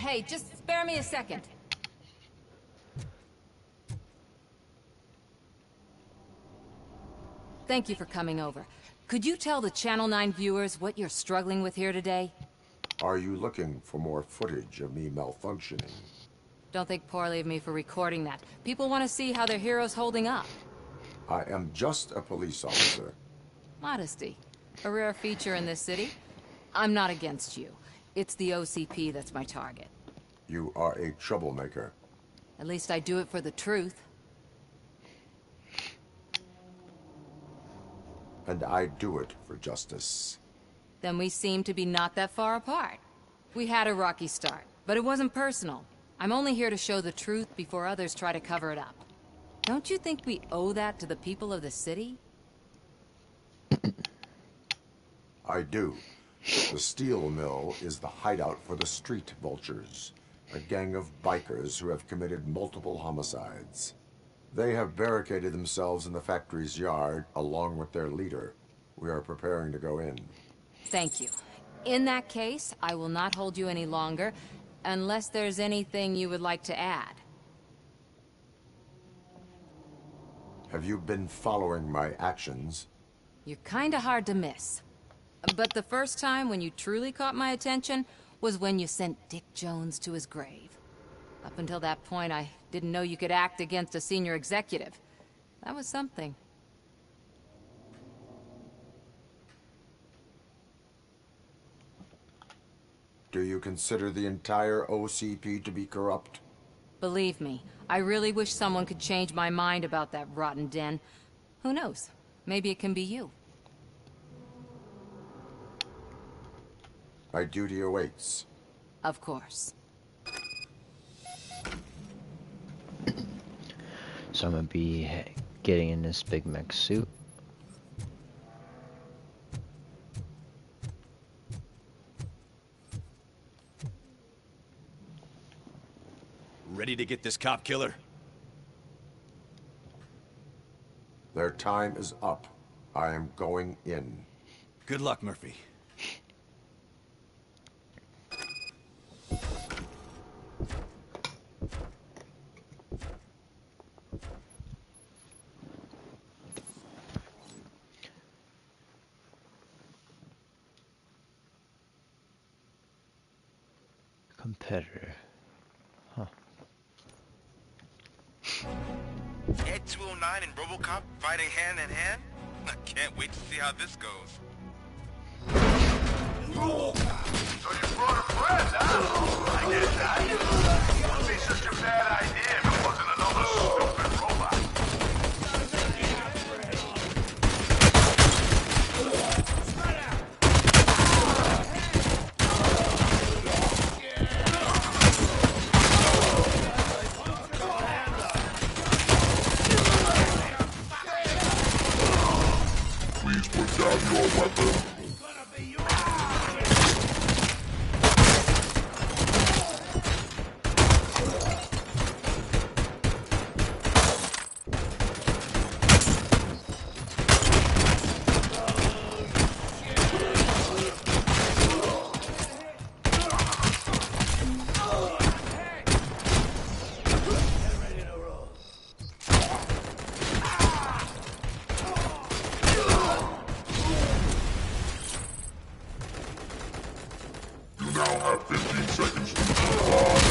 Hey, just spare me a second. Thank you for coming over. Could you tell the Channel 9 viewers what you're struggling with here today? Are you looking for more footage of me malfunctioning? Don't think poorly of me for recording that. People want to see how their hero's holding up. I am just a police officer. Modesty. A rare feature in this city. I'm not against you. It's the OCP that's my target. You are a troublemaker. At least I do it for the truth. And I do it for justice. Then we seem to be not that far apart. We had a rocky start, but it wasn't personal. I'm only here to show the truth before others try to cover it up. Don't you think we owe that to the people of the city? I do. The steel mill is the hideout for the street vultures, a gang of bikers who have committed multiple homicides. They have barricaded themselves in the factory's yard, along with their leader. We are preparing to go in. Thank you. In that case, I will not hold you any longer, unless there's anything you would like to add. Have you been following my actions? You're kinda hard to miss. But the first time when you truly caught my attention was when you sent Dick Jones to his grave. Up until that point, I didn't know you could act against a senior executive. That was something. Do you consider the entire OCP to be corrupt? Believe me, I really wish someone could change my mind about that rotten den. Who knows? Maybe it can be you. My duty awaits. Of course. So I'm gonna be getting in this big mech suit. Ready to get this cop killer? Their time is up. I am going in. Good luck, Murphy. Competitor. Huh. Ed 209 and Robocop fighting hand in hand? I can't wait to see how this goes. Robocop! So you brought a friend, huh? I guess that. It wouldn't be such a bad idea if it wasn't another stupid robot. Please put down your weapon. You now have 15 seconds to respond.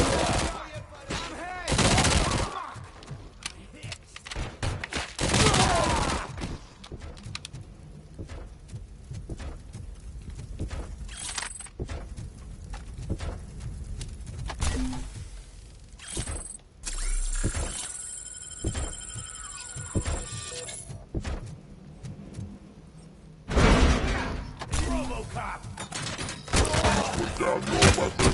Robocop! Put down your weapon.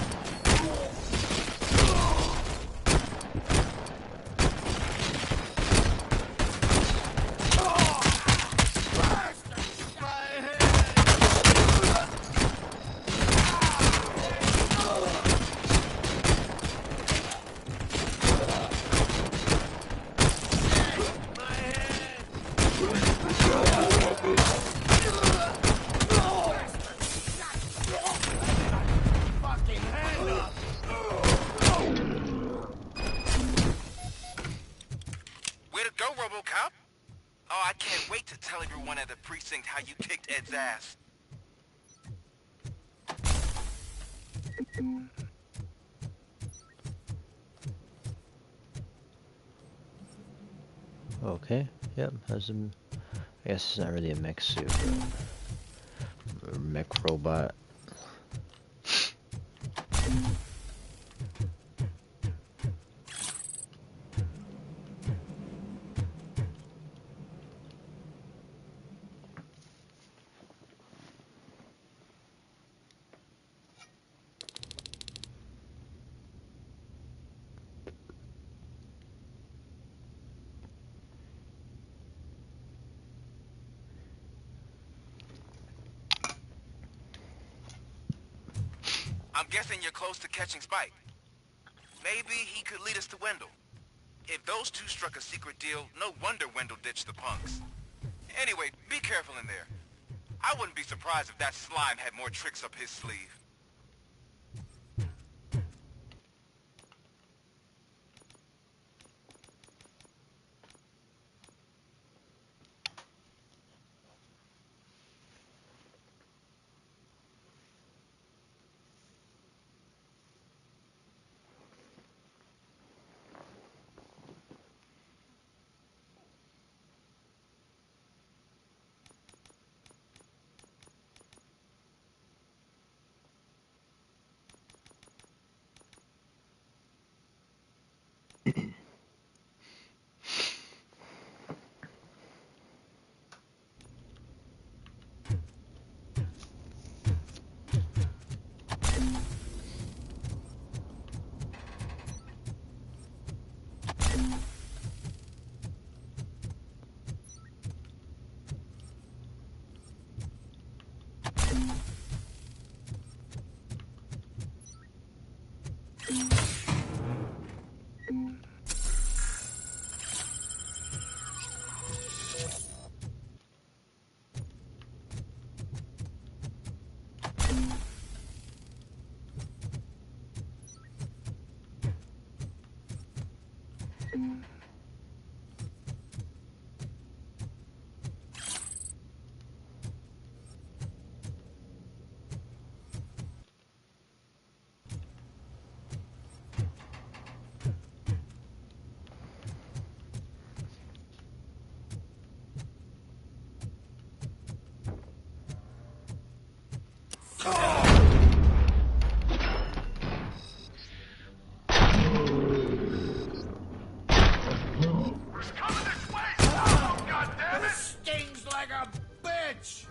Robocop. Oh, I can't wait to tell everyone at the precinct how you kicked Ed's ass. Okay, yep, has a... I guess it's not really a mech suit, but... a mech robot. I'm guessing you're close to catching Spike. Maybe he could lead us to Wendell. If those two struck a secret deal, no wonder Wendell ditched the punks. Anyway, be careful in there. I wouldn't be surprised if that slime had more tricks up his sleeve. It's coming this way! Oh, goddammit! This stings like a bitch!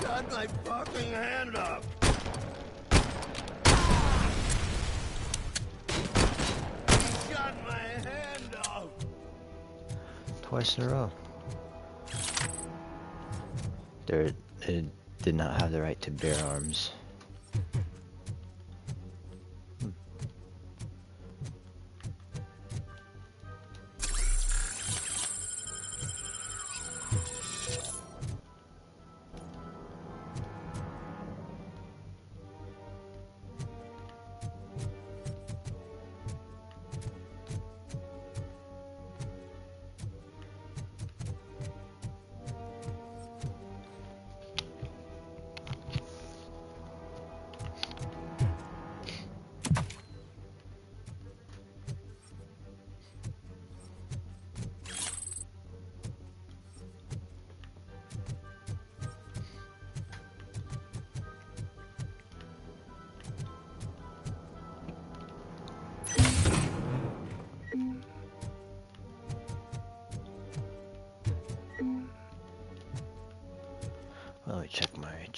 Shut my fucking hand up! Shut my hand up! Twice in a row. It did not have the right to bear arms.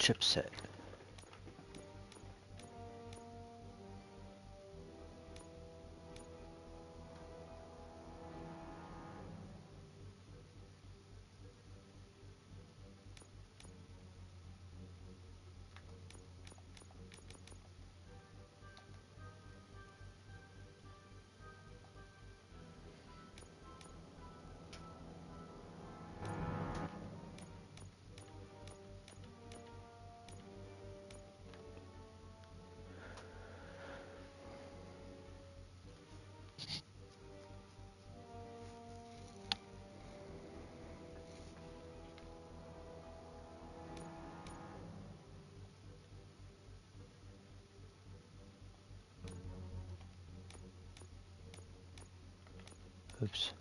chipset. Oops.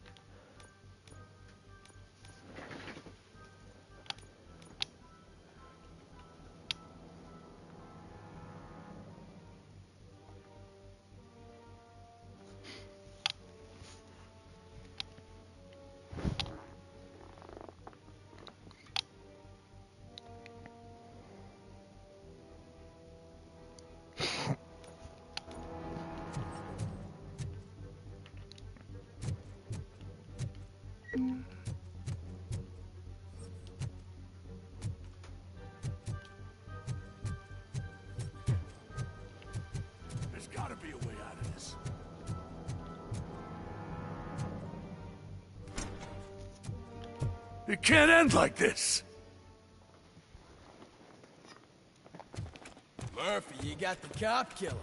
There's gotta be a way out of this. It can't end like this. Murphy, you got the cop killer.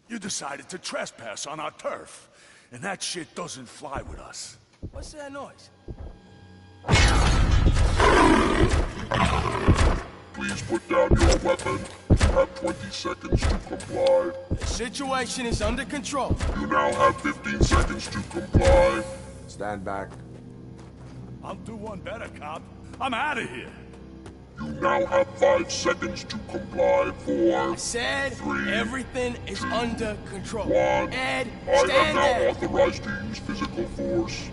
You decided to trespass on our turf, and that shit doesn't fly with us. What's that noise? Please put down your weapon. You have 20 seconds to comply. The situation is under control. You now have 15 seconds to comply. Stand back. I'll do one better, cop. I'm out of here. You now have 5 seconds to comply. 4, I said 3, everything is 2, under control. 1. Ed, I am stand now there. authorized to use physical force.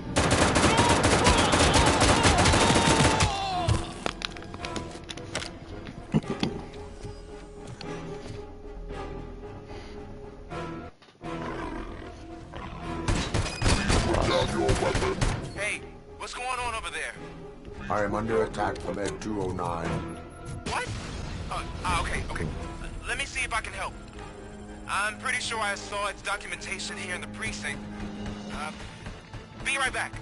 Put down your weapon. Hey, what's going on over there? I am under attack from Ed 209. What? Okay. Let me see if I can help. I'm pretty sure I saw its documentation here in the precinct. Be right back.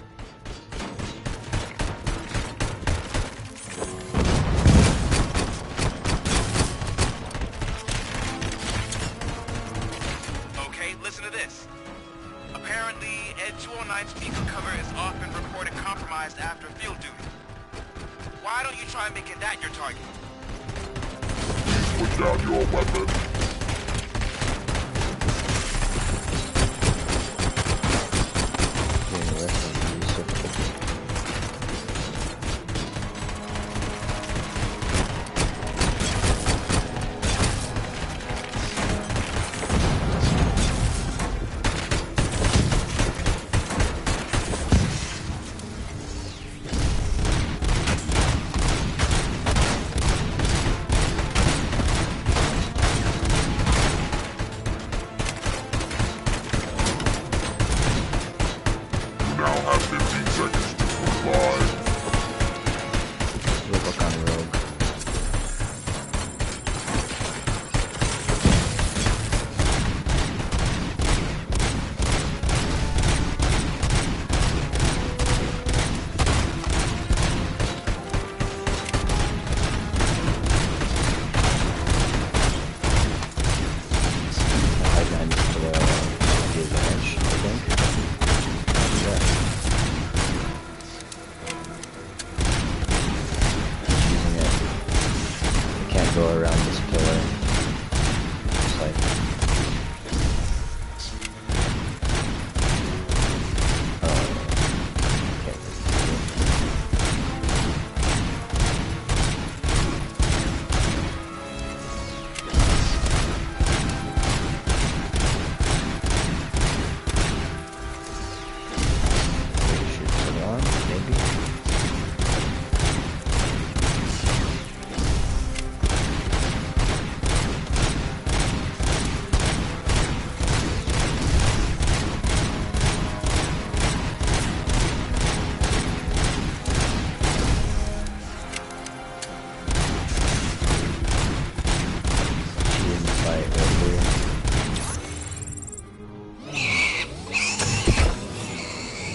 Okay, listen to this. Apparently, Ed 209's speaker cover is often reported compromised after field duty. Why don't you try making that your target? Put down your weapon. Getting away from these circles.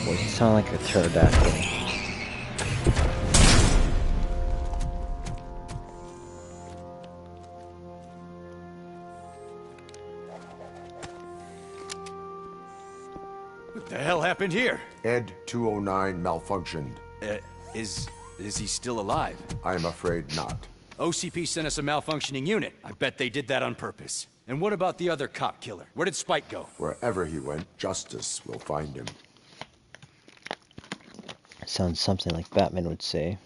Boy, he sound like a pterodactyl. What the hell happened here? Ed 209 malfunctioned. Is he still alive? I am afraid not. OCP sent us a malfunctioning unit. I bet they did that on purpose. And what about the other cop killer? Where did Spike go? Wherever he went, justice will find him. Sounds something like Batman would say.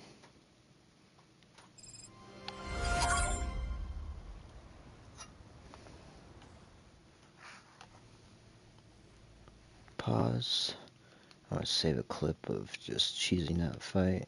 Pause. I want to save a clip of just cheesing that fight.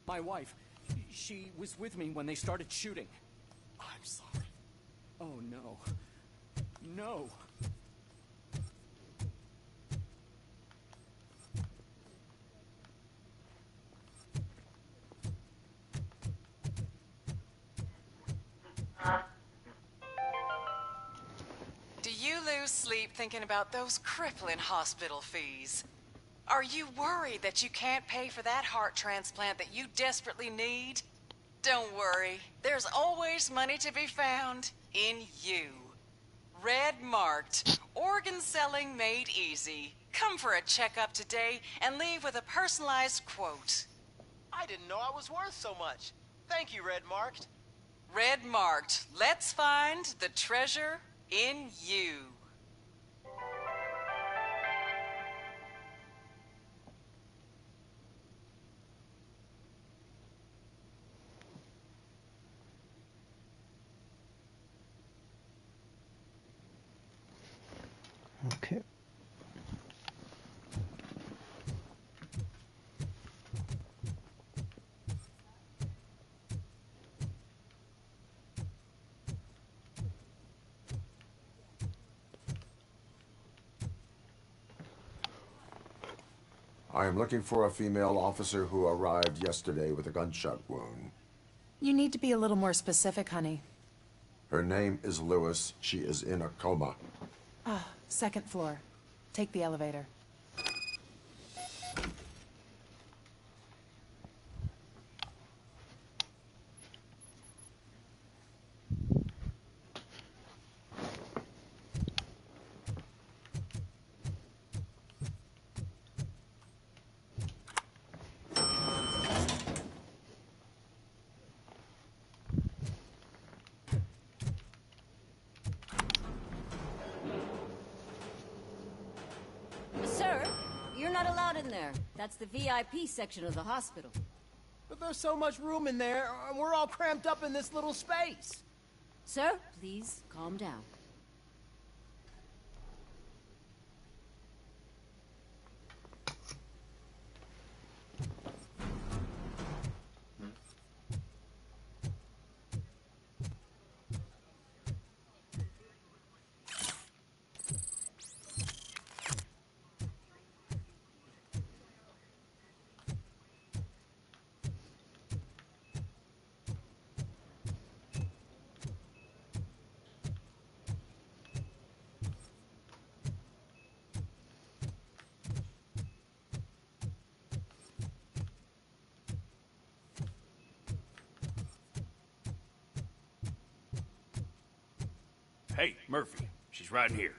My wife, she was with me when they started shooting. I'm sorry. Oh, no. No. Do you lose sleep thinking about those crippling hospital fees? Are you worried that you can't pay for that heart transplant that you desperately need? Don't worry, there's always money to be found in you. Red Marked, organ selling made easy. Come for a checkup today and leave with a personalized quote. I didn't know I was worth so much. Thank you, Red Marked. Red Marked, let's find the treasure in you. Okay. I am looking for a female officer who arrived yesterday with a gunshot wound. You need to be a little more specific, honey. Her name is Lewis. She is in a coma. Ah, second floor. Take the elevator. Sir, you're not allowed in there. That's the VIP section of the hospital. But there's so much room in there, and we're all cramped up in this little space. Sir, please calm down. Hey, Murphy. She's right here.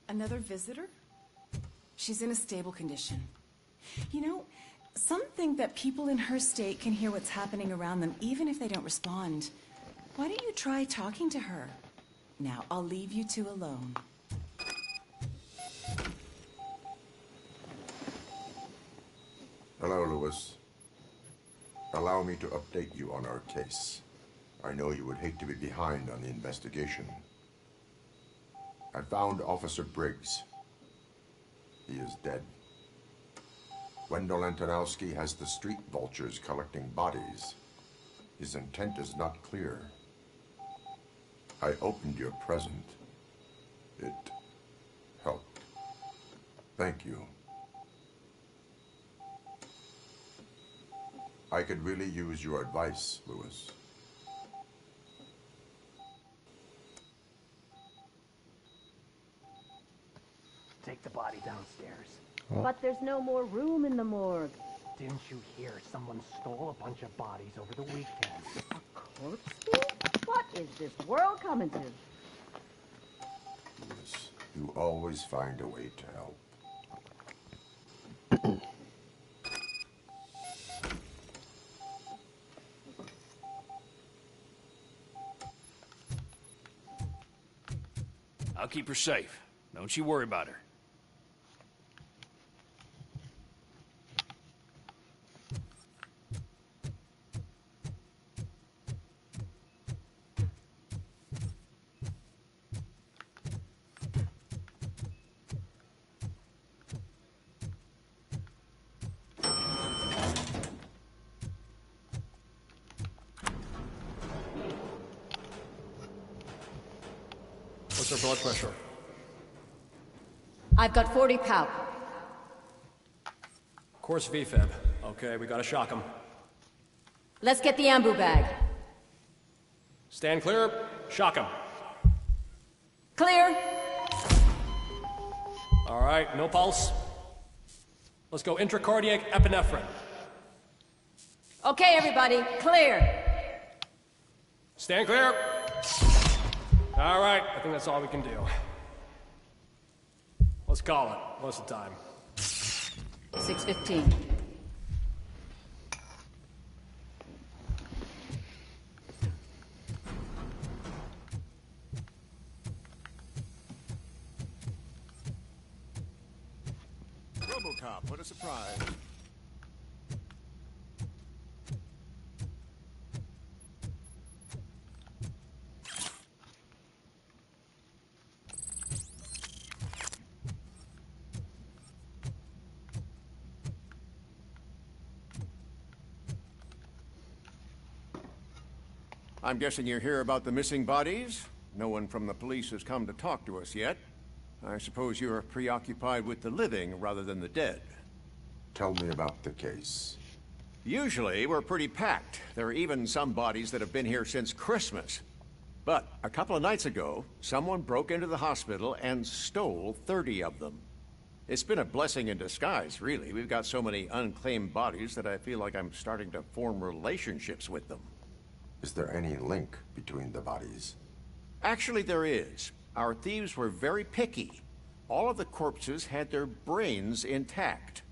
Another visitor? She's in a stable condition. You know, some think that people in her state can hear what's happening around them even if they don't respond. Why don't you try talking to her? Now, I'll leave you two alone. Hello, Lewis. Allow me to update you on our case. I know you would hate to be behind on the investigation. I found Officer Briggs. He is dead. Wendell Antonowski has the street vultures collecting bodies. His intent is not clear. I opened your present. It helped. Thank you. I could really use your advice, Lewis. Take the body downstairs. But there's no more room in the morgue. Didn't you hear someone stole a bunch of bodies over the weekend? Corpse thief? What is this world coming to? Lewis, you always find a way to help. I'll keep her safe. Don't you worry about her. What's her blood pressure? I've got 40 pow. Course VFib. Okay, we gotta shock him. Let's get the ambu bag. Stand clear. Shock him. Clear. All right, no pulse. Let's go intracardiac epinephrine. Okay, everybody, clear. Stand clear. All right, I think that's all we can do. Let's call it. What's the time? 6:15. Robocop, what a surprise. I'm guessing you're here about the missing bodies? No one from the police has come to talk to us yet. I suppose you're preoccupied with the living rather than the dead. Tell me about the case. Usually, we're pretty packed. There are even some bodies that have been here since Christmas. But a couple of nights ago, someone broke into the hospital and stole 30 of them. It's been a blessing in disguise, really. We've got so many unclaimed bodies that I feel like I'm starting to form relationships with them. Is there any link between the bodies? Actually, there is. Our thieves were very picky. All of the corpses had their brains intact.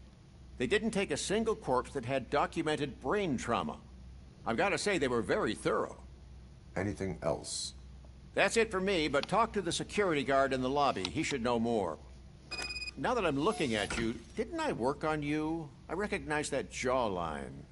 They didn't take a single corpse that had documented brain trauma. I've got to say, they were very thorough. Anything else? That's it for me, but talk to the security guard in the lobby. He should know more. Now that I'm looking at you, didn't I work on you? I recognize that jawline.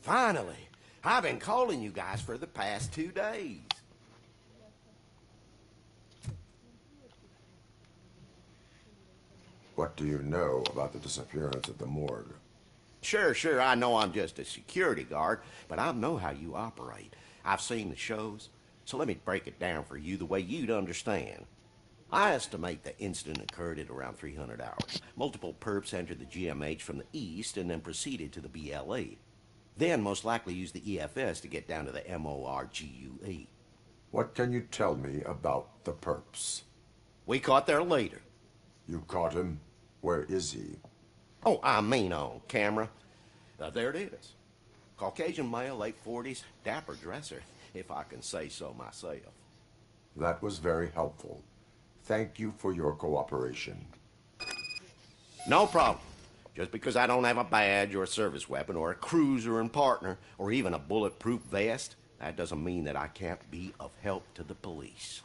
Finally! I've been calling you guys for the past 2 days. What do you know about the disappearance at the morgue? Sure, I know I'm just a security guard, but I know how you operate. I've seen the shows, so let me break it down for you the way you'd understand. I estimate the incident occurred at around 300 hours. Multiple perps entered the GMH from the east and then proceeded to the BLE. Then most likely used the EFS to get down to the MORGUE. What can you tell me about the perps? We caught their leader. You caught him? Where is he? Oh, I mean on camera. There it is. Caucasian male, late 40s, dapper dresser, if I can say so myself. That was very helpful. Thank you for your cooperation. No problem. Just because I don't have a badge or a service weapon or a cruiser and partner or even a bulletproof vest, that doesn't mean that I can't be of help to the police.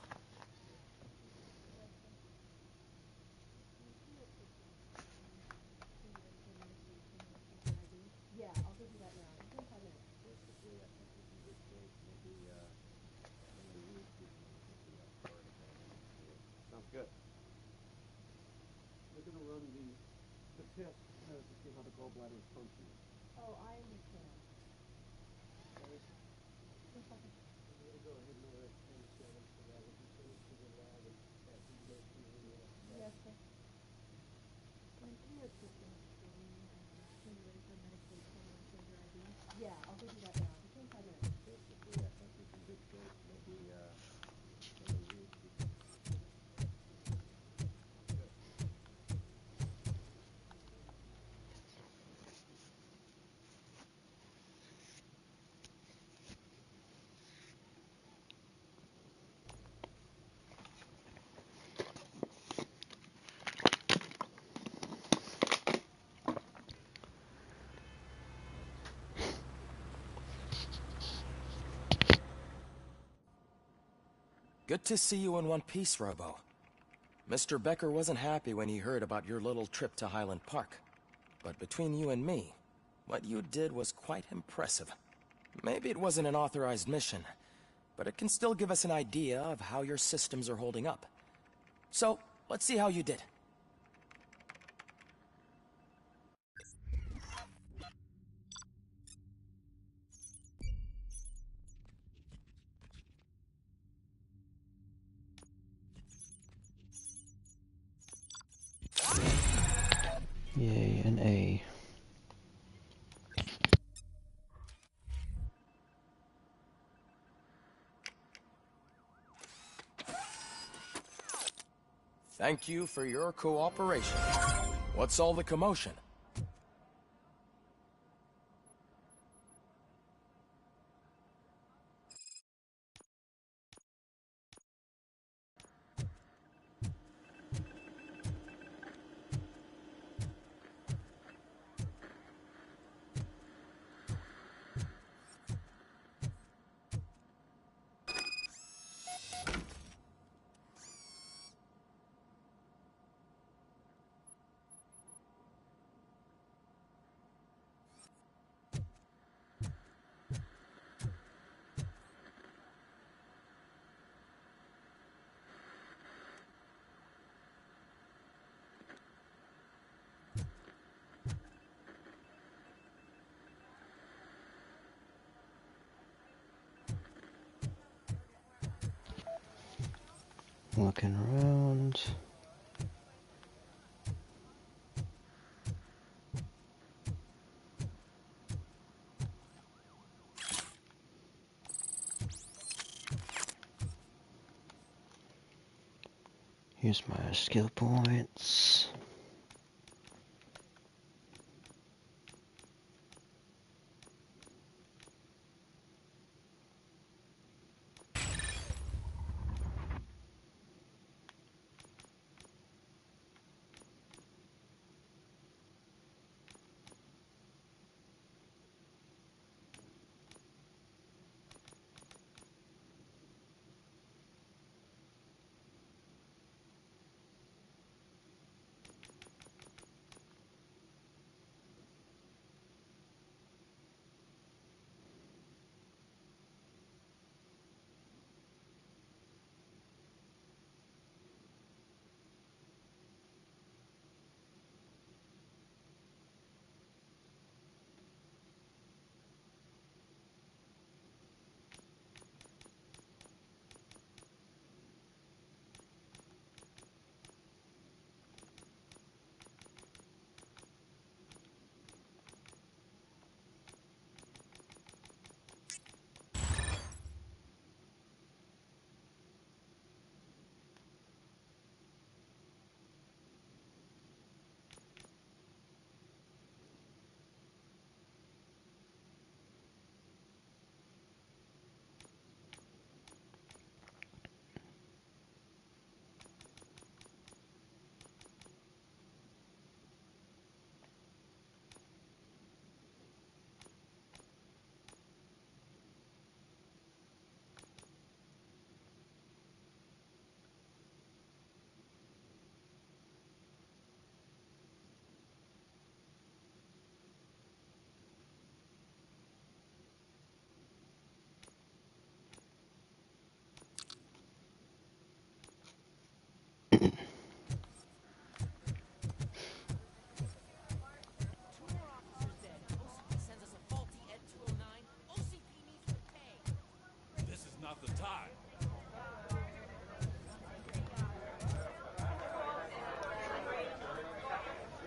Sounds good. We're going to run the test to see how the gallbladder is functioning. Oh, I understand. Okay. Just a second. We're going to go ahead and order a scan so that we can send it to the lab and test and go through the yes, sir. Yeah, I'll give you that now. It's in 5 minutes. Basically, I think it's in good shape. Maybe, Good to see you in one piece, Robo. Mr. Becker wasn't happy when he heard about your little trip to Highland Park. But between you and me, what you did was quite impressive. Maybe it wasn't an authorized mission, but it can still give us an idea of how your systems are holding up. So, let's see how you did. Yay, an A. Thank you for your cooperation. What's all the commotion? Looking around. Here's my skill points. This is not the time.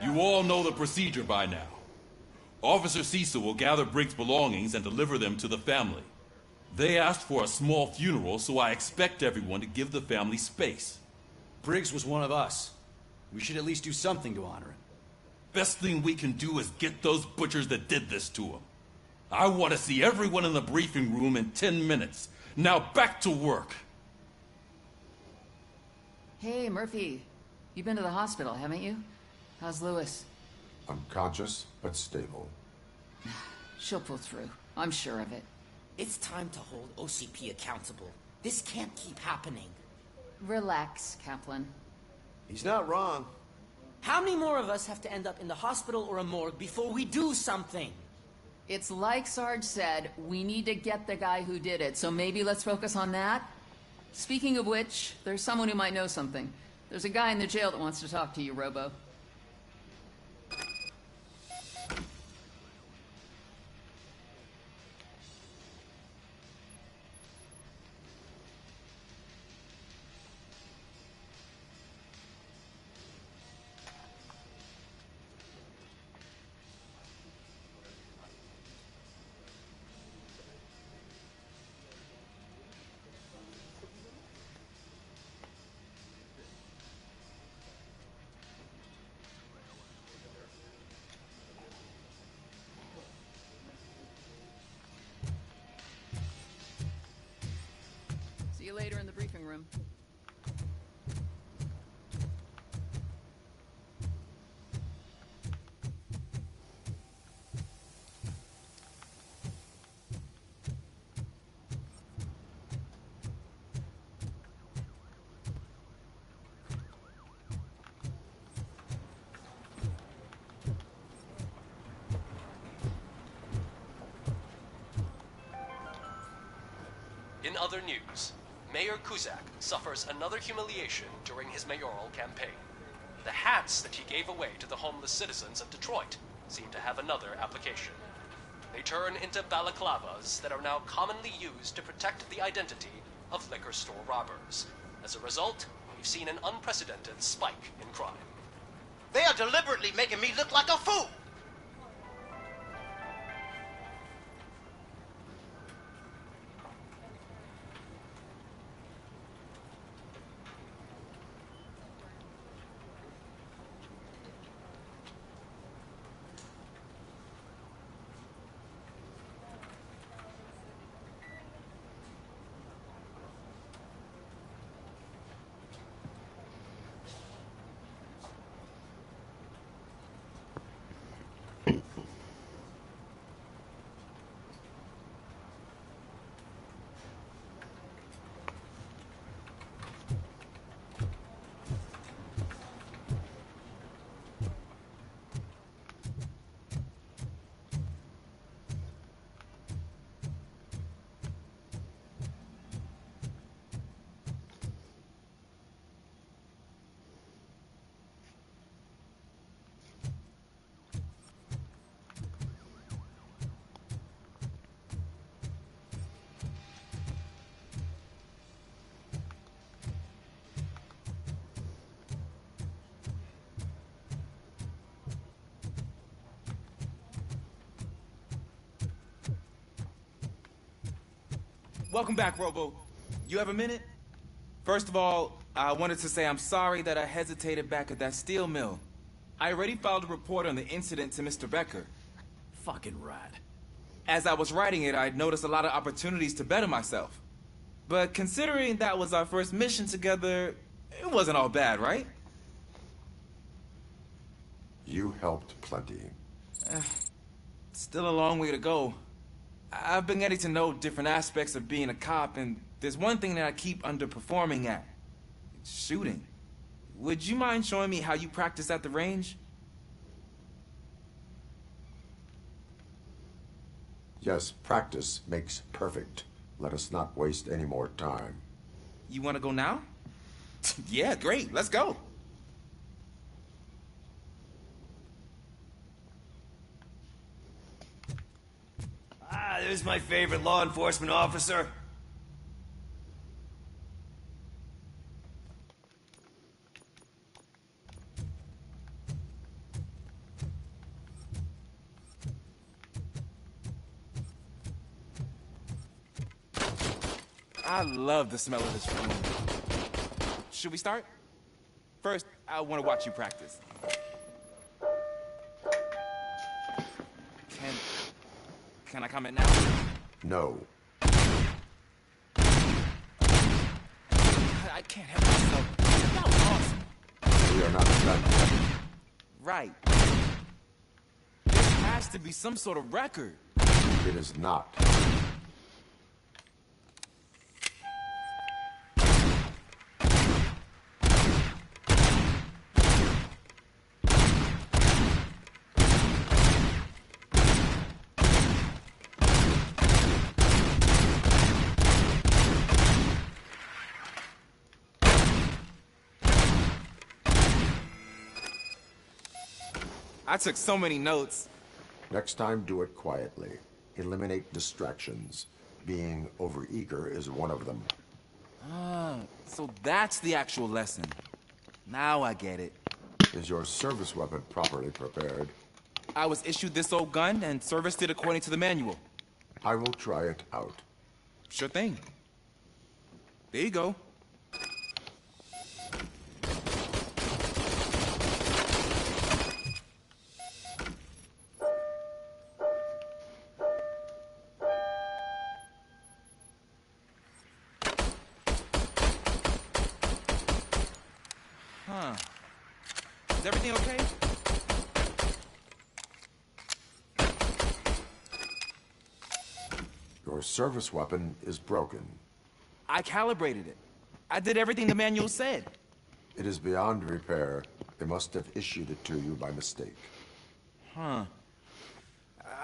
You all know the procedure by now. Officer Cecil will gather Briggs' belongings and deliver them to the family. They asked for a small funeral, so I expect everyone to give the family space. Briggs was one of us. We should at least do something to honor him. Best thing we can do is get those butchers that did this to him. I want to see everyone in the briefing room in 10 minutes. Now back to work. Hey, Murphy. You've been to the hospital, haven't you? How's Lewis? Unconscious, but stable. She'll pull through. I'm sure of it. It's time to hold OCP accountable. This can't keep happening. Relax, Kaplan. He's not wrong. How many more of us have to end up in the hospital or a morgue before we do something? It's like Sarge said, we need to get the guy who did it, so maybe let's focus on that? Speaking of which, there's someone who might know something. There's a guy in the jail that wants to talk to you, Robo. See you later in the briefing room. In other news, Mayor Kuzak suffers another humiliation during his mayoral campaign. The hats that he gave away to the homeless citizens of Detroit seem to have another application. They turn into balaclavas that are now commonly used to protect the identity of liquor store robbers. As a result, we've seen an unprecedented spike in crime. They are deliberately making me look like a fool. Welcome back, Robo. You have a minute? First of all, I wanted to say I'm sorry that I hesitated back at that steel mill. I already filed a report on the incident to Mr. Becker. Fucking rat. As I was writing it, I'd noticed a lot of opportunities to better myself. But considering that was our first mission together, it wasn't all bad, right? You helped plenty. Still a long way to go. I've been getting to know different aspects of being a cop, and there's one thing that I keep underperforming at. It's shooting. Would you mind showing me how you practice at the range? Yes, practice makes perfect. Let us not waste any more time. You want to go now? Yeah, great. Let's go. Ah, there's my favorite law enforcement officer. I love the smell of this room. Should we start? First, I want to watch you practice. Can I comment now? No. I can't help myself. That was awesome. We are not done yet. Right. This has to be some sort of record. It is not. I took so many notes. Next time, do it quietly. Eliminate distractions. Being overeager is one of them. Ah, so that's the actual lesson. Now I get it. Is your service weapon properly prepared? I was issued this old gun and serviced it according to the manual. I will try it out. Sure thing. There you go. Huh. Is everything okay? Your service weapon is broken. I calibrated it. I did everything the manual said. It is beyond repair. They must have issued it to you by mistake. Huh.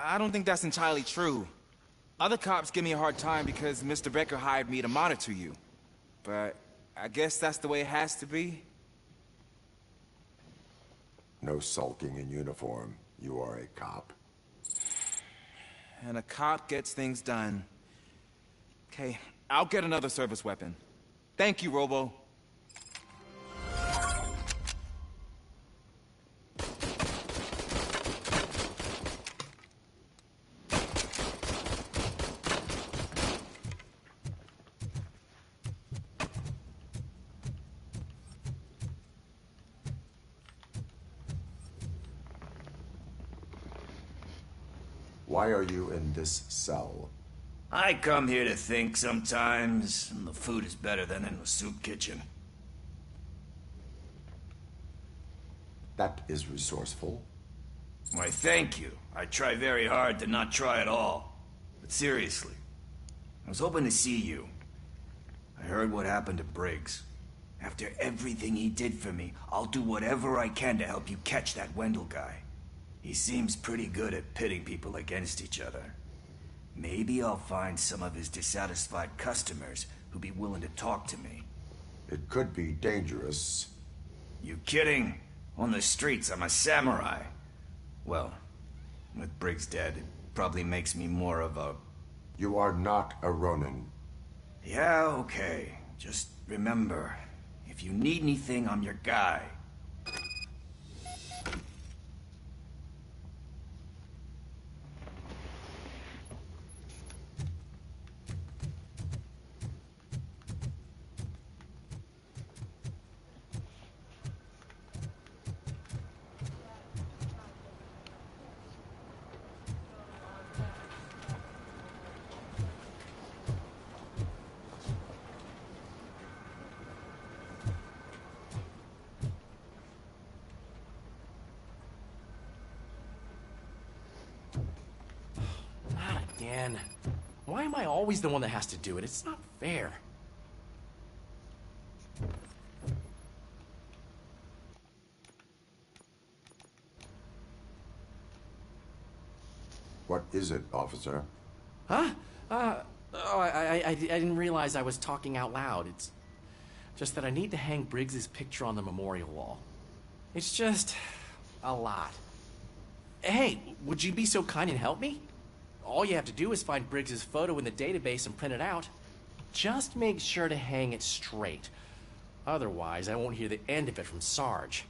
I don't think that's entirely true. Other cops give me a hard time because Mr. Becker hired me to monitor you. But I guess that's the way it has to be. No sulking in uniform. You are a cop. And a cop gets things done. Okay, I'll get another service weapon. Thank you, Robo. Why are you in this cell? I come here to think sometimes, and the food is better than in the soup kitchen. That is resourceful. Why, thank you. I try very hard to not try at all. But seriously, I was hoping to see you. I heard what happened to Briggs. After everything he did for me, I'll do whatever I can to help you catch that Wendell guy. He seems pretty good at pitting people against each other. Maybe I'll find some of his dissatisfied customers who'd be willing to talk to me. It could be dangerous. You kidding? On the streets, I'm a samurai. Well, with Briggs dead, it probably makes me more of a... You are not a Ronin. Yeah, okay. Just remember, if you need anything, I'm your guy. Again. Why am I always the one that has to do it? It's not fair. What is it, officer? Huh? Oh, I didn't realize I was talking out loud. Just that I need to hang Briggs's picture on the memorial wall. It's just a lot. Hey, would you be so kind and help me? All you have to do is find Briggs's photo in the database and print it out. Just make sure to hang it straight. Otherwise, I won't hear the end of it from Sarge.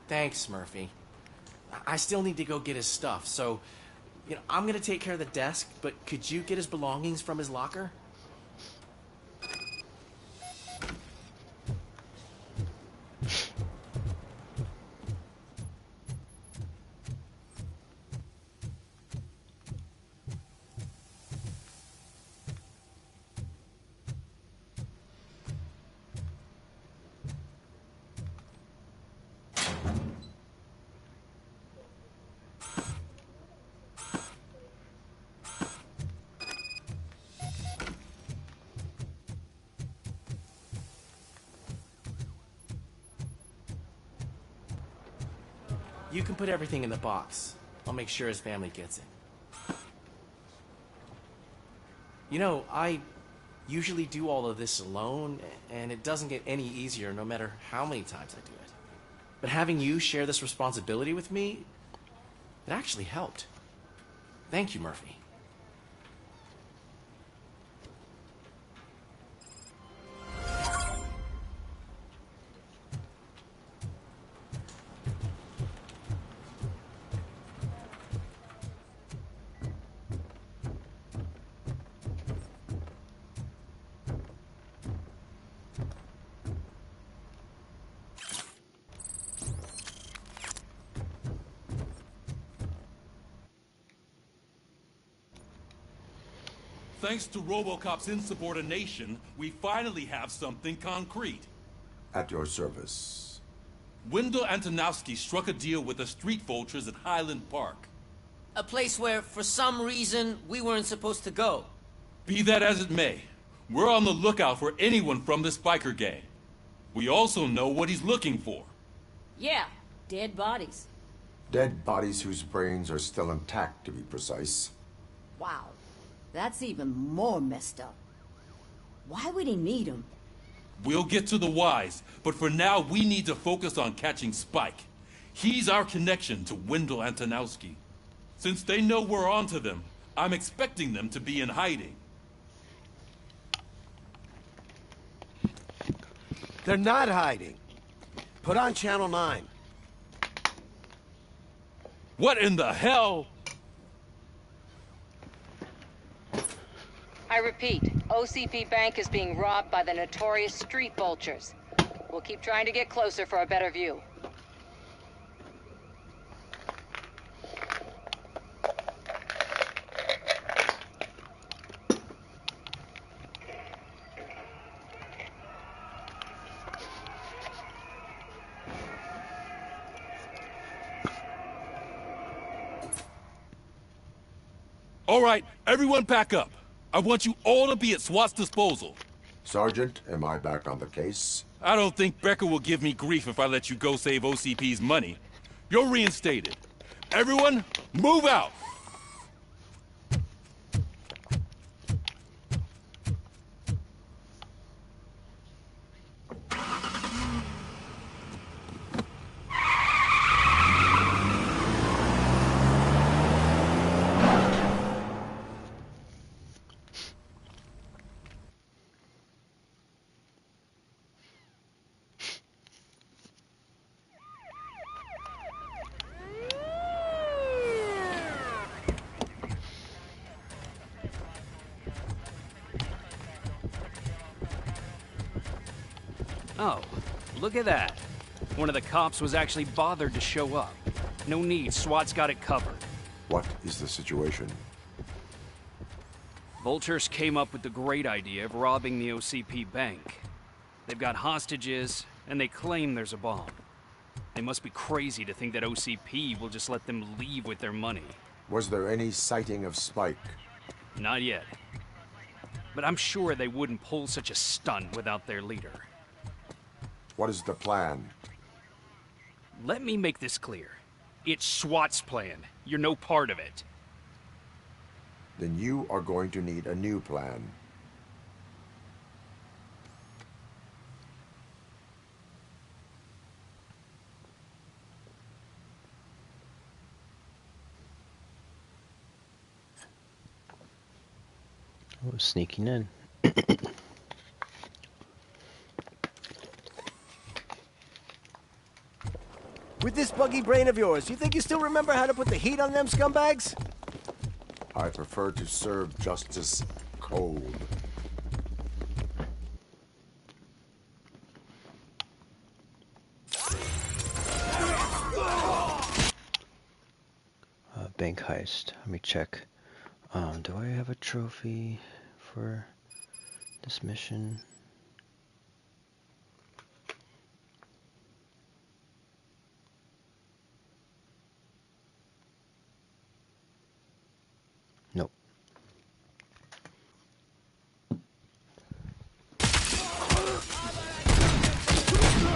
Thanks, Murphy. I still need to go get his stuff, so, I'm gonna take care of the desk, but could you get his belongings from his locker? You can put everything in the box. I'll make sure his family gets it. I usually do all of this alone, and it doesn't get any easier no matter how many times I do it. But having you share this responsibility with me, it actually helped. Thank you, Murphy. Thanks to Robocop's insubordination, we finally have something concrete. At your service. Wendell Antonowski struck a deal with the street vultures at Highland Park. A place where, for some reason, we weren't supposed to go. Be that as it may, we're on the lookout for anyone from this biker gang. We also know what he's looking for. Yeah, dead bodies. Dead bodies whose brains are still intact, to be precise. Wow, that's even more messed up. Why would he need them? We'll get to the whys, but for now we need to focus on catching Spike. He's our connection to Wendell Antonowski. Since they know we're onto them, I'm expecting them to be in hiding. They're not hiding. Put on Channel 9. What in the hell? I repeat, OCP Bank is being robbed by the notorious street vultures. We'll keep trying to get closer for a better view. All right, everyone pack up. I want you all to be at SWAT's disposal. Sergeant, am I back on the case? I don't think Becker will give me grief if I let you go save OCP's money. You're reinstated. Everyone, move out! Oh, look at that. One of the cops was actually bothered to show up. No need, SWAT's got it covered. What is the situation? Vultures came up with the great idea of robbing the OCP bank. They've got hostages, and they claim there's a bomb. They must be crazy to think that OCP will just let them leave with their money. Was there any sighting of Spike? Not yet. But I'm sure they wouldn't pull such a stunt without their leader. What is the plan? Let me make this clear. It's SWAT's plan. You're no part of it. Then you are going to need a new plan. Oh, sneaking in. With this buggy brain of yours, you think you still remember how to put the heat on them scumbags? I prefer to serve justice cold. Bank heist. Let me check. Do I have a trophy for this mission? Nope.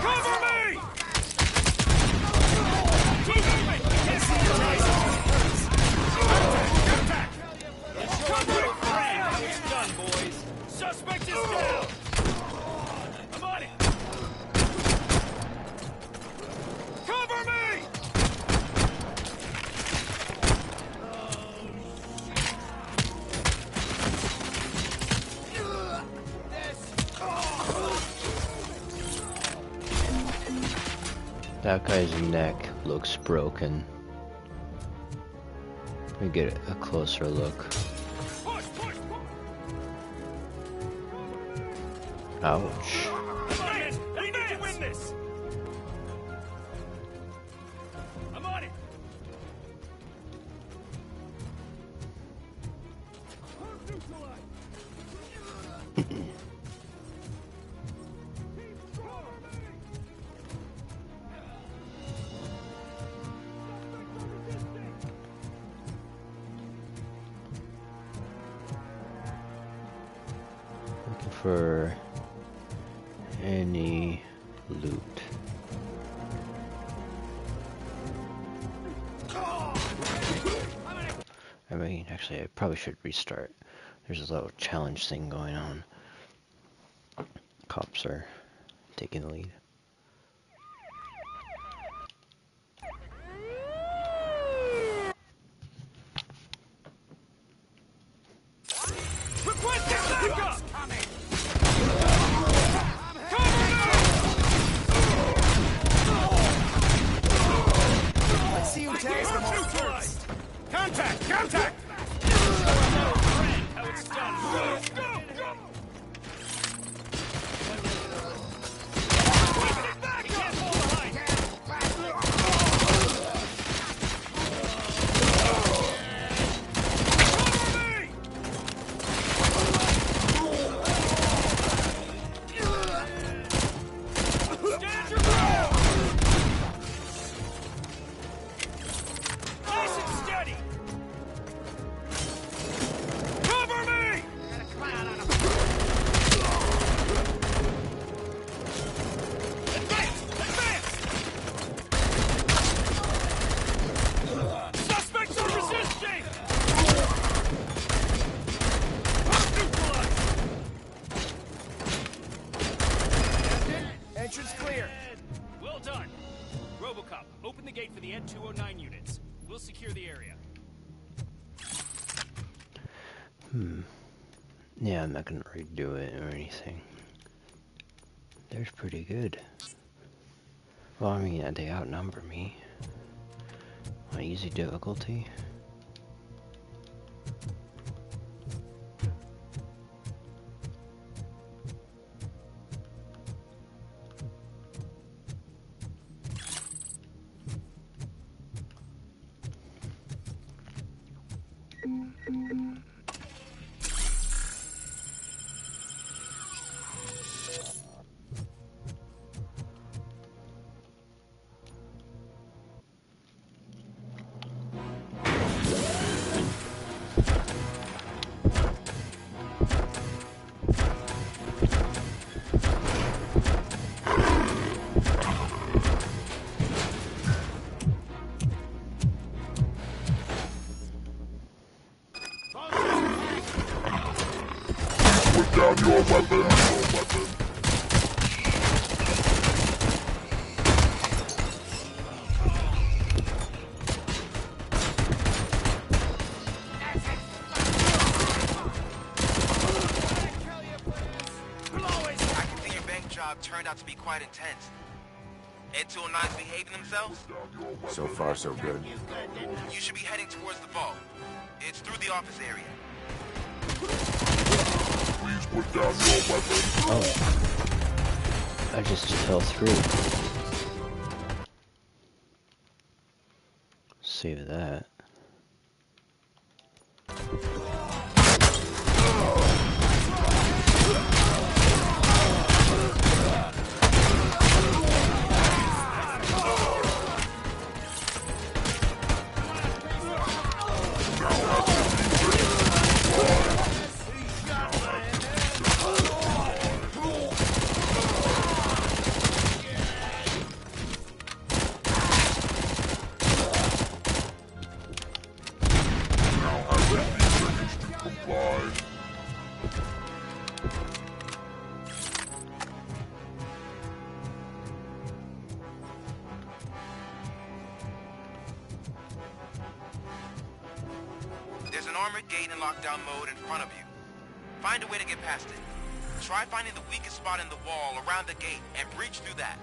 Cover me! It's done, boys. Suspect is down. I'm on it. Cover me! That guy's neck looks broken. Let me get a closer look. Ouch. We need to win this. I'm on it. Looking for any loot. I mean, actually, I probably should restart. There's a little challenge thing going on. Cops are taking the lead. Let's see who tags them all first. Contact! Contact! How it's done. Go! Robocop, open the gate for the Ed 209 units. We'll secure the area. Yeah, I'm not gonna redo it or anything. They're pretty good. Well, I mean, they outnumber me. My easy difficulty. Put down your weapon. Turned out to be quite intense. Ed 209's behaving themselves? So far, so good. You should be heading towards the vault. It's through the office area. Please put down your weapon. Oh. I just fell through. Save that. There's an armored gate in lockdown mode in front of you. Find a way to get past it. Try finding the weakest spot in the wall around the gate and breach through that.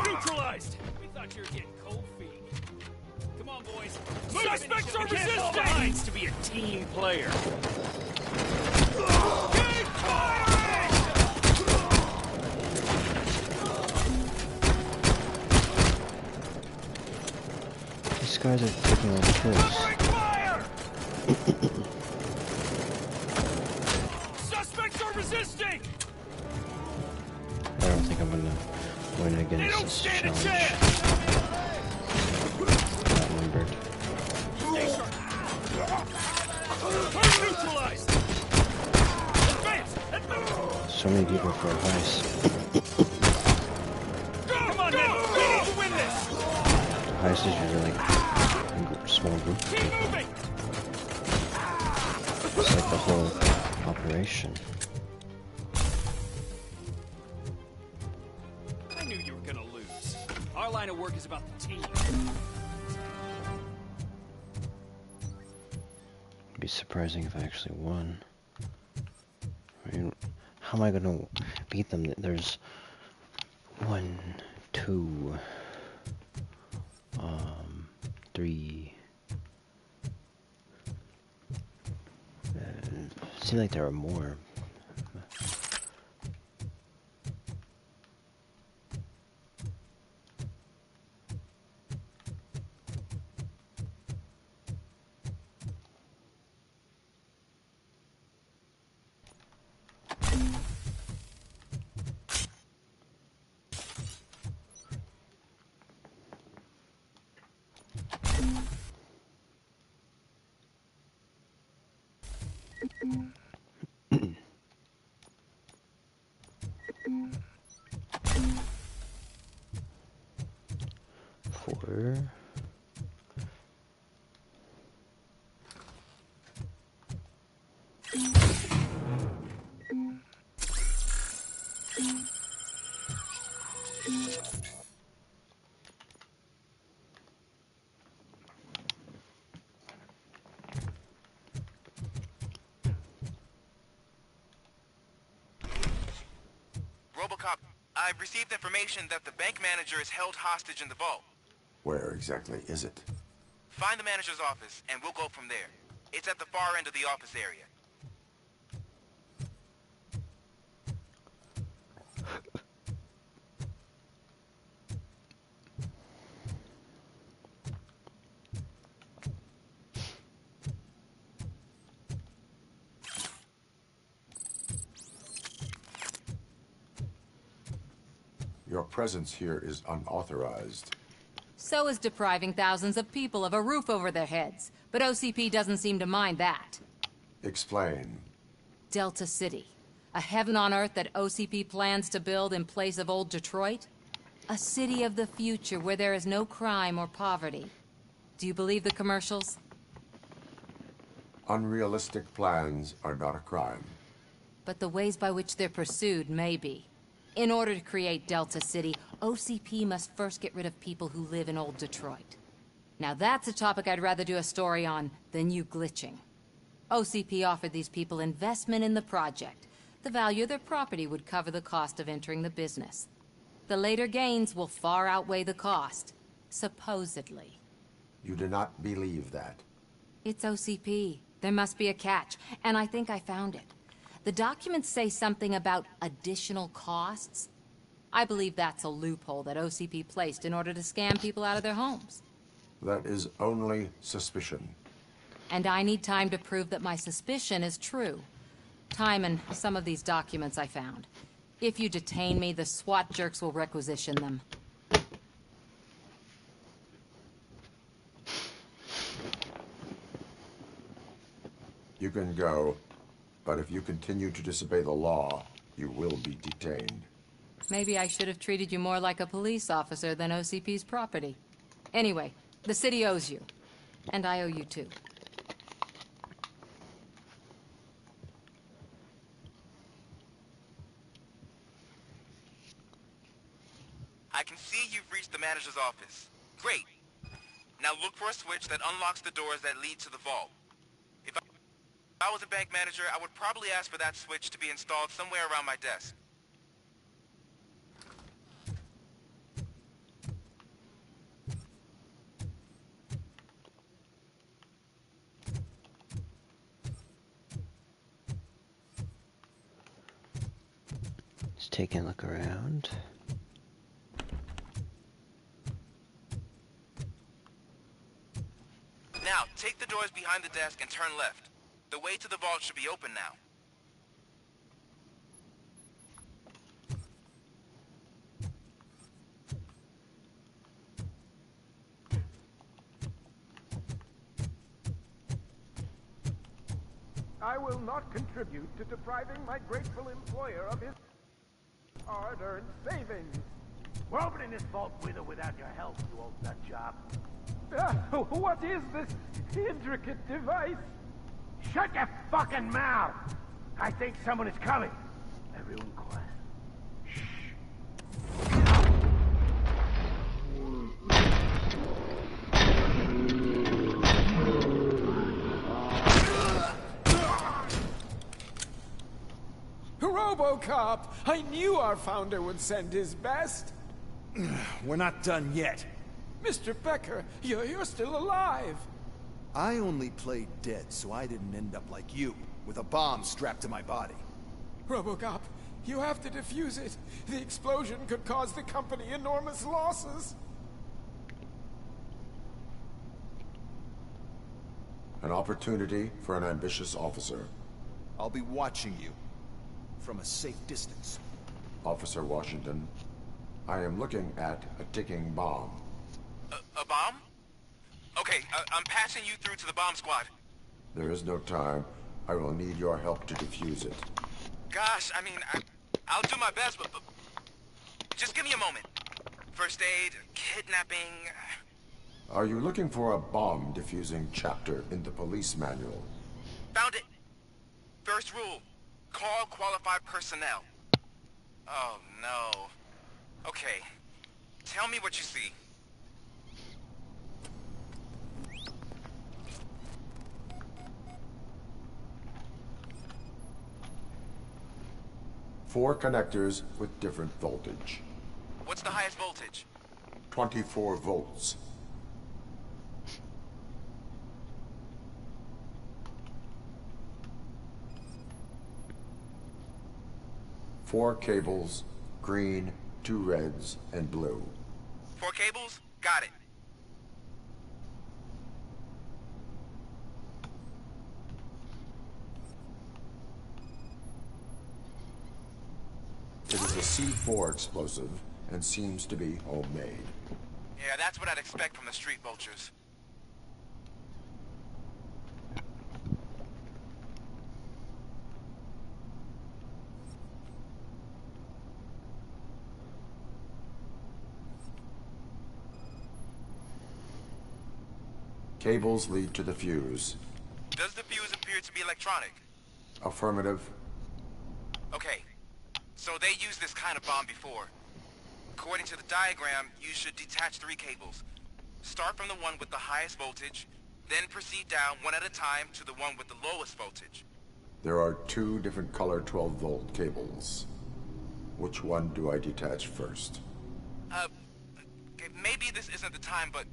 Neutralized! We thought you were getting cold feet. Come on, boys. Suspects are resisting! To be a team player. These guys are taking all the kills. Suspects are resisting! I don't think I'm gonna win against this challenge. Outnumbered. Neutralized! So many people for advice. Come on, men! We need to win this! Advice is usually like a small group of people. It's like the whole operation. I knew you were gonna lose. Our line of work is about the team. It'd be surprising if I actually won. I mean, how am I gonna beat them? There's 1, 2, 3. Seems like there are more. Robocop, I've received information that the bank manager is held hostage in the vault. Where exactly is it? Find the manager's office, and we'll go from there. It's at the far end of the office area. Your presence here is unauthorized. So is depriving thousands of people of a roof over their heads. But OCP doesn't seem to mind that. Explain. Delta City. A heaven on earth that OCP plans to build in place of old Detroit? A city of the future where there is no crime or poverty. Do you believe the commercials? Unrealistic plans are not a crime. But the ways by which they're pursued may be. In order to create Delta City, OCP must first get rid of people who live in old Detroit. Now that's a topic I'd rather do a story on than you glitching. OCP offered these people investment in the project. The value of their property would cover the cost of entering the business. The later gains will far outweigh the cost, supposedly. You do not believe that. It's OCP. There must be a catch, and I think I found it. The documents say something about additional costs. I believe that's a loophole that OCP placed in order to scam people out of their homes. That is only suspicion. And I need time to prove that my suspicion is true. Time and some of these documents I found. If you detain me, the SWAT jerks will requisition them. You can go, but if you continue to disobey the law, you will be detained. Maybe I should have treated you more like a police officer than OCP's property. Anyway, the city owes you. And I owe you too. I can see you've reached the manager's office. Great. Now look for a switch that unlocks the doors that lead to the vault. If I was a bank manager, I would probably ask for that switch to be installed somewhere around my desk. Just taking a look around. Now, take the doors behind the desk and turn left. The way to the vault should be open now. I will not contribute to depriving my grateful employer of his hard-earned savings. We're opening this vault with or without your help, you old nut job. What is this intricate device? Shut your fucking mouth! I think someone is coming. Everyone quiet. Robocop! I knew our founder would send his best. We're not done yet. Mr. Becker, you're still alive. I only played dead so I didn't end up like you, with a bomb strapped to my body. Robocop, you have to defuse it. The explosion could cause the company enormous losses. An opportunity for an ambitious officer. I'll be watching you. From a safe distance. Officer Washington, I am looking at a ticking bomb. A bomb? Okay, I'm passing you through to the bomb squad. There is no time. I will need your help to defuse it. Gosh, I mean, I'll do my best, but just give me a moment. First aid, kidnapping... Are you looking for a bomb defusing chapter in the police manual? Found it. First rule, call qualified personnel. Oh, no. Okay, tell me what you see. 4 connectors with different voltage. What's the highest voltage? 24 volts. Four cables, green, 2 reds, and blue. 4 cables? Got it. It is a C4 explosive and seems to be homemade. Yeah, that's what I'd expect from the street vultures. Cables lead to the fuse. Does the fuse appear to be electronic? Affirmative. Okay, so they used this kind of bomb before. According to the diagram, you should detach 3 cables. Start from the one with the highest voltage, then proceed down one at a time to the one with the lowest voltage. There are 2 different color 12-volt cables. Which one do I detach first? Okay, maybe this isn't the time, but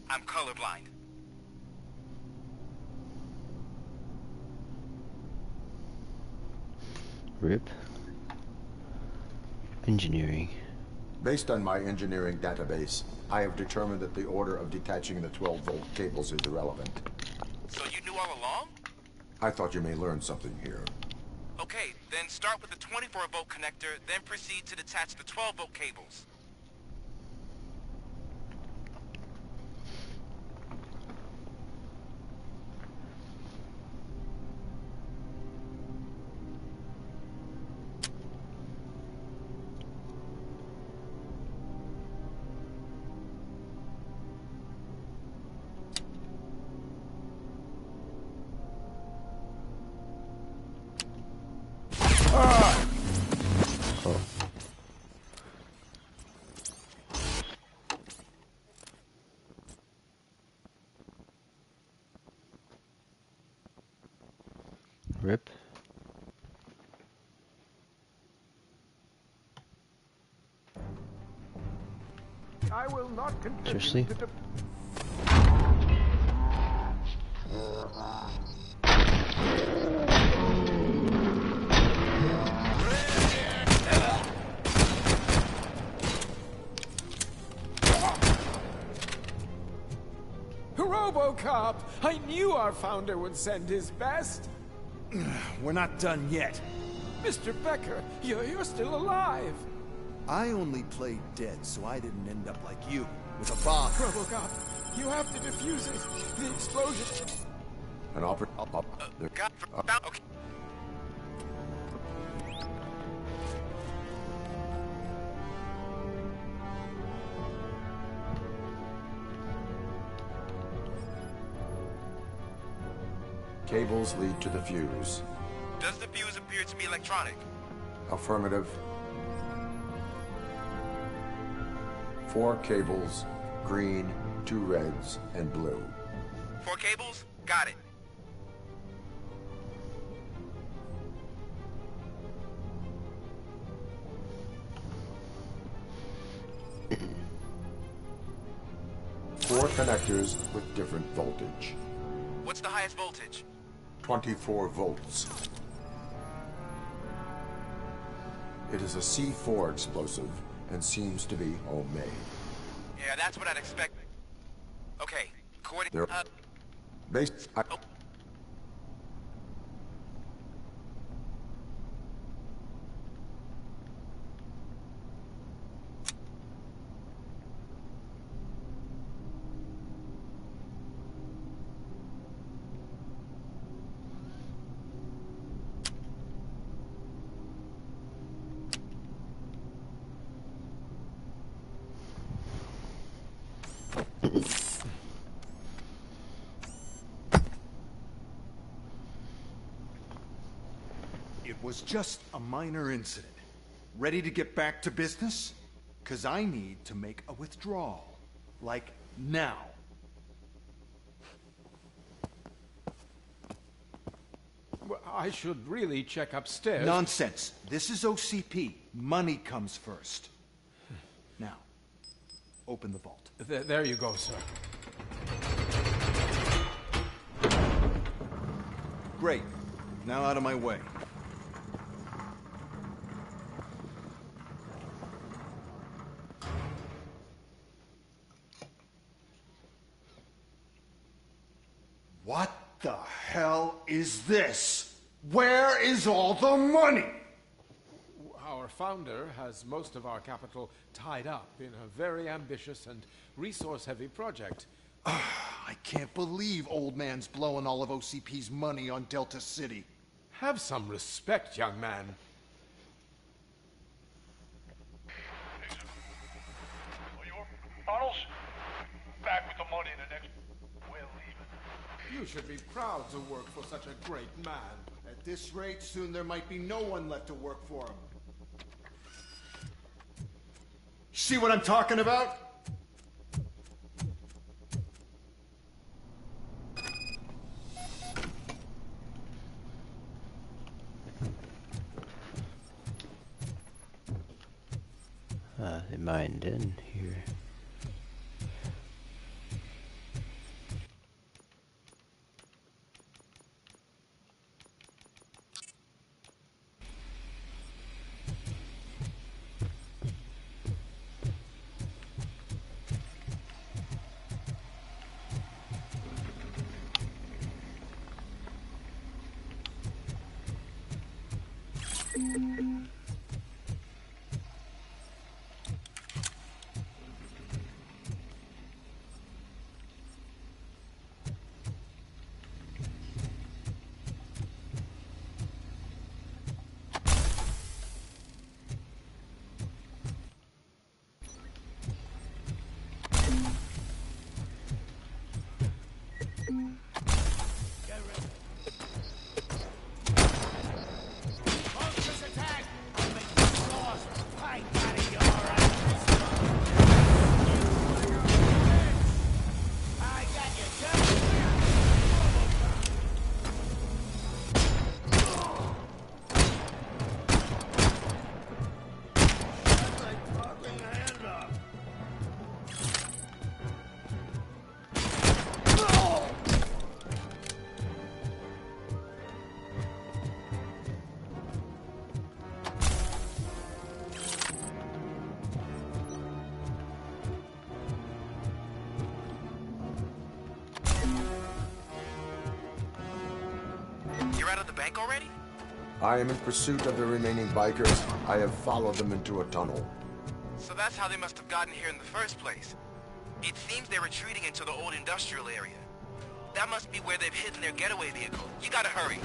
I'm colorblind. RIP. Engineering. Based on my engineering database, I have determined that the order of detaching the 12-volt cables is irrelevant. So you knew all along? I thought you may learn something here. Okay, then start with the 24-volt connector, then proceed to detach the 12-volt cables. Oh. RIP. I will not Seriously? contribute to the... Robocop! I knew our founder would send his best. We're not done yet. Mr. Becker, you're still alive. I only played dead, so I didn't end up like you, with a bomb. Robocop, you have to defuse it. The explosion... An okay. Cables lead to the fuse. Does the fuse appear to be electronic? Affirmative. 4 cables, green, 2 reds, and blue. 4 cables? Got it. Four connectors with different voltage. What's the highest voltage? 24 volts. It is a C4 explosive and seems to be homemade. Yeah, that's what I'd expect. Okay, according... Based... It was just a minor incident. Ready to get back to business? 'Cause I need to make a withdrawal. Like, now. I should really check upstairs. Nonsense. This is OCP. Money comes first. Now, open the vault. There you go, sir. Great. Now out of my way. What the hell is this? Where is all the money? Our founder has most of our capital tied up in a very ambitious and resource-heavy project. I can't believe old man's blowing all of OCP's money on Delta City. Have some respect, young man. Bottles? Back with the money in the next... We're leaving. You should be proud to work for such a great man. At this rate, soon there might be no one left to work for him. See what I'm talking about? They mined in here. You're out of the bank already? I am in pursuit of the remaining bikers. I have followed them into a tunnel. So that's how they must have gotten here in the first place. It seems they're retreating into the old industrial area. That must be where they've hidden their getaway vehicle. You gotta hurry.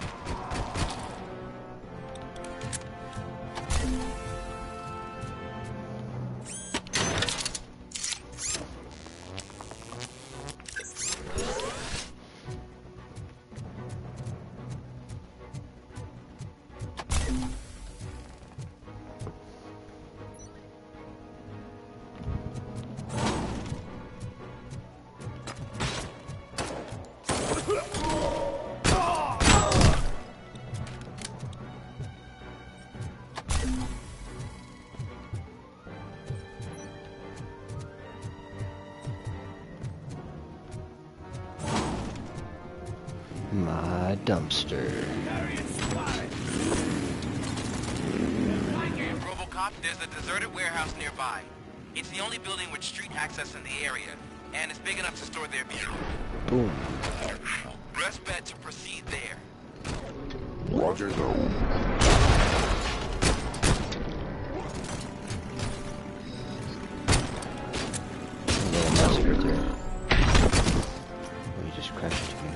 My dumpster. Robocop, there's a deserted warehouse nearby. It's the only building with street access in the area, and it's big enough to store their vehicle. Boom. Best bet to proceed there. Roger, though. You just crashed into me.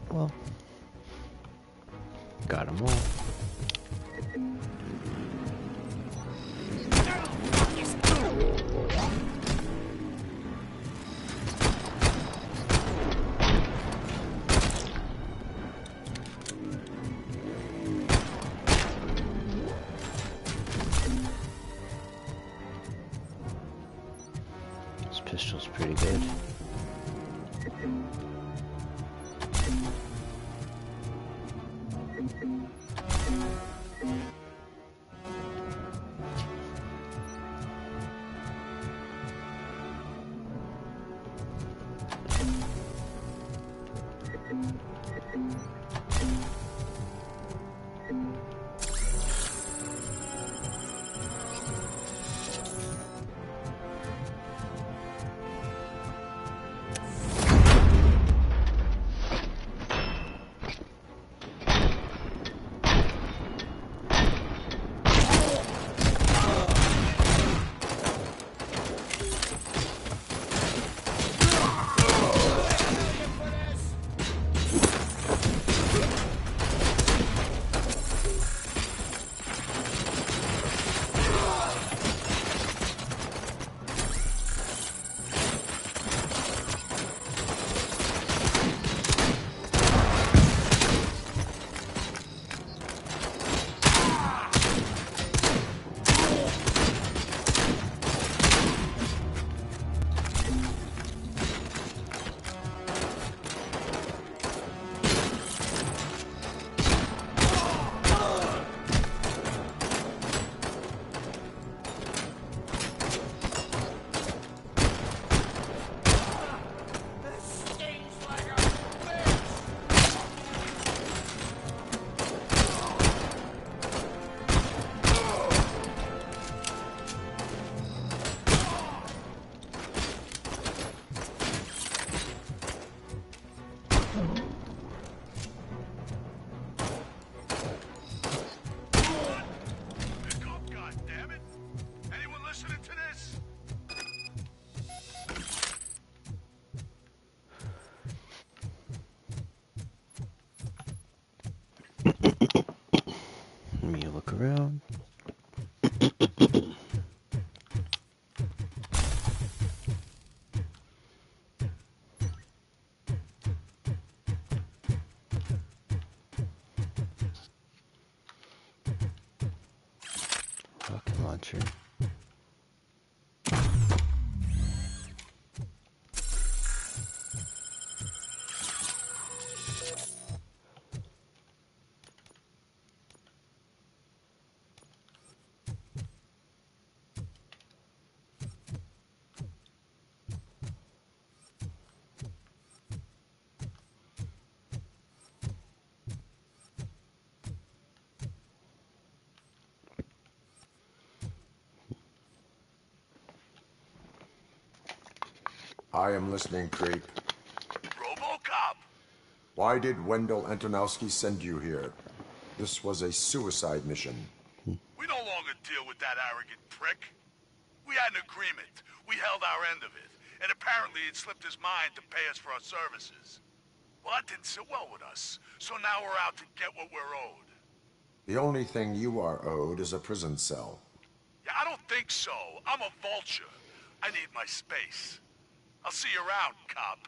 Well, got them all. pistol's pretty good. Let me look around. Rocket launcher. I am listening, Creep. Robocop! Why did Wendell Antonowski send you here? This was a suicide mission. We no longer deal with that arrogant prick. We had an agreement. We held our end of it. And apparently it slipped his mind to pay us for our services. Well, that didn't sit well with us. So now we're out to get what we're owed. The only thing you are owed is a prison cell. Yeah, I don't think so. I'm a vulture. I need my space. I'll see you around, cop.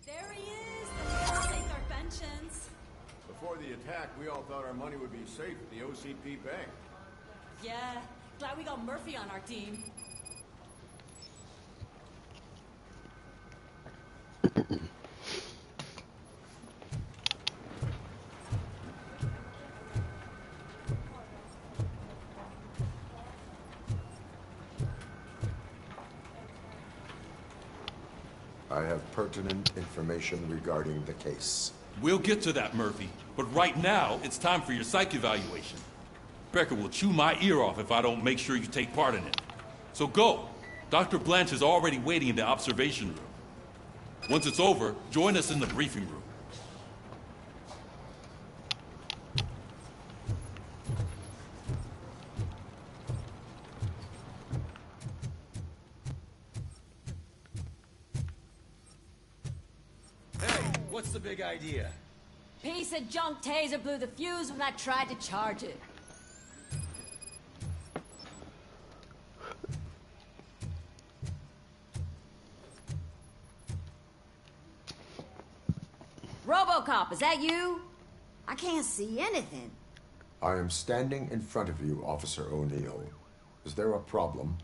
There he is! Let's take our pensions. Before the attack, we all thought our money would be safe at the OCP bank. Yeah, glad we got Murphy on our team. I have pertinent information regarding the case. We'll get to that, Murphy. But right now, it's time for your psych evaluation. Becker will chew my ear off if I don't make sure you take part in it. So go. Dr. Blanche is already waiting in the observation room. Once it's over, join us in the briefing room. Hey, what's the big idea? Piece of junk taser blew the fuse when I tried to charge it. Robocop, is that you? I can't see anything. I am standing in front of you, Officer O'Neill. Is there a problem?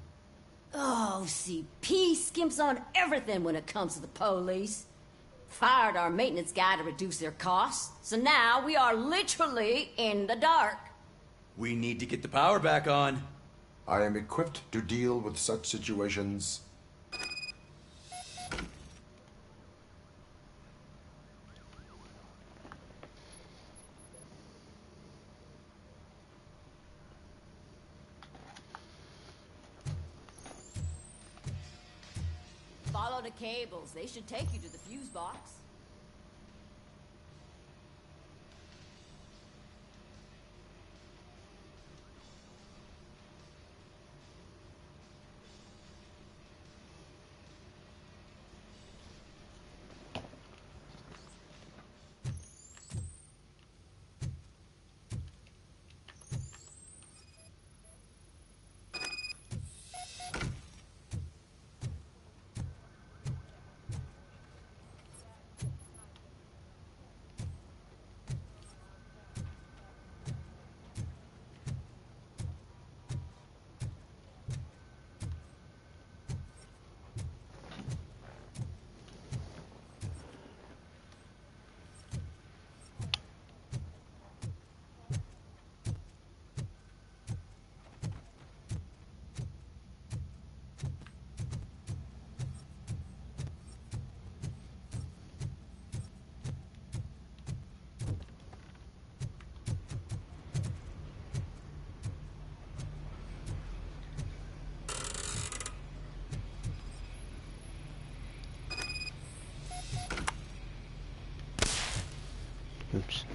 Oh, OCP skimps on everything when it comes to the police. Fired our maintenance guy to reduce their costs, so now we are literally in the dark. We need to get the power back on. I am equipped to deal with such situations. Follow the cables. They should take you to the fuse box. Oops.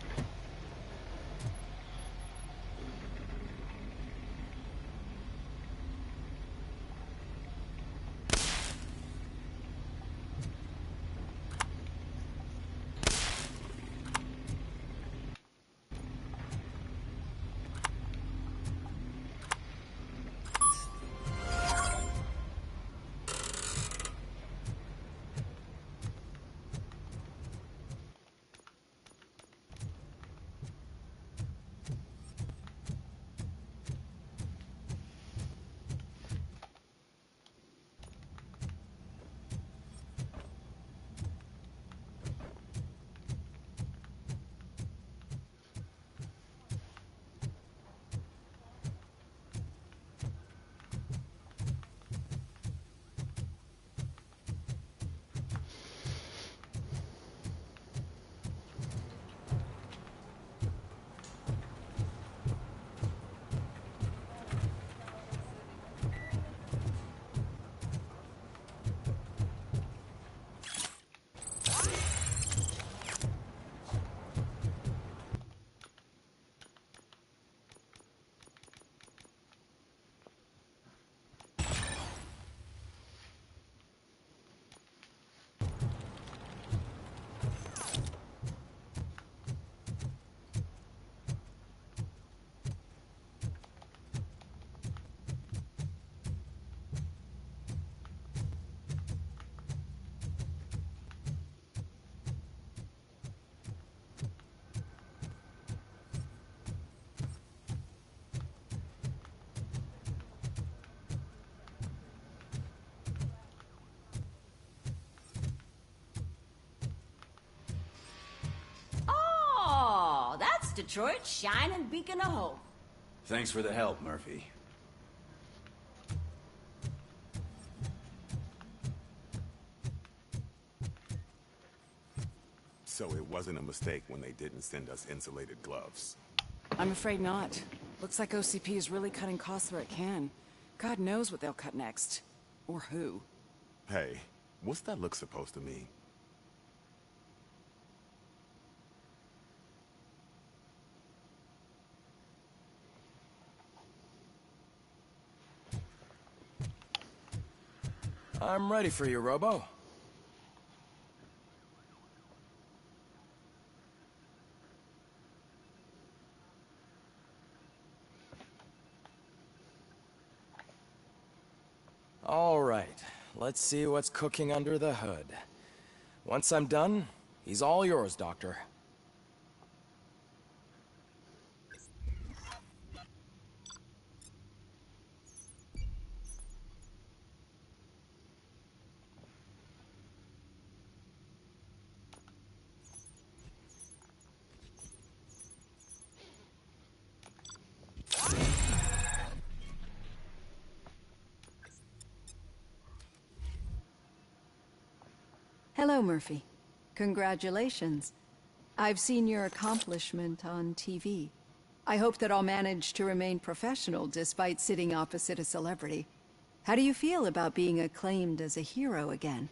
Oh, that's Detroit's shining beacon of hope. Thanks for the help, Murphy. So it wasn't a mistake when they didn't send us insulated gloves. I'm afraid not. Looks like OCP is really cutting costs where it can. God knows what they'll cut next. Or who. Hey, what's that look supposed to mean? I'm ready for you, Robo. All right, let's see what's cooking under the hood. Once I'm done, He's all yours, Doctor. Hello, Murphy. Congratulations. I've seen your accomplishment on TV. I hope that I'll manage to remain professional despite sitting opposite a celebrity. How do you feel about being acclaimed as a hero again?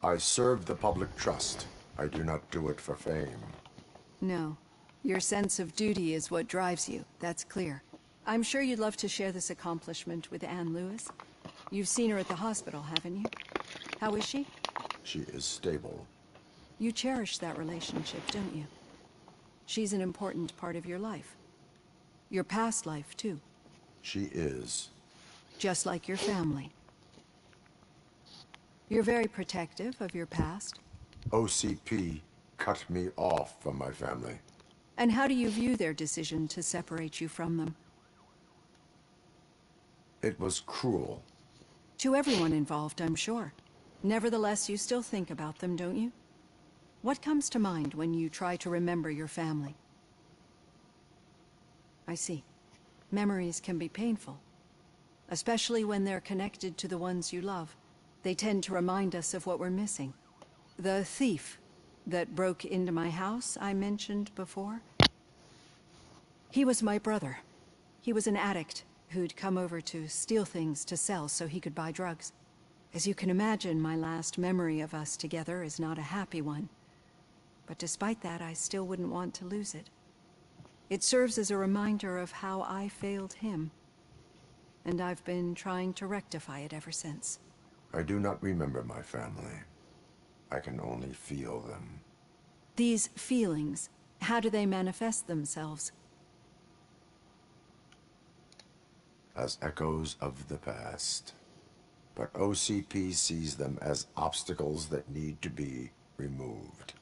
I serve the public trust. I do not do it for fame. No. Your sense of duty is what drives you. That's clear. I'm sure you'd love to share this accomplishment with Anne Lewis. You've seen her at the hospital, haven't you? How is she? She is stable. You cherish that relationship, don't you? She's an important part of your life. Your past life, too. She is. Just like your family. You're very protective of your past. OCP cut me off from my family. And how do you view their decision to separate you from them? It was cruel. To everyone involved, I'm sure. Nevertheless, you still think about them, don't you? What comes to mind when you try to remember your family? I see. Memories can be painful, especially when they're connected to the ones you love. They tend to remind us of what we're missing. The thief that broke into my house I mentioned before? He was my brother. He was an addict who'd come over to steal things to sell so he could buy drugs. As you can imagine, my last memory of us together is not a happy one. But despite that, I still wouldn't want to lose it. It serves as a reminder of how I failed him. And I've been trying to rectify it ever since. I do not remember my family. I can only feel them. These feelings, how do they manifest themselves? As echoes of the past. But OCP sees them as obstacles that need to be removed.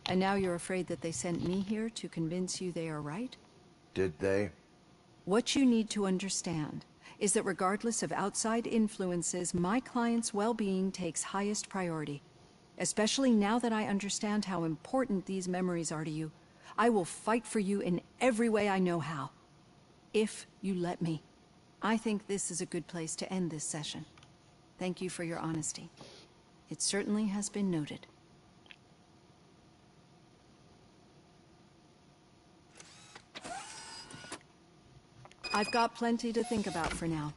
And now you're afraid that they sent me here to convince you they are right? Did they? What you need to understand is that regardless of outside influences, my client's well-being takes highest priority. Especially now that I understand how important these memories are to you, I will fight for you in every way I know how. If you let me. I think this is a good place to end this session. Thank you for your honesty. It certainly has been noted. I've got plenty to think about for now.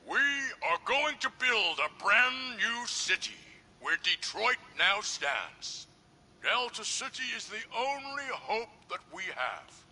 We are going to build a brand new city where Detroit now stands. Delta City is the only hope that we have.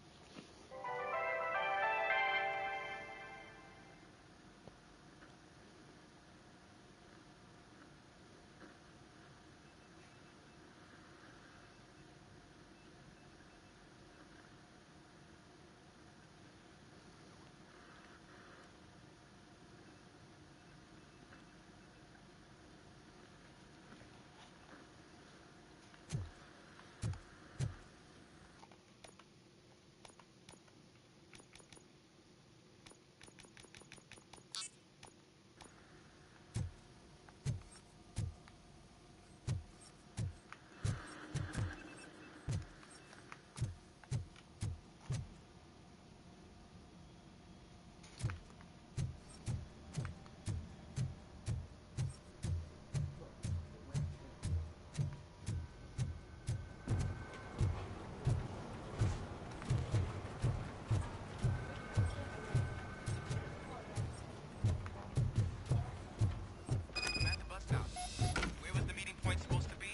Where was the meeting point supposed to be?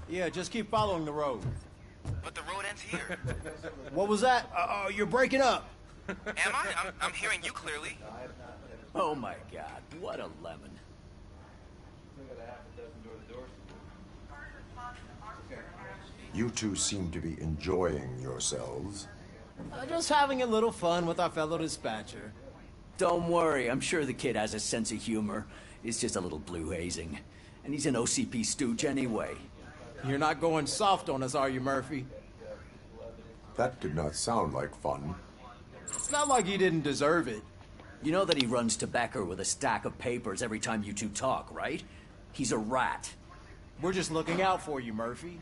Yeah, just keep following the road. But the road ends hear. What was that? You're breaking up. Am I? I'm hearing you clearly. Oh my god, what a lemon. You two seem to be enjoying yourselves. Just having a little fun with our fellow dispatcher. Don't worry, I'm sure the kid has a sense of humor. It's just a little blue hazing. And he's an OCP stooge anyway. You're not going soft on us, are you, Murphy? That did not sound like fun. It's not like he didn't deserve it. You know that he runs tobacco with a stack of papers every time you two talk, right? He's a rat. We're just looking out for you, Murphy.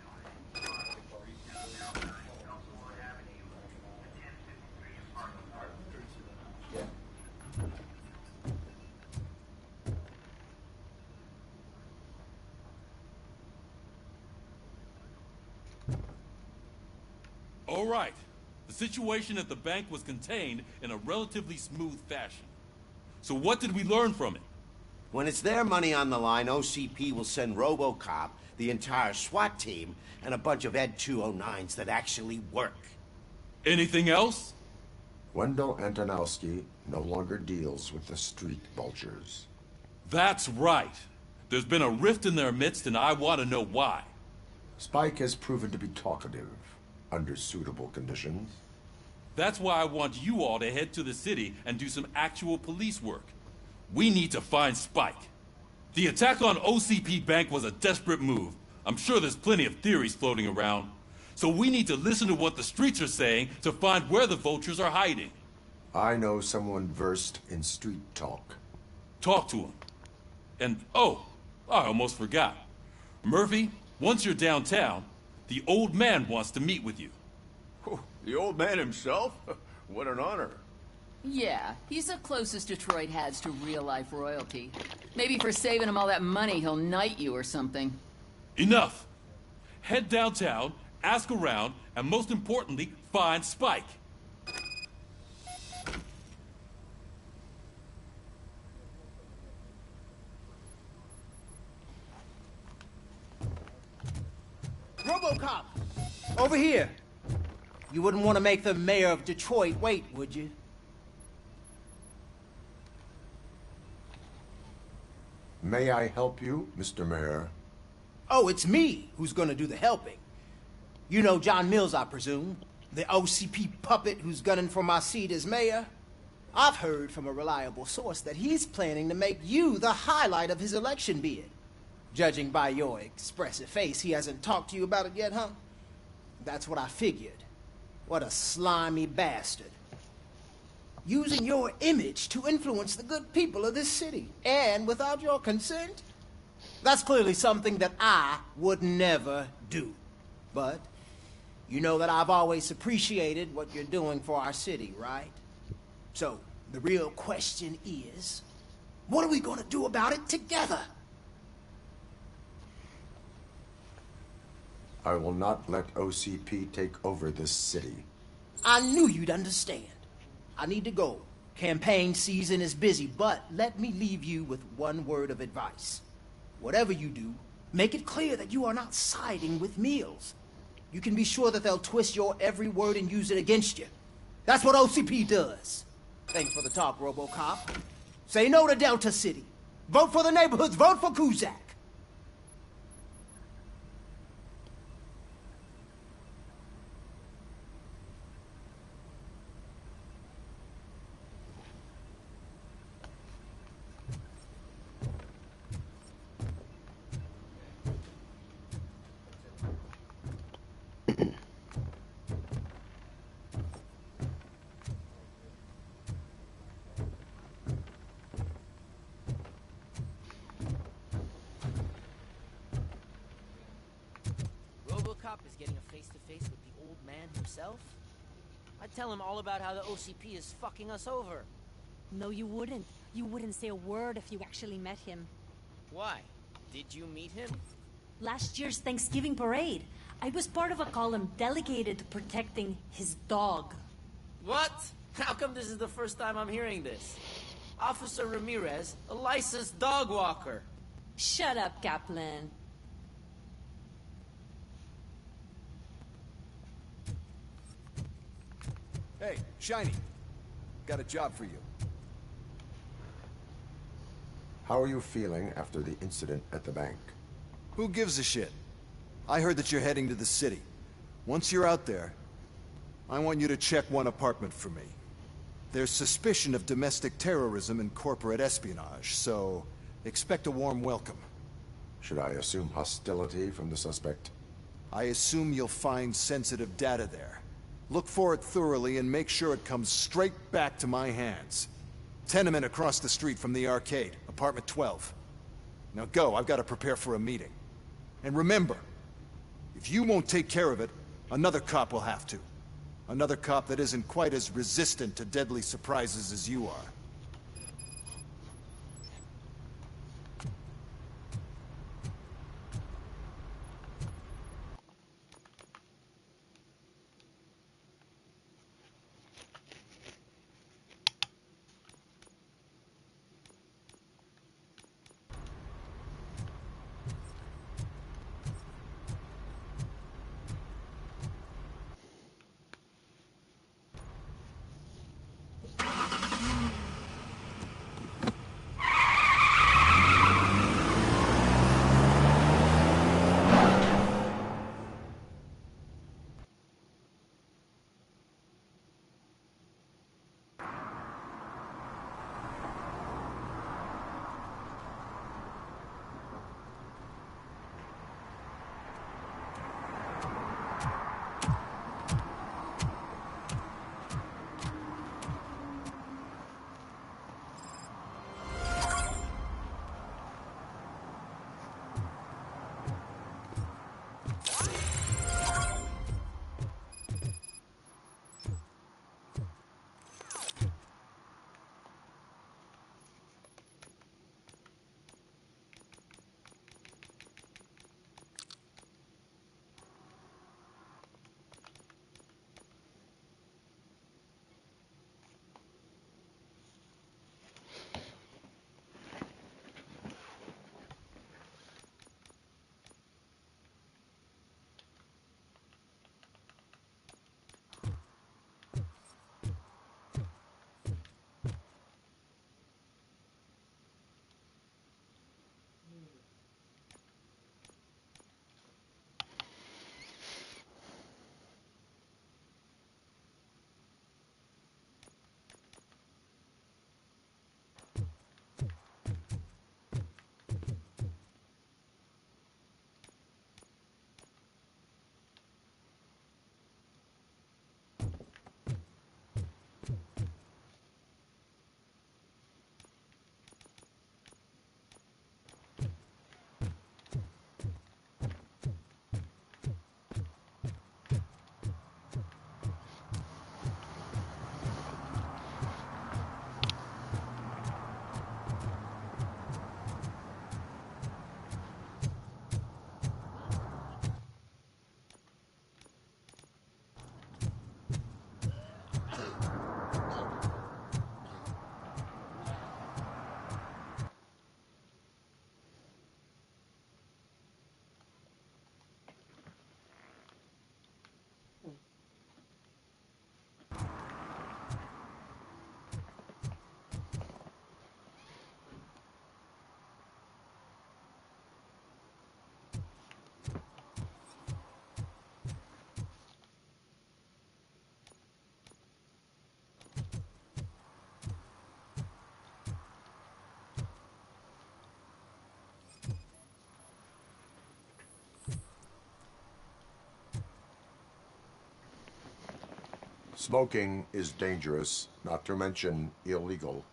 All right. The situation at the bank was contained in a relatively smooth fashion. So what did we learn from it? When it's their money on the line, OCP will send Robocop, the entire SWAT team, and a bunch of Ed 209s that actually work. Anything else? Wendell Antonowski no longer deals with the street vultures. That's right. There's been a rift in their midst, and I want to know why. Spike has proven to be talkative, under suitable conditions. That's why I want you all to head to the city and do some actual police work. We need to find Spike. The attack on OCP Bank was a desperate move. I'm sure there's plenty of theories floating around. So we need to listen to what the streets are saying to find where the vultures are hiding. I know someone versed in street talk. Talk to him. And, oh, I almost forgot. Murphy, once you're downtown, the old man wants to meet with you. Oh, the old man himself? What an honor. Yeah, he's the closest Detroit has to real-life royalty. Maybe for saving him all that money, he'll knight you or something. Enough! Head downtown, ask around, and most importantly, find Spike. Robocop! Over here! You wouldn't want to make the mayor of Detroit wait, would you? May I help you, Mr. Mayor? Oh, it's me who's gonna do the helping. You know John Mills, I presume? The OCP puppet who's gunning for my seat as mayor? I've heard from a reliable source that he's planning to make you the highlight of his election bid. Judging by your expressive face, he hasn't talked to you about it yet, huh? That's what I figured. What a slimy bastard. Using your image to influence the good people of this city, and without your consent? That's clearly something that I would never do. But you know that I've always appreciated what you're doing for our city, right? So, the real question is, what are we gonna do about it together? I will not let OCP take over this city. I knew you'd understand. I need to go. Campaign season is busy, but let me leave you with one word of advice. Whatever you do, make it clear that you are not siding with Mills. You can be sure that they'll twist your every word and use it against you. That's what OCP does. Thanks for the talk, Robocop. Say no to Delta City. Vote for the neighborhoods. Vote for Kuzak. Robocop is getting a face-to-face with the old man himself? I'd tell him all about how the OCP is fucking us over. No, you wouldn't. You wouldn't say a word if you actually met him. Why? Did you meet him? Last year's Thanksgiving parade, I was part of a column delegated to protecting his dog. What? How come this is the first time I'm hearing this? Officer Ramirez, a licensed dog walker. Shut up, Kaplan. Hey, Shiny. Got a job for you. How are you feeling after the incident at the bank? Who gives a shit? I heard that you're heading to the city. Once you're out there, I want you to check one apartment for me. There's suspicion of domestic terrorism and corporate espionage, so expect a warm welcome. Should I assume hostility from the suspect? I assume you'll find sensitive data there. Look for it thoroughly and make sure it comes straight back to my hands. Tenement across the street from the arcade, apartment 12. Now go, I've got to prepare for a meeting. And remember, if you won't take care of it, another cop will have to. Another cop that isn't quite as resistant to deadly surprises as you are. Smoking is dangerous, not to mention illegal.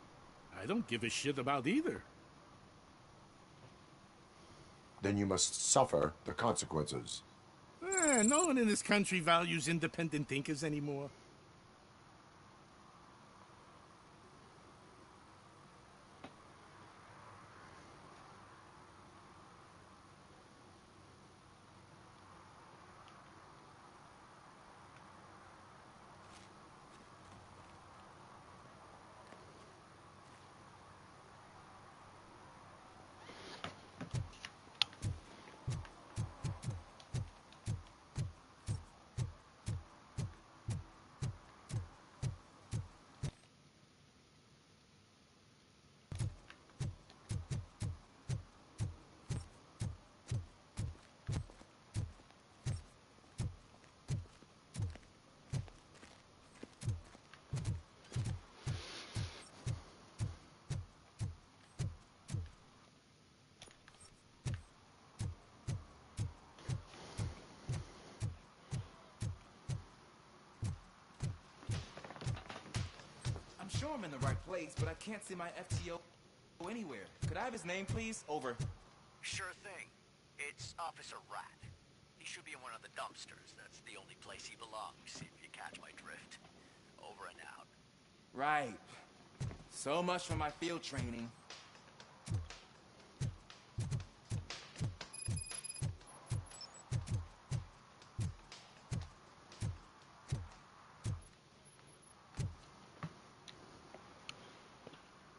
I don't give a shit about either. Then you must suffer the consequences. No one in this country values independent thinkers anymore. sure I'm in the right place, but I can't see my FTO anywhere. Could I have his name, please? Over. Sure thing. It's Officer Rat. He should be in one of the dumpsters. That's the only place he belongs, if you catch my drift. Over and out. Right. So much for my field training.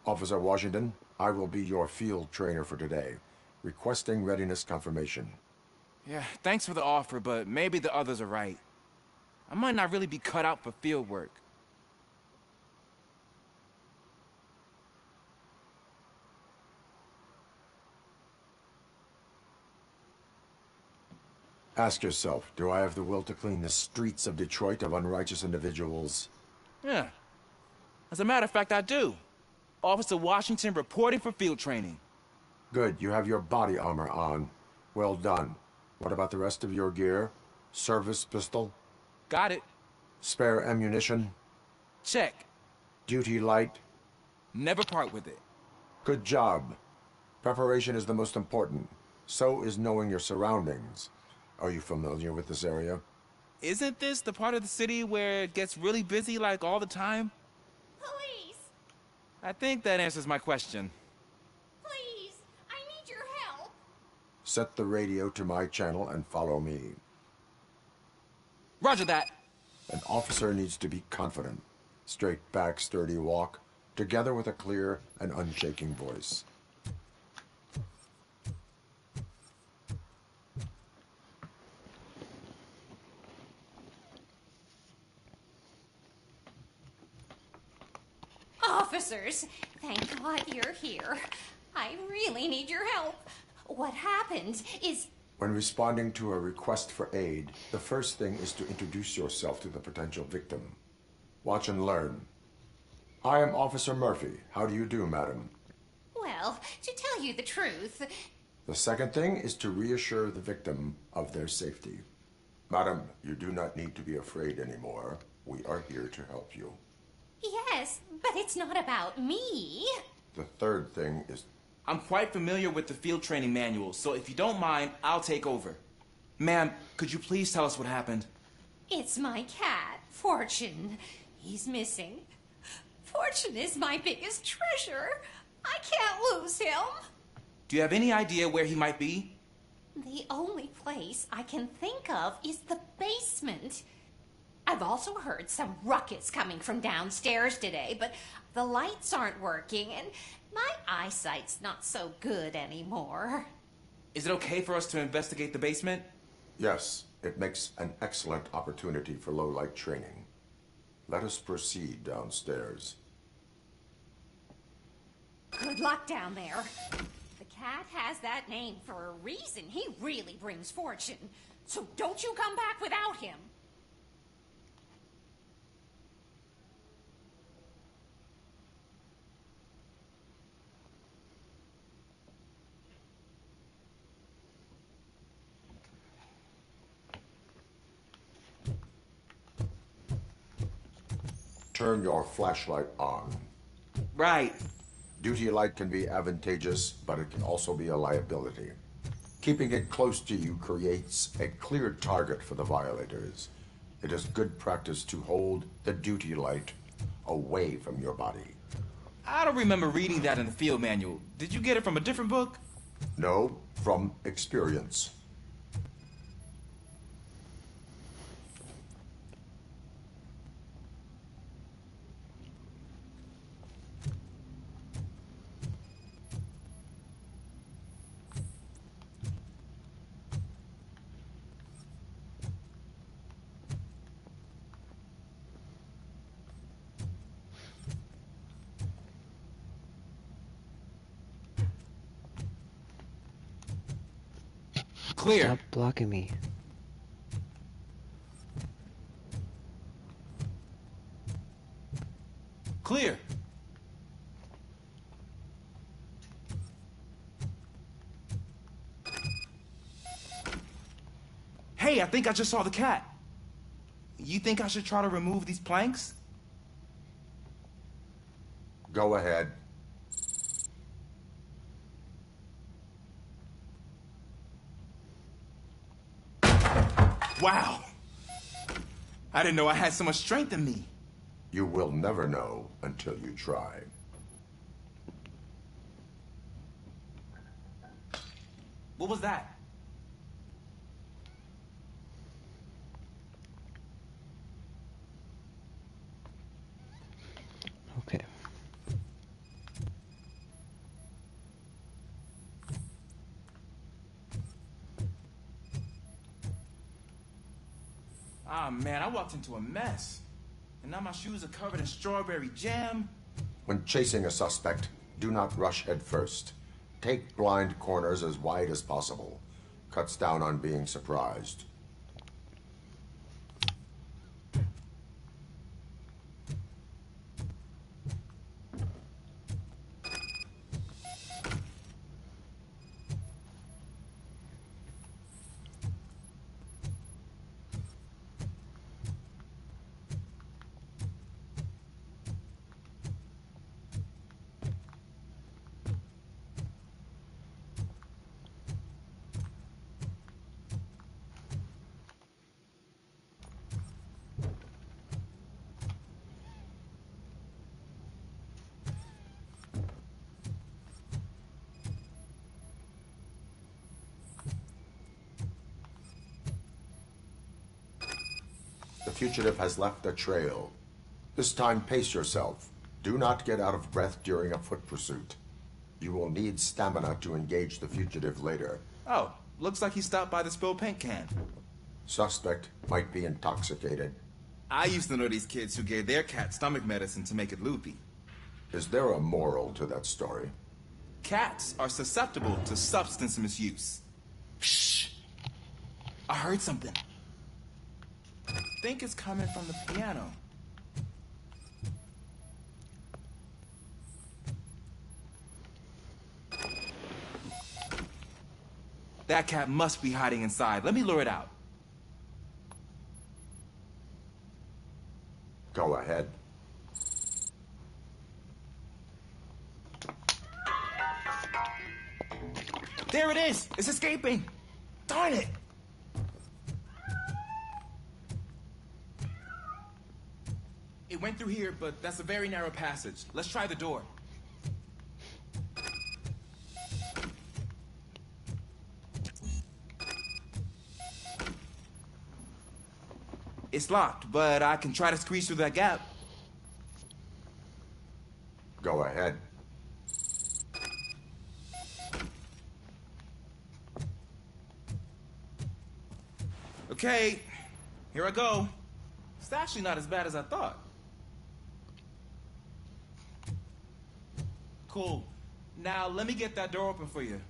Officer Washington, I will be your field trainer for today. Requesting readiness confirmation. Yeah, thanks for the offer, but maybe the others are right. I might not really be cut out for field work. Ask yourself, do I have the will to clean the streets of Detroit of unrighteous individuals? Yeah. As a matter of fact, I do. Officer Washington reporting for field training. Good, you have your body armor on. Well done. What about the rest of your gear? Service pistol? Got it. Spare ammunition? Check. Duty light? Never part with it. Good job. Preparation is the most important. So is knowing your surroundings. Are you familiar with this area? Isn't this the part of the city where it gets really busy like all the time? Police! I think that answers my question. Please! I need your help! Set the radio to my channel and follow me. Roger that. An officer needs to be confident. Straight back, sturdy walk, together with a clear and unshaking voice. Officers, thank God you're here. I really need your help. What happened is... When responding to a request for aid, the first thing is to introduce yourself to the potential victim. Watch and learn. I am Officer Murphy. How do you do, madam? Well, to tell you the truth... The second thing is to reassure the victim of their safety. Madam, you do not need to be afraid anymore. We are here to help you. Yes, but it's not about me. The third thing is... I'm quite familiar with the field training manual, so if you don't mind, I'll take over. Ma'am, could you please tell us what happened? It's my cat, Fortune. He's missing. Fortune is my biggest treasure. I can't lose him. Do you have any idea where he might be? The only place I can think of is the basement. I've also heard some ruckus coming from downstairs today, but the lights aren't working, and my eyesight's not so good anymore. Is it okay for us to investigate the basement? Yes, it makes an excellent opportunity for low-light training. Let us proceed downstairs. Good luck down there. The cat has that name for a reason. He really brings fortune. So don't you come back without him. Turn your flashlight on. Right. Duty light can be advantageous, but it can also be a liability. Keeping it close to you creates a clear target for the violators. It is good practice to hold the duty light away from your body. I don't remember reading that in the field manual. Did you get it from a different book? No, from experience. Clear. Stop blocking me. Clear. Hey, I think I just saw the cat. You think I should try to remove these planks? Go ahead. Wow! I didn't know I had so much strength in me. You will never know until you try. What was that? Okay. Ah, man, I walked into a mess. And now my shoes are covered in strawberry jam. When chasing a suspect, do not rush head first. Take blind corners as wide as possible. Cuts down on being surprised. The fugitive has left a trail. This time, pace yourself. Do not get out of breath during a foot pursuit. You will need stamina to engage the fugitive later. Oh, looks like he stopped by the spilled paint can. Suspect might be intoxicated. I used to know these kids who gave their cat stomach medicine to make it loopy. Is there a moral to that story? Cats are susceptible to substance misuse. Shh! I heard something. I think it's coming from the piano. That cat must be hiding inside. Let me lure it out. Go ahead. There it is! It's escaping! Darn it! It went through here, but that's a very narrow passage. Let's try the door. It's locked, but I can try to squeeze through that gap. Go ahead. Okay, here I go. It's actually not as bad as I thought. Cool. Now let me get that door open for you.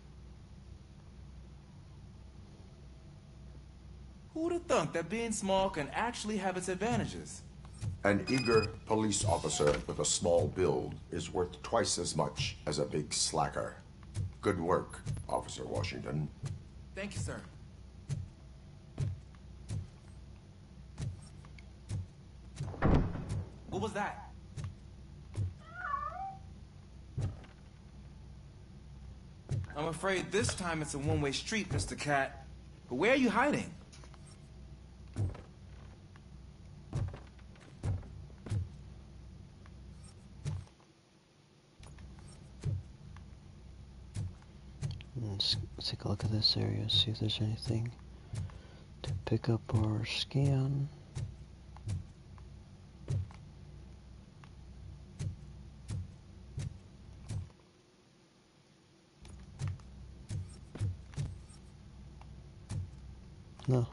Who'd have thunk that being small can actually have its advantages? An eager police officer with a small build is worth twice as much as a big slacker. Good work, Officer Washington. Thank you, sir. What was that? I'm afraid this time it's a one-way street, Mr. Cat. But where are you hiding? Let's take a look at this area, see if there's anything to pick up or scan. No.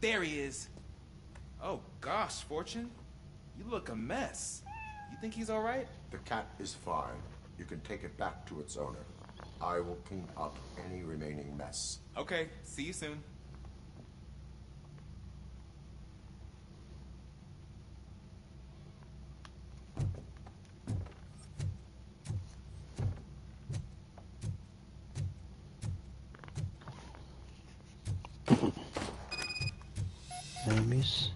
There he is. Oh gosh, Fortune. You look a mess. You think he's all right? The cat is fine. You can take it back to its owner. I will clean up any remaining mess. Okay, see you soon. boys.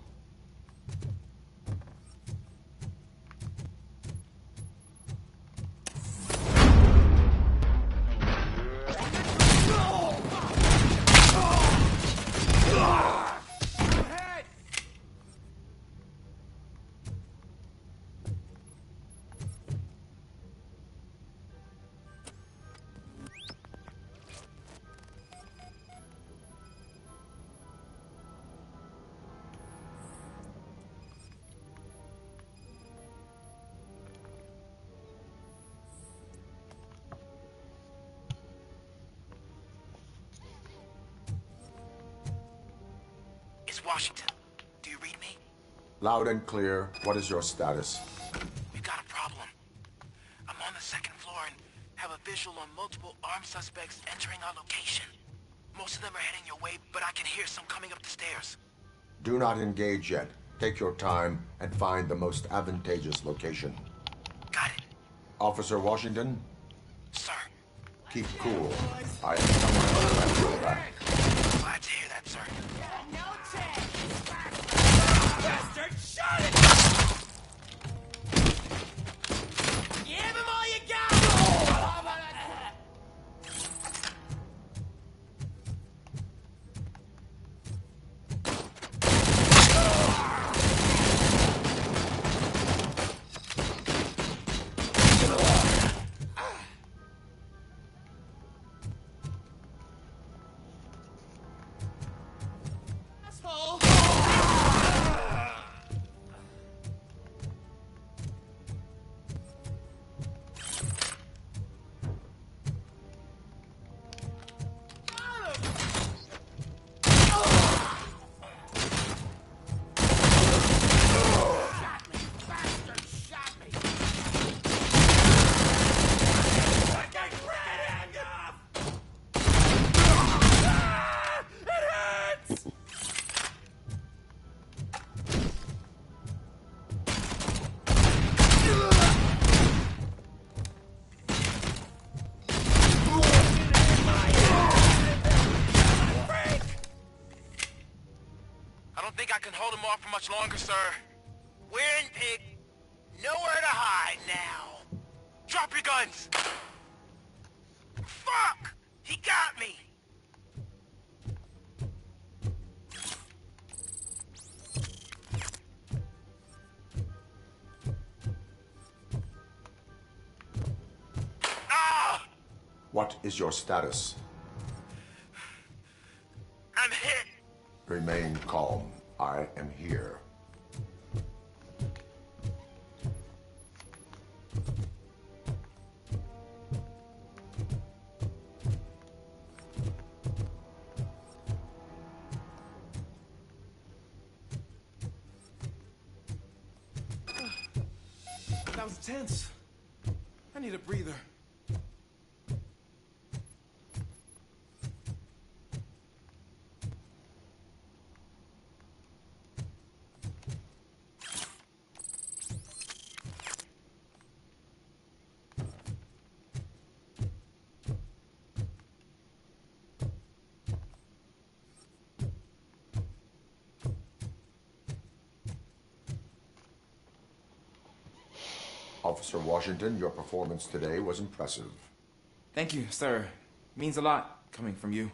It's Washington. Do you read me? Loud and clear. What is your status? We've got a problem. I'm on the second floor and have a visual on multiple armed suspects entering our location. Most of them are heading your way, but I can hear some coming up the stairs. Do not engage yet. Take your time and find the most advantageous location. Got it. Officer Washington? Sir. Keep cool. I am coming at your back. Glad to hear that, sir. Bastard, shot it! Give him all you got! Asshole! I don't think I can hold him off for much longer, sir. We're in pig. Nowhere to hide now. Drop your guns! Fuck! He got me! Ah! What is your status? I'm hit. Remain calm. I am here. That was tense. I need a breather. Officer Washington, your performance today was impressive. Thank you, sir. Means a lot coming from you.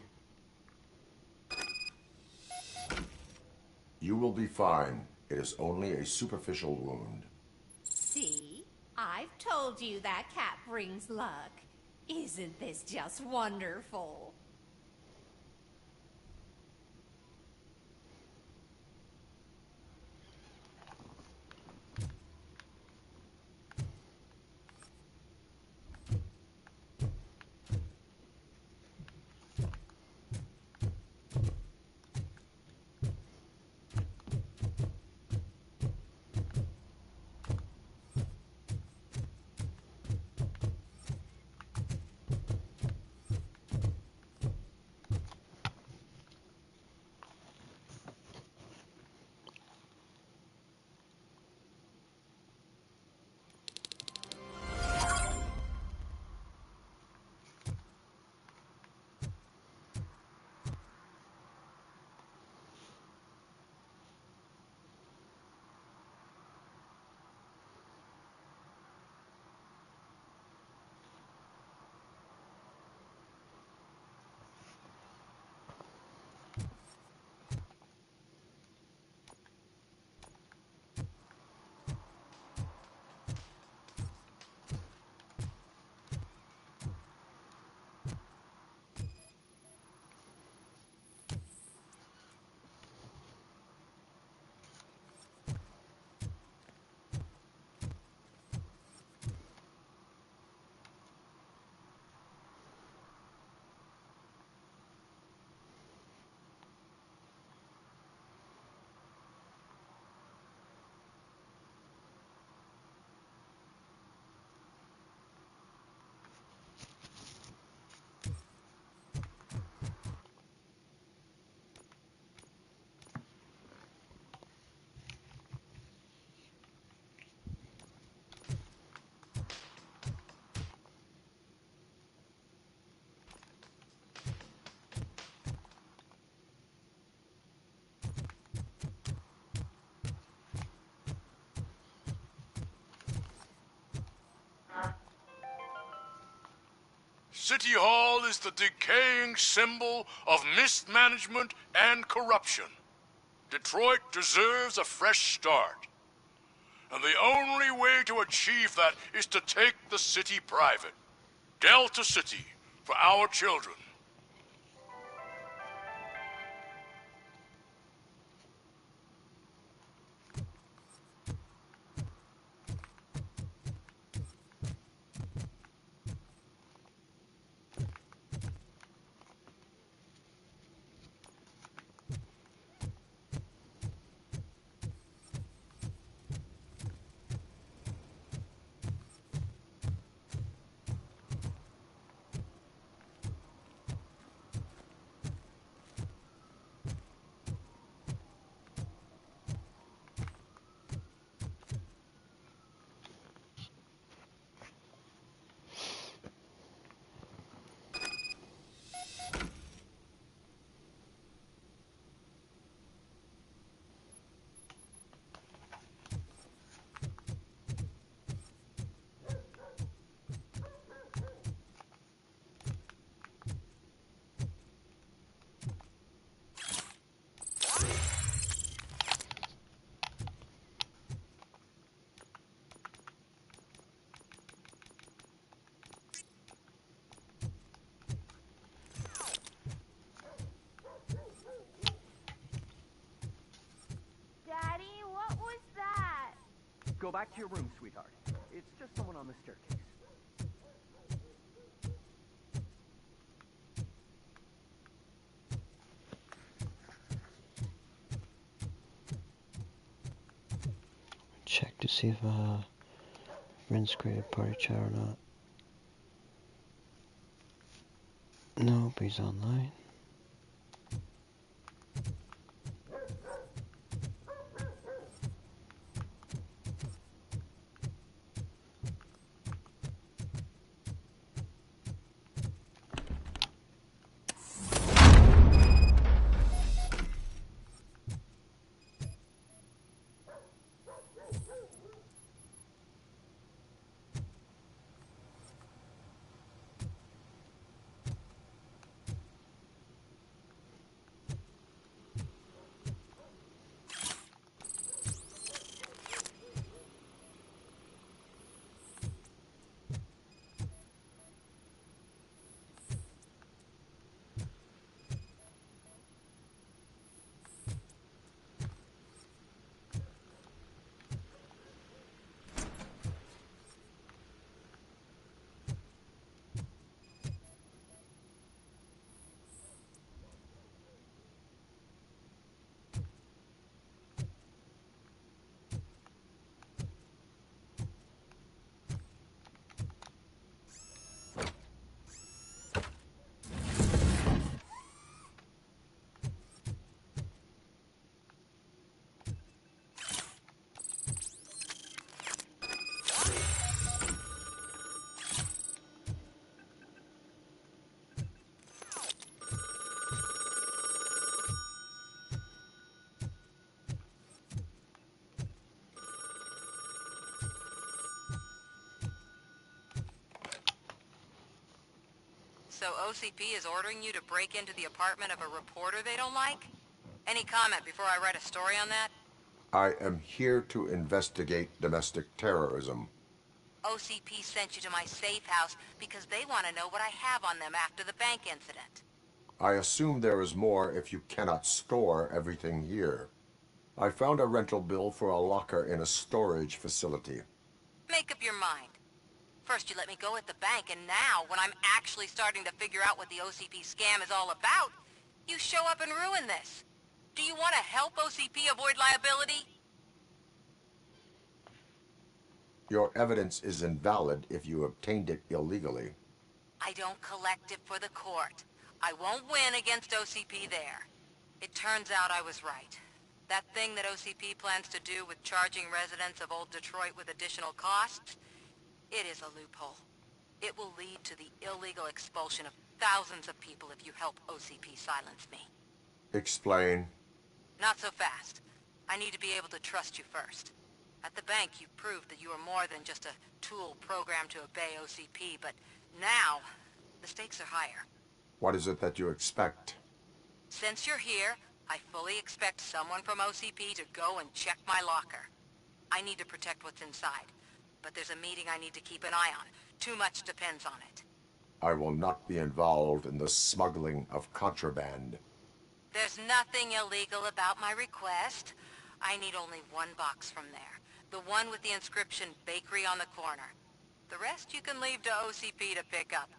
You will be fine. It is only a superficial wound. See? I've told you that cat brings luck. Isn't this just wonderful? City Hall is the decaying symbol of mismanagement and corruption. Detroit deserves a fresh start. And the only way to achieve that is to take the city private. Delta City, for our children. Go back to your room, sweetheart. It's just someone on the staircase. Check to see if Vince created party chat or not. Nope, he's online. So OCP is ordering you to break into the apartment of a reporter they don't like? Any comment before I write a story on that? I am here to investigate domestic terrorism. OCP sent you to my safe house because they want to know what I have on them after the bank incident. I assume there is more if you cannot store everything here. I found a rental bill for a locker in a storage facility. Make up your mind. First you let me go at the bank, and now, when I'm actually starting to figure out what the OCP scam is all about, you show up and ruin this. Do you want to help OCP avoid liability? Your evidence is invalid if you obtained it illegally. I don't collect it for the court. I won't win against OCP there. It turns out I was right. That thing that OCP plans to do with charging residents of Old Detroit with additional costs, it is a loophole. It will lead to the illegal expulsion of thousands of people if you help OCP silence me. Explain. Not so fast. I need to be able to trust you first. At the bank, you proved that you are more than just a tool programmed to obey OCP, but now, The stakes are higher. What is it that you expect? Since you're here, I fully expect someone from OCP to go and check my locker. I need to protect what's inside, but there's a meeting I need to keep an eye on. Too much depends on it. I will not be involved in the smuggling of contraband. There's nothing illegal about my request. I need only one box from there. The one with the inscription Bakery on the corner. The rest you can leave to OCP to pick up.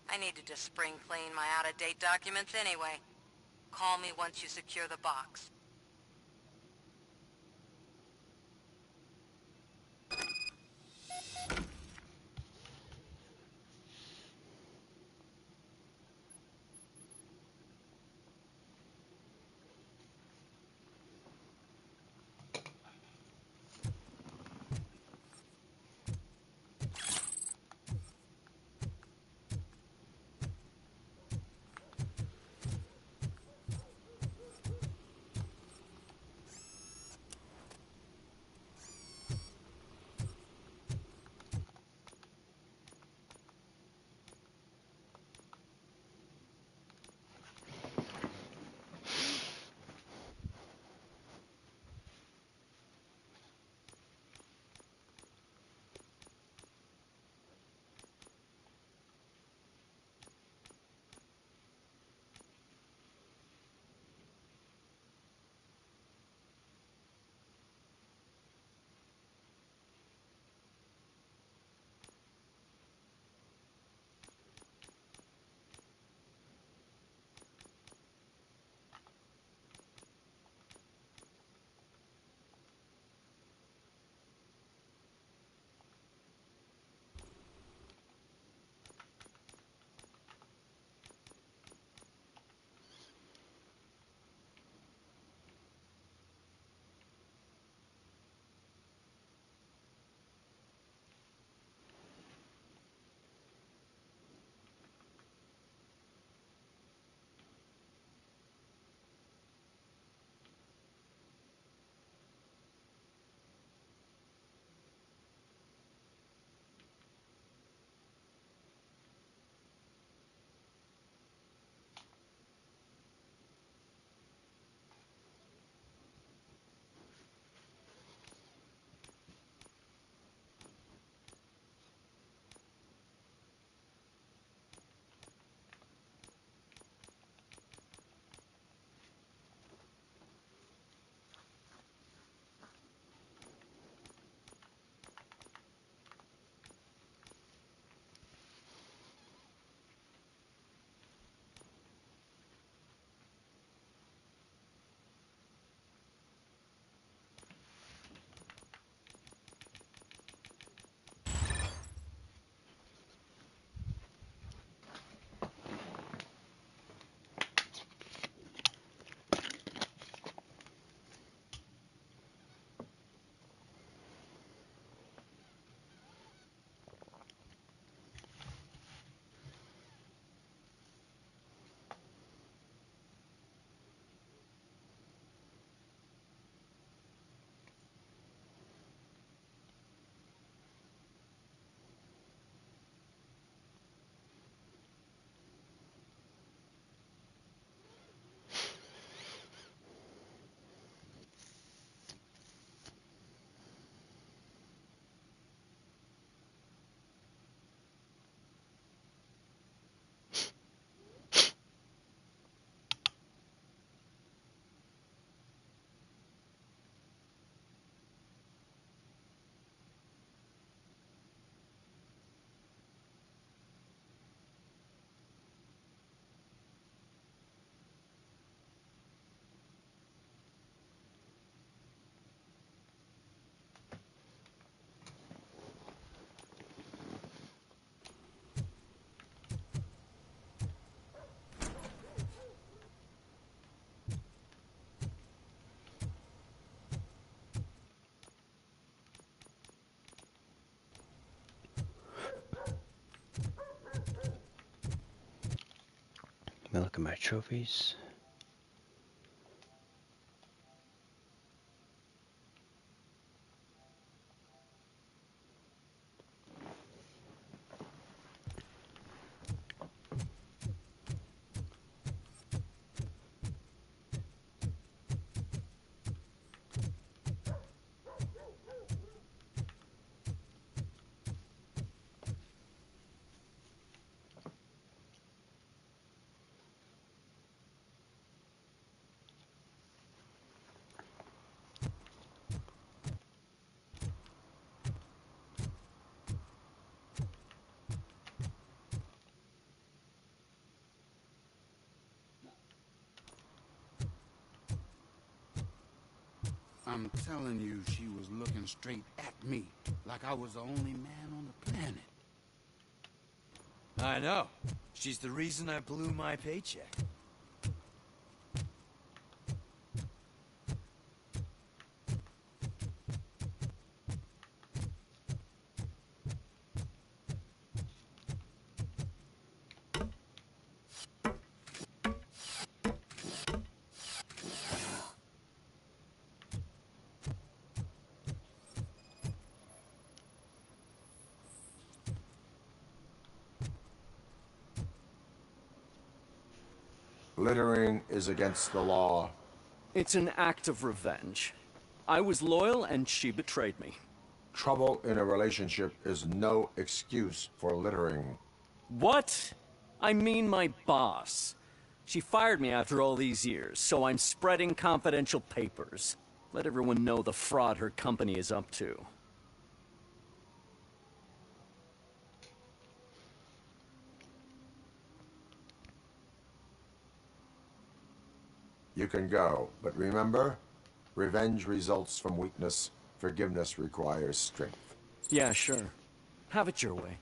I need to just spring clean my out-of-date documents anyway. Call me once you secure the box. Let me look at my trophies. I'm telling you, she was looking straight at me, like I was the only man on the planet. I know. She's the reason I blew my paycheck. Littering is against the law. It's an act of revenge. I was loyal and she betrayed me. Trouble in a relationship is no excuse for littering. What? I mean my boss. She fired me after all these years, so I'm spreading confidential papers. Let everyone know the fraud her company is up to. You can go, but remember, revenge results from weakness. Forgiveness requires strength. Yeah, sure. Have it your way.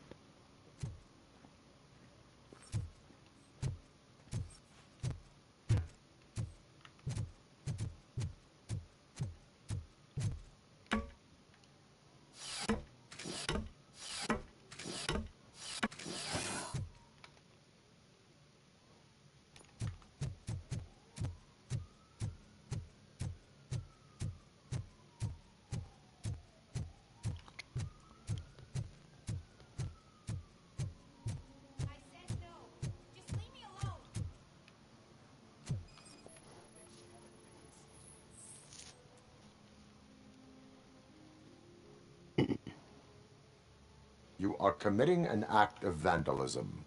You are committing an act of vandalism.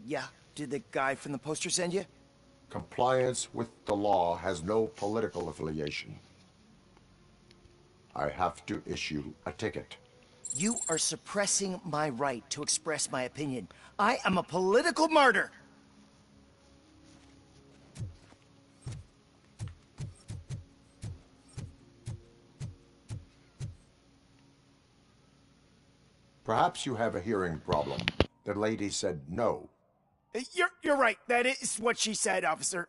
Yeah, did the guy from the poster send you? Compliance with the law has no political affiliation. I have to issue a ticket. You are suppressing my right to express my opinion. I am a political martyr! Perhaps you have a hearing problem. The lady said no. You're right. That is what she said, officer.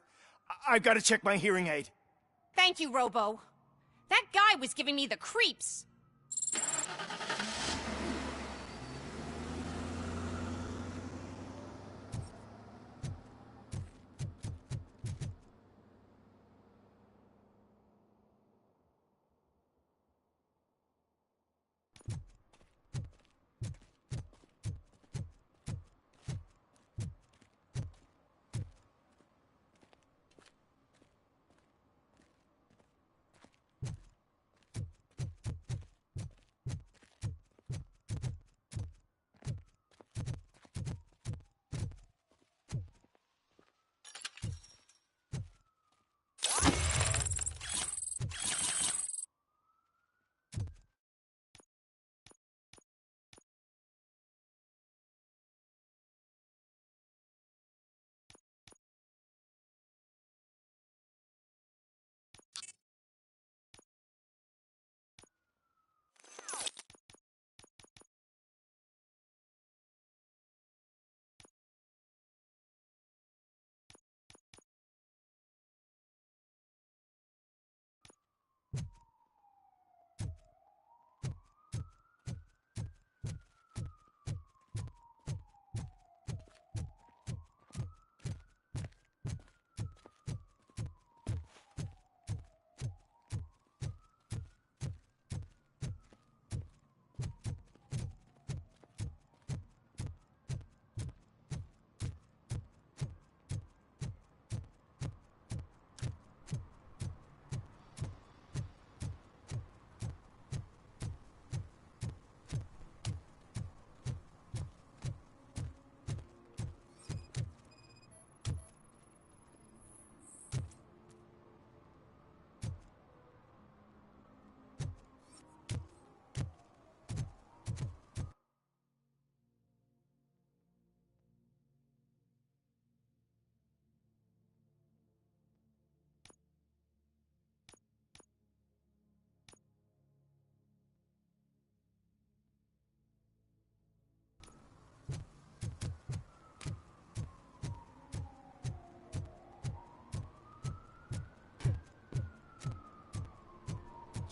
I've got to check my hearing aid. Thank you, Robo. That guy was giving me the creeps.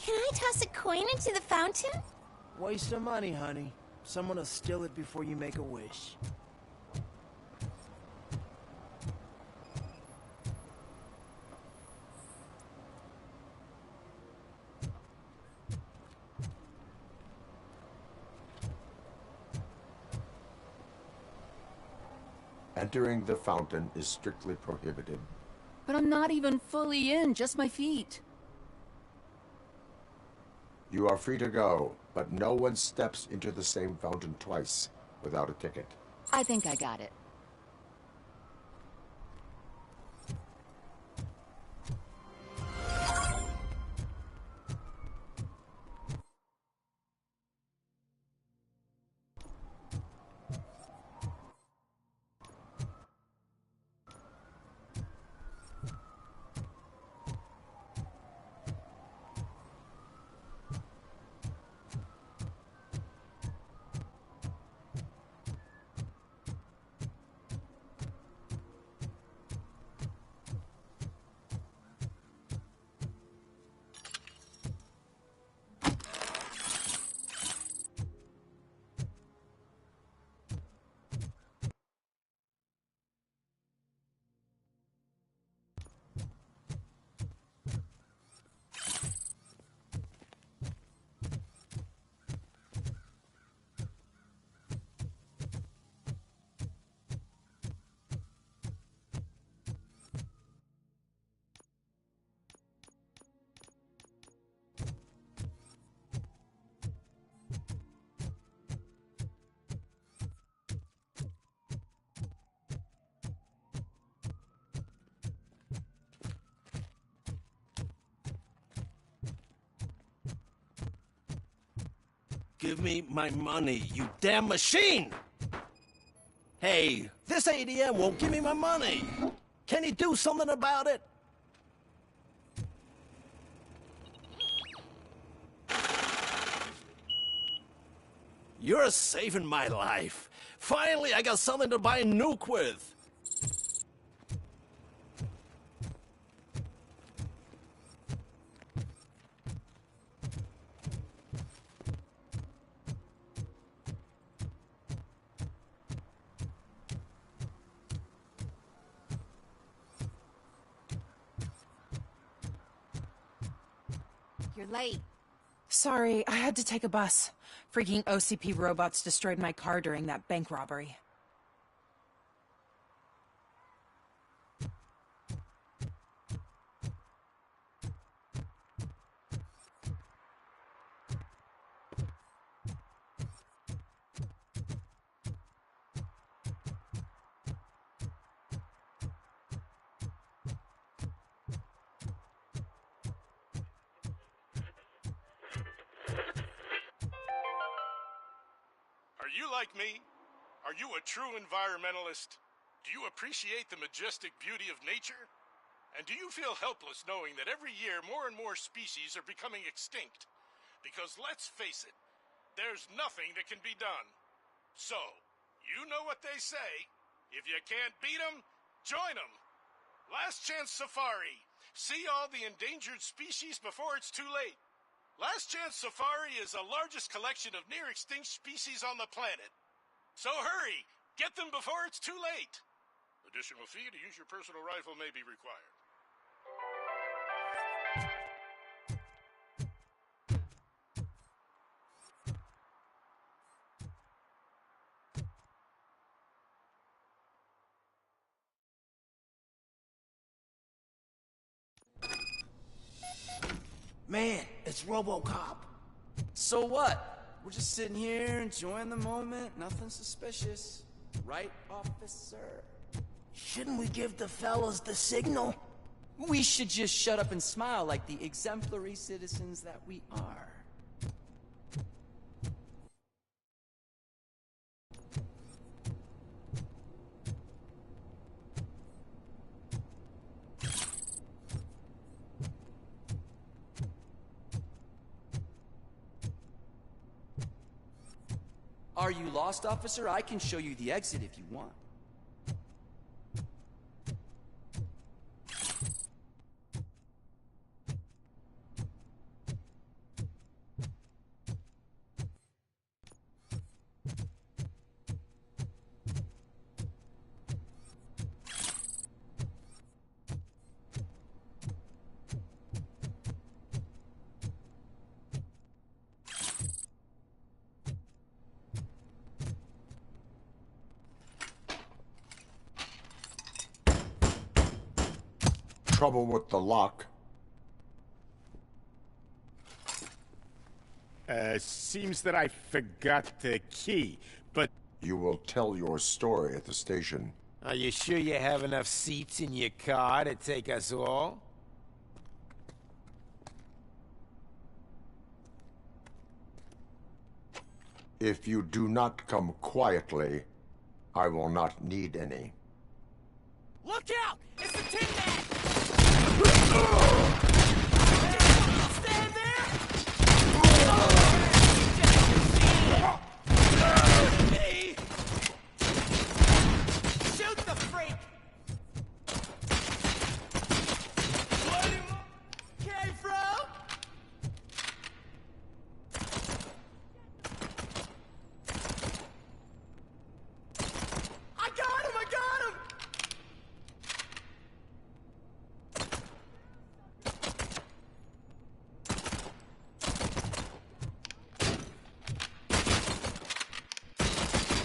Can I toss a coin into the fountain? Waste of money, honey. Someone will steal it before you make a wish. Entering the fountain is strictly prohibited. But I'm not even fully in, just my feet. You are free to go, but no one steps into the same fountain twice without a ticket. I think I got it. Give me my money, you damn machine! Hey, this ATM won't give me my money! Can you do something about it? You're saving my life. Finally, I got something to buy a nuke with. You're late. Sorry, I had to take a bus. Freaking OCP robots destroyed my car during that bank robbery. Are you like me? Are you a true environmentalist? Do you appreciate the majestic beauty of nature? And do you feel helpless knowing that every year more and more species are becoming extinct? Because let's face it, there's nothing that can be done. So, you know what they say. If you can't beat 'em, join 'em. Last Chance Safari. See all the endangered species before it's too late. Last Chance Safari is the largest collection of near-extinct species on the planet. So hurry! Get them before it's too late! Additional fee to use your personal rifle may be required. Man, it's Robocop. So what? We're just sitting here enjoying the moment. Nothing suspicious. Right, officer? Shouldn't we give the fellas the signal? We should just shut up and smile like the exemplary citizens that we are. Are you lost, officer? I can show you the exit if you want. trouble with the lock? Seems that I forgot the key, but... You will tell your story at the station. Are you sure you have enough seats in your car to take us all? If you do not come quietly, I will not need any. Look out! It's the Tin Man! Stand there! Shoot the freak! Okay, bro? I got him! I got him!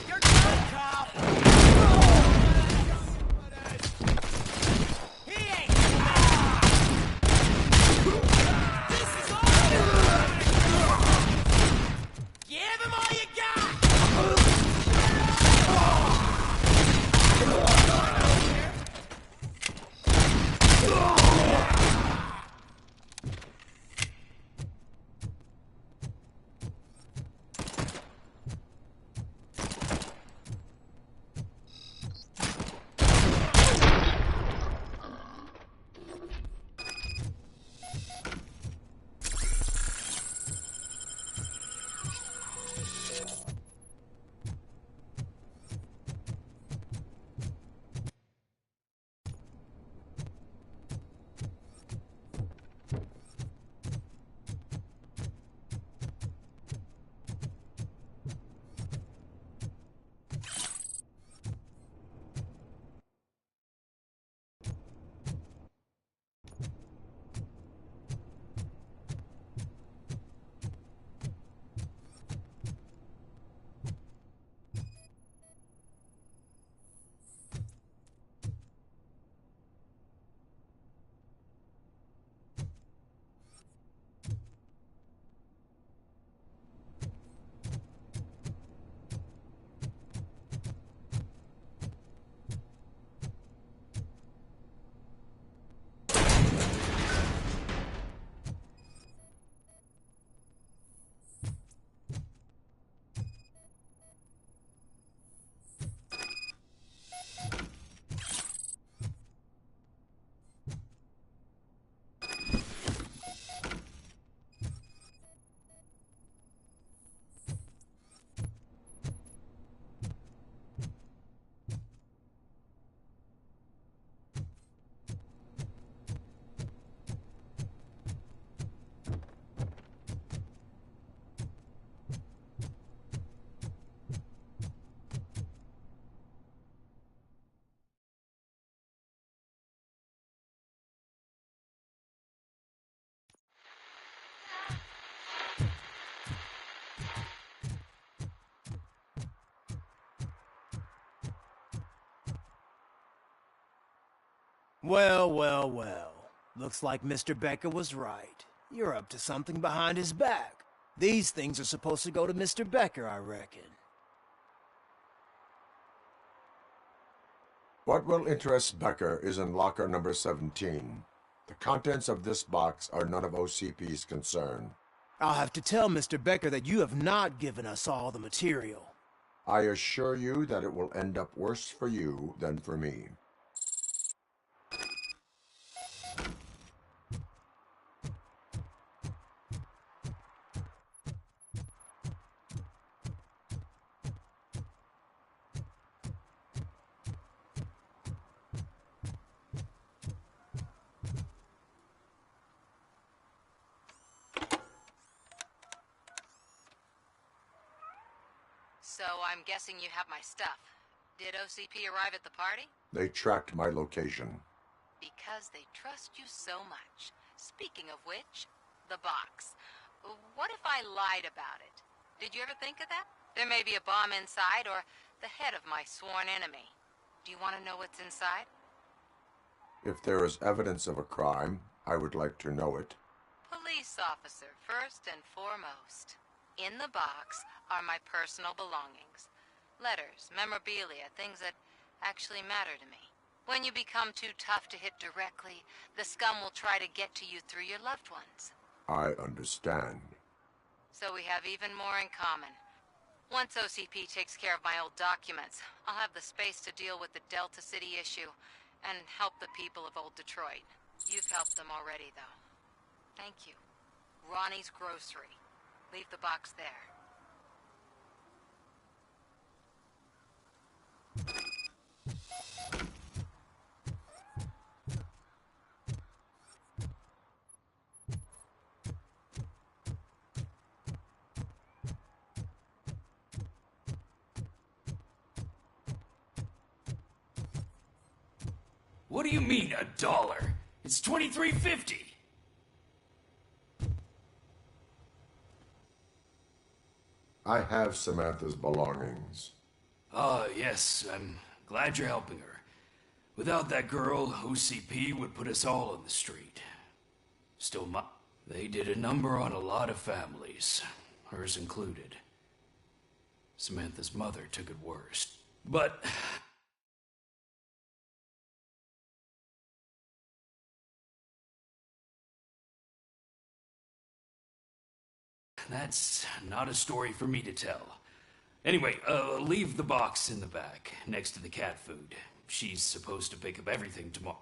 You're done, cop! He ain't! This is all! Give him all you got! Well, well, well. Looks like Mr. Becker was right. You're up to something behind his back. These things are supposed to go to Mr. Becker, I reckon. What will interest Becker is in locker number 17. The contents of this box are none of OCP's concern. I'll have to tell Mr. Becker that you have not given us all the material. I assure you that it will end up worse for you than for me. So I'm guessing you have my stuff. Did OCP arrive at the party? They tracked my location. Because they trust you so much. Speaking of which, the box. What if I lied about it? Did you ever think of that? There may be a bomb inside or the head of my sworn enemy. Do you want to know what's inside? If there is evidence of a crime, I would like to know it. Police officer, first and foremost. In the box are my personal belongings. Letters, memorabilia, things that actually matter to me. When you become too tough to hit directly, the scum will try to get to you through your loved ones. I understand. So we have even more in common. Once OCP takes care of my old documents, I'll have the space to deal with the Delta City issue and help the people of Old Detroit. You've helped them already, though. Thank you. Ronnie's Grocery. Leave the box there. What do you mean, $1? It's $23.50. I have Samantha's belongings. Ah, yes, I'm glad you're helping her. Without that girl, OCP would put us all on the street. Still, they did a number on a lot of families, hers included. Samantha's mother took it worst. But that's not a story for me to tell. Anyway, leave the box in the back, next to the cat food. She's supposed to pick up everything tomorrow.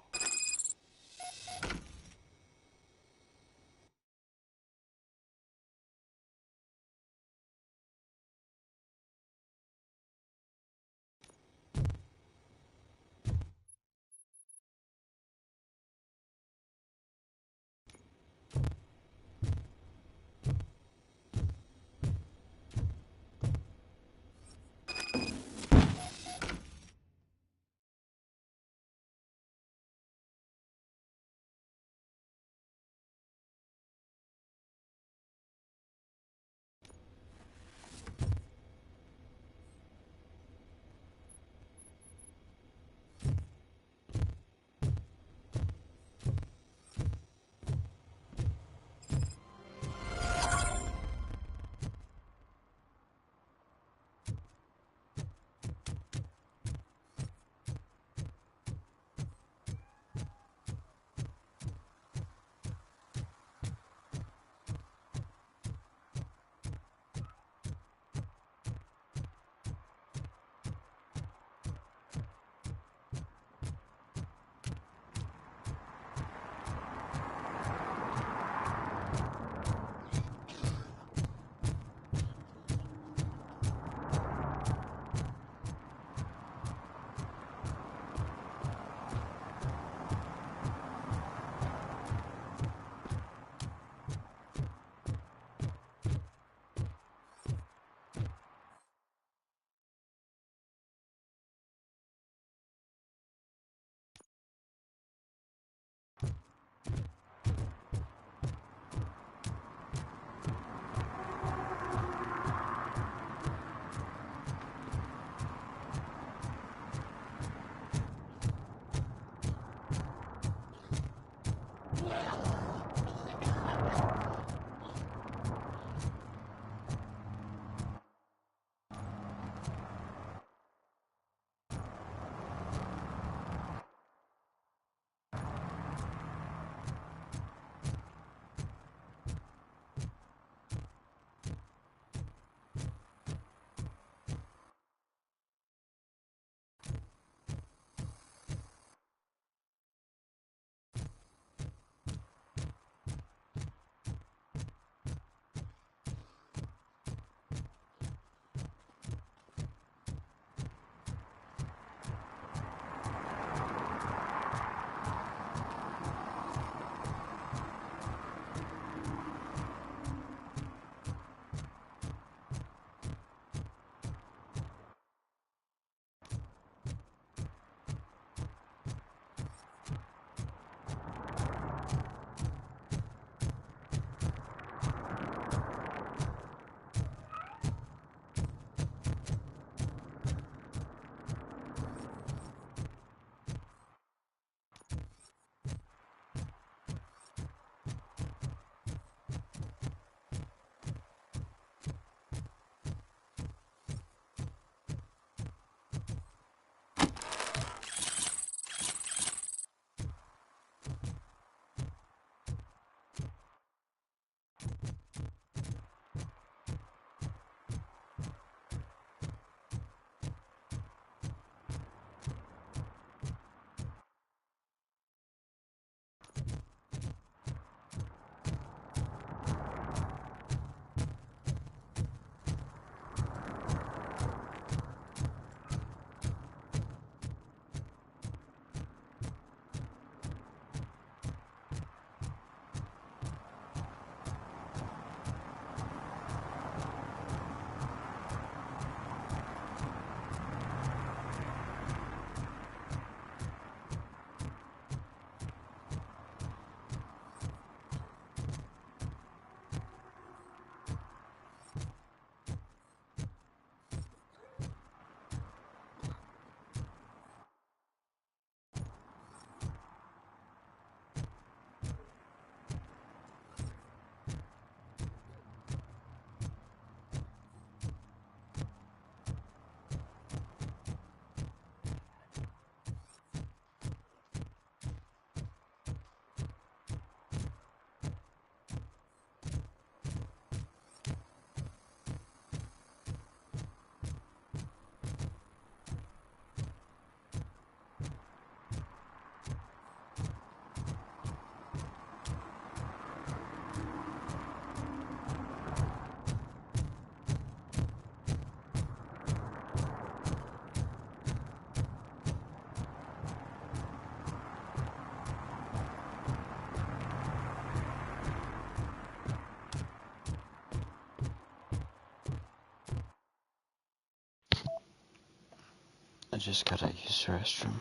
just gotta use the restroom.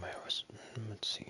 Where was it? Let's see.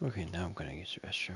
Okay, now I'm gonna use the restroom.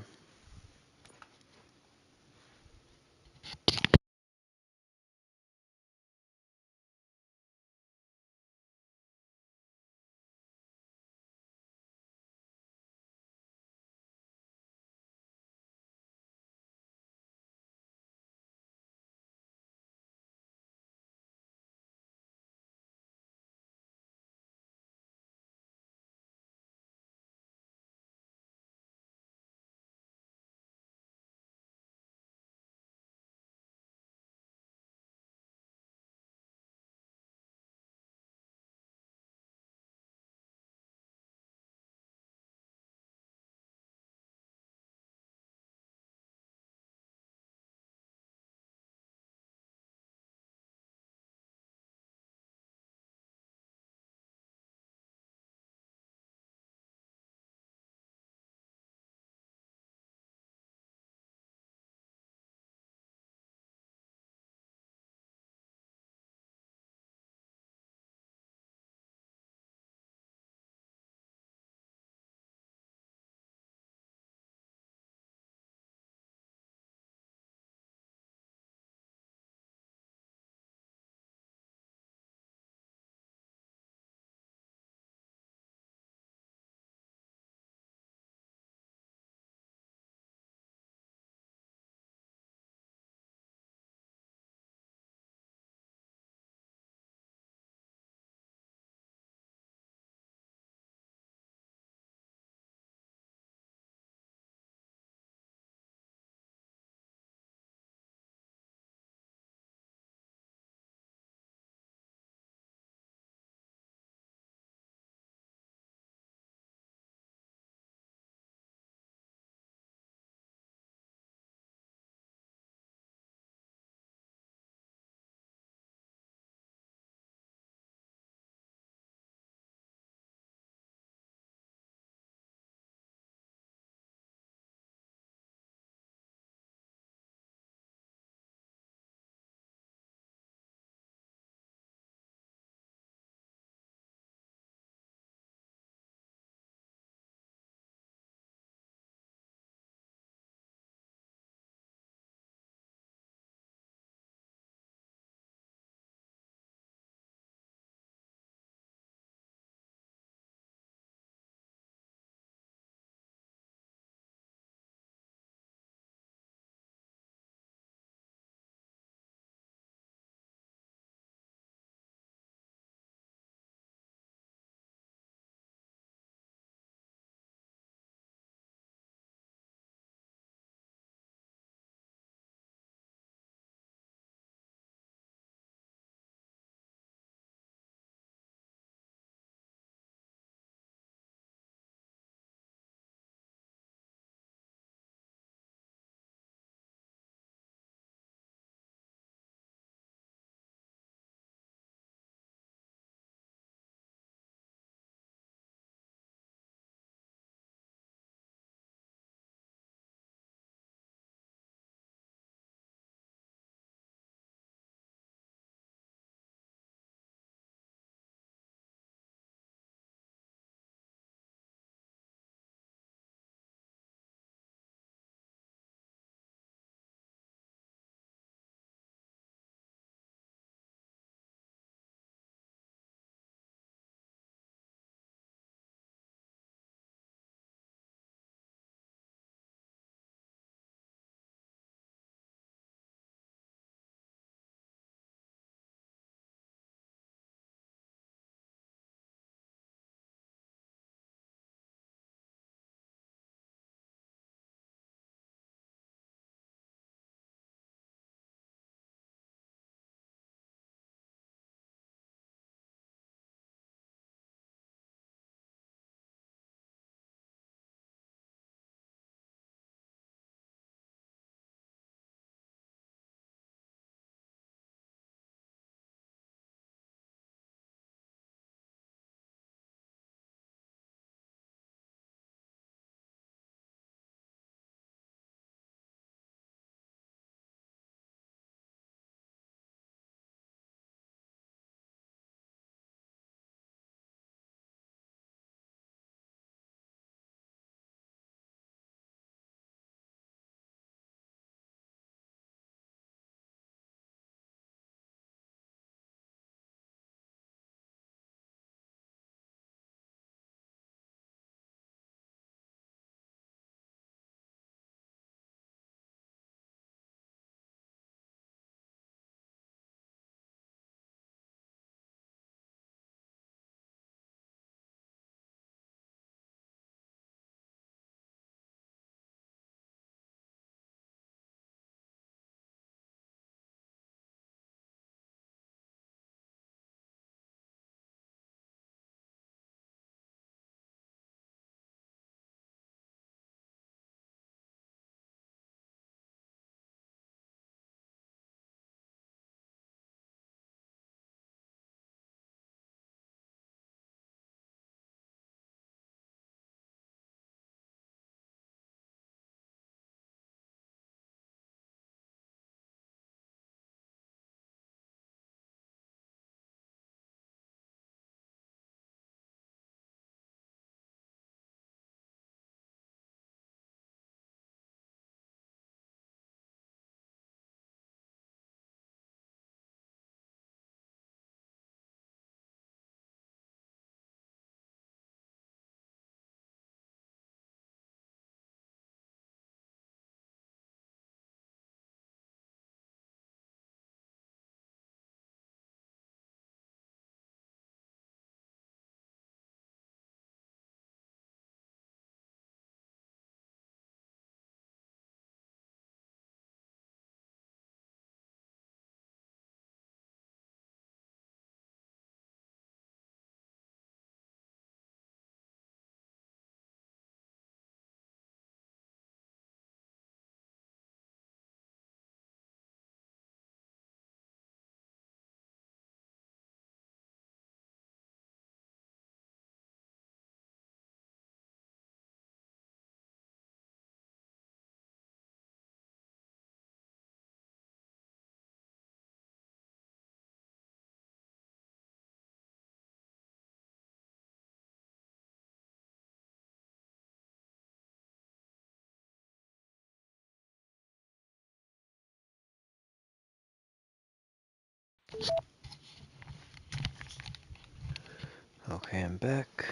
Okay, I'm back.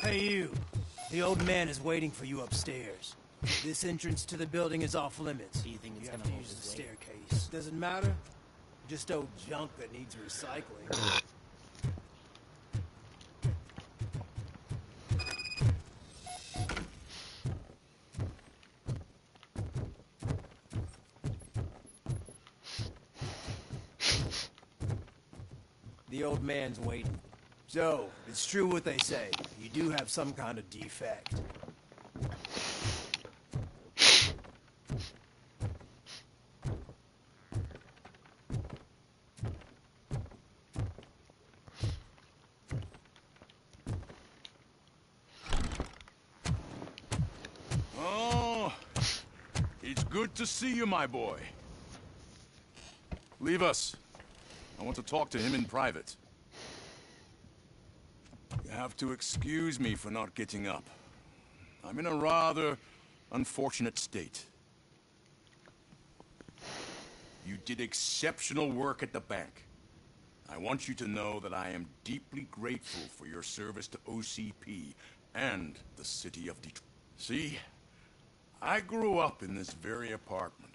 Hey, you. The old man is waiting for you upstairs. This entrance to the building is off limits. Do you think it's have gonna to hold use the his weight? staircase. Doesn't matter. Just old junk that needs recycling. The old man's waiting. So, it's true what they say. You do have some kind of defect. Oh, it's good to see you, my boy. Leave us. I want to talk to him in private. You have to excuse me for not getting up. I'm in a rather unfortunate state. You did exceptional work at the bank. I want you to know that I am deeply grateful for your service to OCP and the city of Detroit. See, I grew up in this very apartment,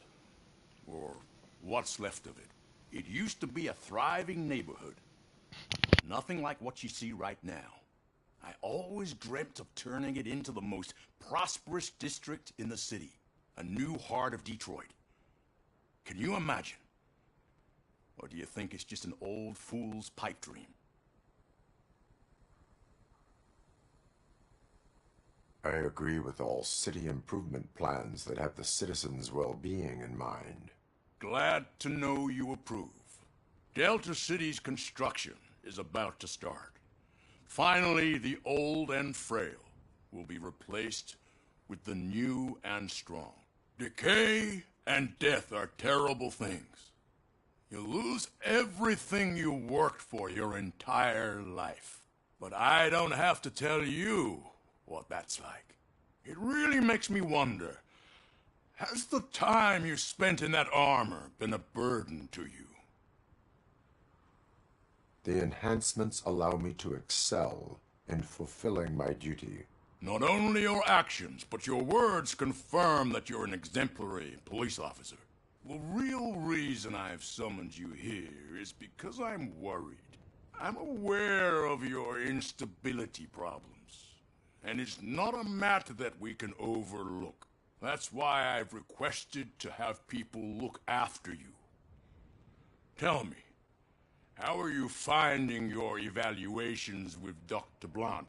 or what's left of it. It used to be a thriving neighborhood. Nothing like what you see right now. I always dreamt of turning it into the most prosperous district in the city, a new heart of Detroit. Can you imagine? Or do you think it's just an old fool's pipe dream? I agree with all city improvement plans that have the citizens' well-being in mind. Glad to know you approve. Delta City's construction is about to start. Finally, the old and frail will be replaced with the new and strong. Decay and death are terrible things. You lose everything you worked for your entire life. But I don't have to tell you what that's like. It really makes me wonder, has the time you spent in that armor been a burden to you? The enhancements allow me to excel in fulfilling my duty. Not only your actions, but your words confirm that you're an exemplary police officer. The real reason I've summoned you here is because I'm worried. I'm aware of your instability problems, and it's not a matter that we can overlook. That's why I've requested to have people look after you. Tell me, how are you finding your evaluations with Dr. Blunt?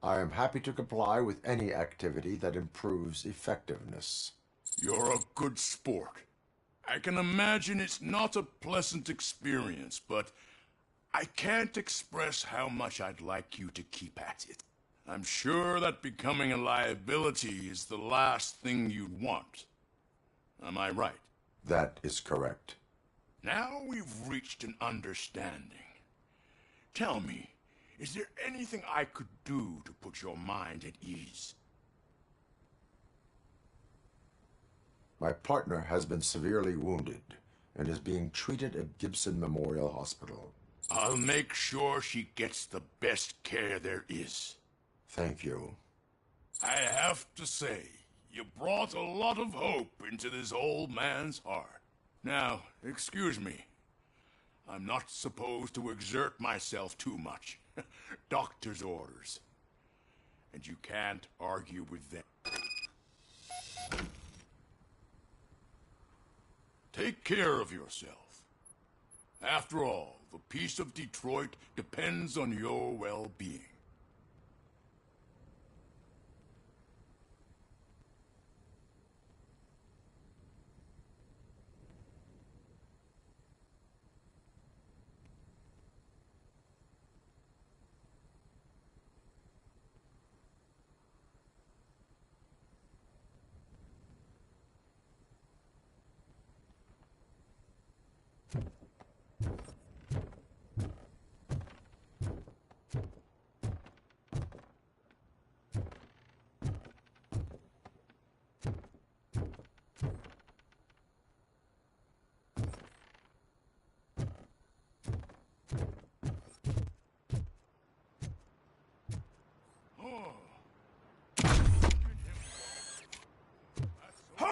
I am happy to comply with any activity that improves effectiveness. You're a good sport. I can imagine it's not a pleasant experience, but I can't express how much I'd like you to keep at it. I'm sure that becoming a liability is the last thing you'd want. Am I right? That is correct. Now we've reached an understanding. Tell me, is there anything I could do to put your mind at ease? My partner has been severely wounded and is being treated at Gibson Memorial Hospital. I'll make sure she gets the best care there is. Thank you. I have to say, you brought a lot of hope into this old man's heart. Now, excuse me. I'm not supposed to exert myself too much. Doctor's orders. And you can't argue with them. Take care of yourself. After all, the peace of Detroit depends on your well-being.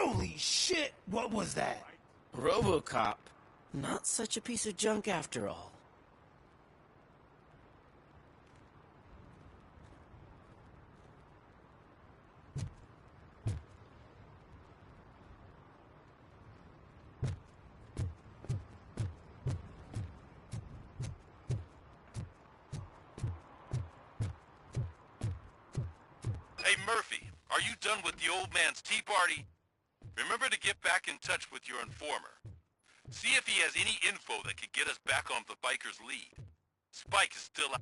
Holy shit! What was that? Robocop. Not such a piece of junk after all. Hey, Murphy, are you done with the old man's tea party? Remember to get back in touch with your informer. See if he has any info that could get us back on the biker's lead. Spike is still out.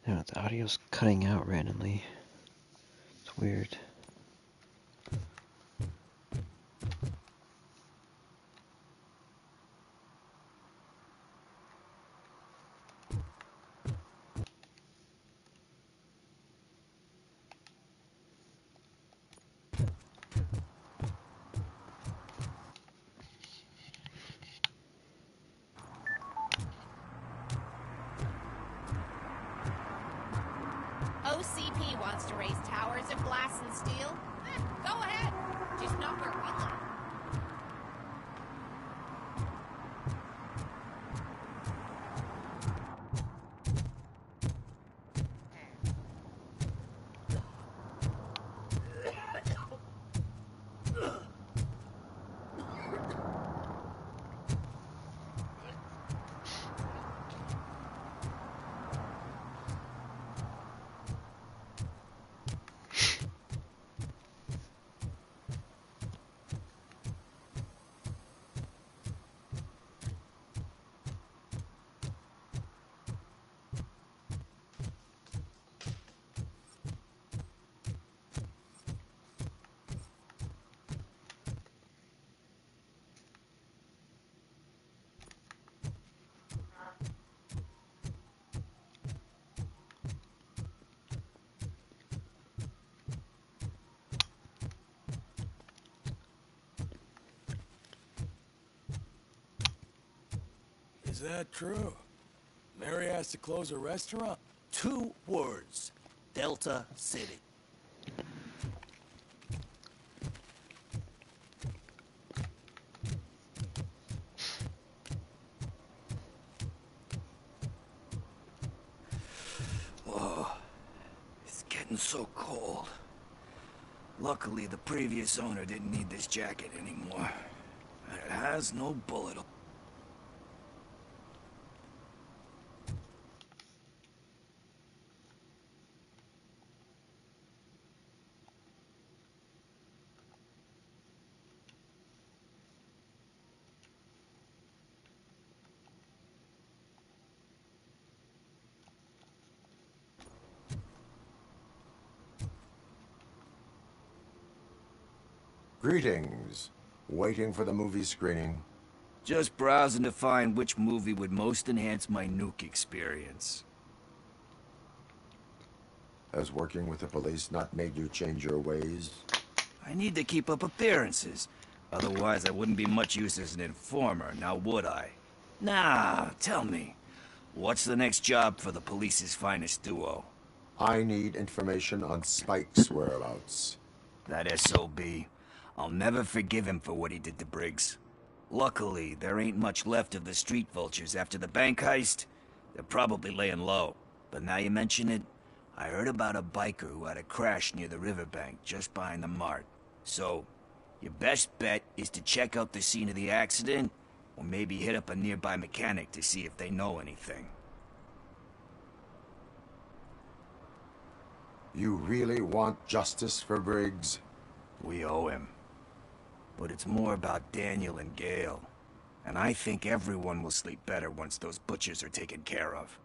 No, the audio's cutting out randomly. It's weird. OCP wants to raise towers of glass and steel. Go ahead. Just not where we live. Is that true? Mary has to close a restaurant? 2 words. Delta City. Whoa. It's getting so cold. Luckily, the previous owner didn't need this jacket anymore. And it has no bullet. Greetings. Waiting for the movie screening. Just browsing to find which movie would most enhance my nuke experience. Has working with the police not made you change your ways? I need to keep up appearances. Otherwise, I wouldn't be much use as an informer, now would I? Nah, tell me. What's the next job for the police's finest duo? I need information on Spike's whereabouts. That SOB. I'll never forgive him for what he did to Briggs. Luckily, there ain't much left of the street vultures after the bank heist. They're probably laying low. But now you mention it, I heard about a biker who had a crash near the riverbank just behind the mart. So, your best bet is to check out the scene of the accident, or maybe hit up a nearby mechanic to see if they know anything. You really want justice for Briggs? We owe him. But it's more about Daniel and Gale. And I think everyone will sleep better once those butchers are taken care of.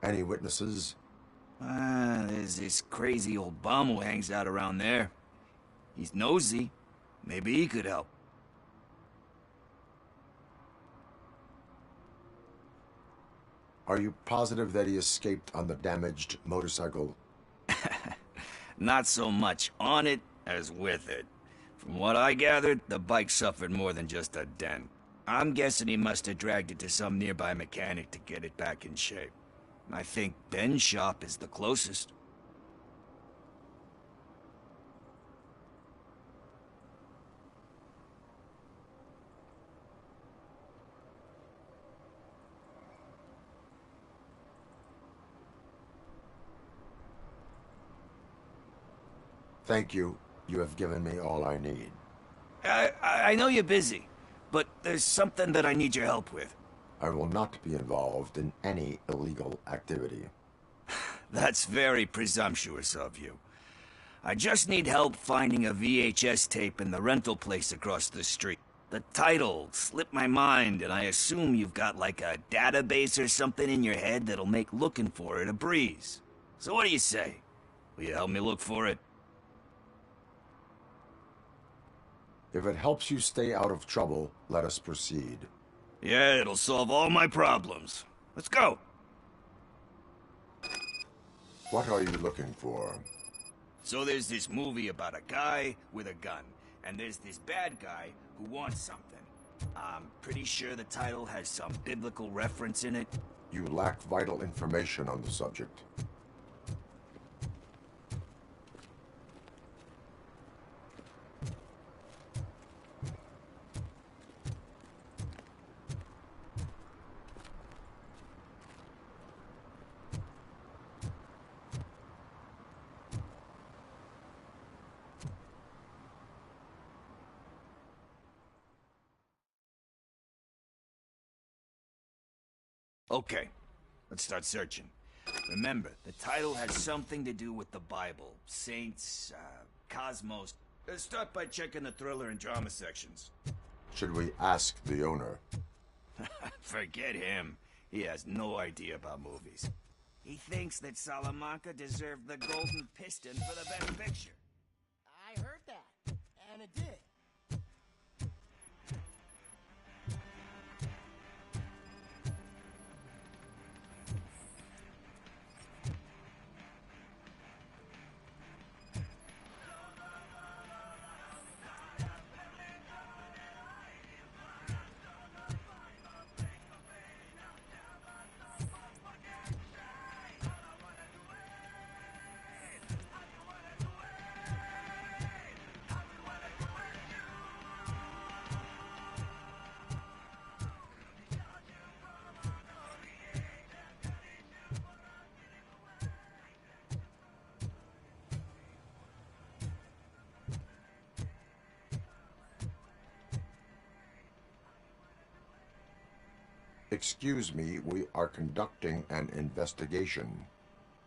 Any witnesses? There's this crazy old bum who hangs out around there. He's nosy. Maybe he could help. Are you positive that he escaped on the damaged motorcycle? Not so much on it as with it. From what I gathered, the bike suffered more than just a dent. I'm guessing he must have dragged it to some nearby mechanic to get it back in shape. I think Ben's shop is the closest. Thank you. You have given me all I need. I know you're busy, but there's something that I need your help with. I will not be involved in any illegal activity. That's very presumptuous of you. I just need help finding a VHS tape in the rental place across the street. The title slipped my mind, and I assume you've got like a database or something in your head that'll make looking for it a breeze. So what do you say? Will you help me look for it? If it helps you stay out of trouble, let us proceed. Yeah, it'll solve all my problems. Let's go. What are you looking for? So there's this movie about a guy with a gun, and there's this bad guy who wants something. I'm pretty sure the title has some biblical reference in it. You lack vital information on the subject. Okay, let's start searching. Remember, the title has something to do with the Bible, saints, cosmos. Start by checking the thriller and drama sections. Should we ask the owner? Forget him. He has no idea about movies. He thinks that Salamanca deserved the Golden Piston for the best picture. I heard that, and it did. Excuse me, we are conducting an investigation.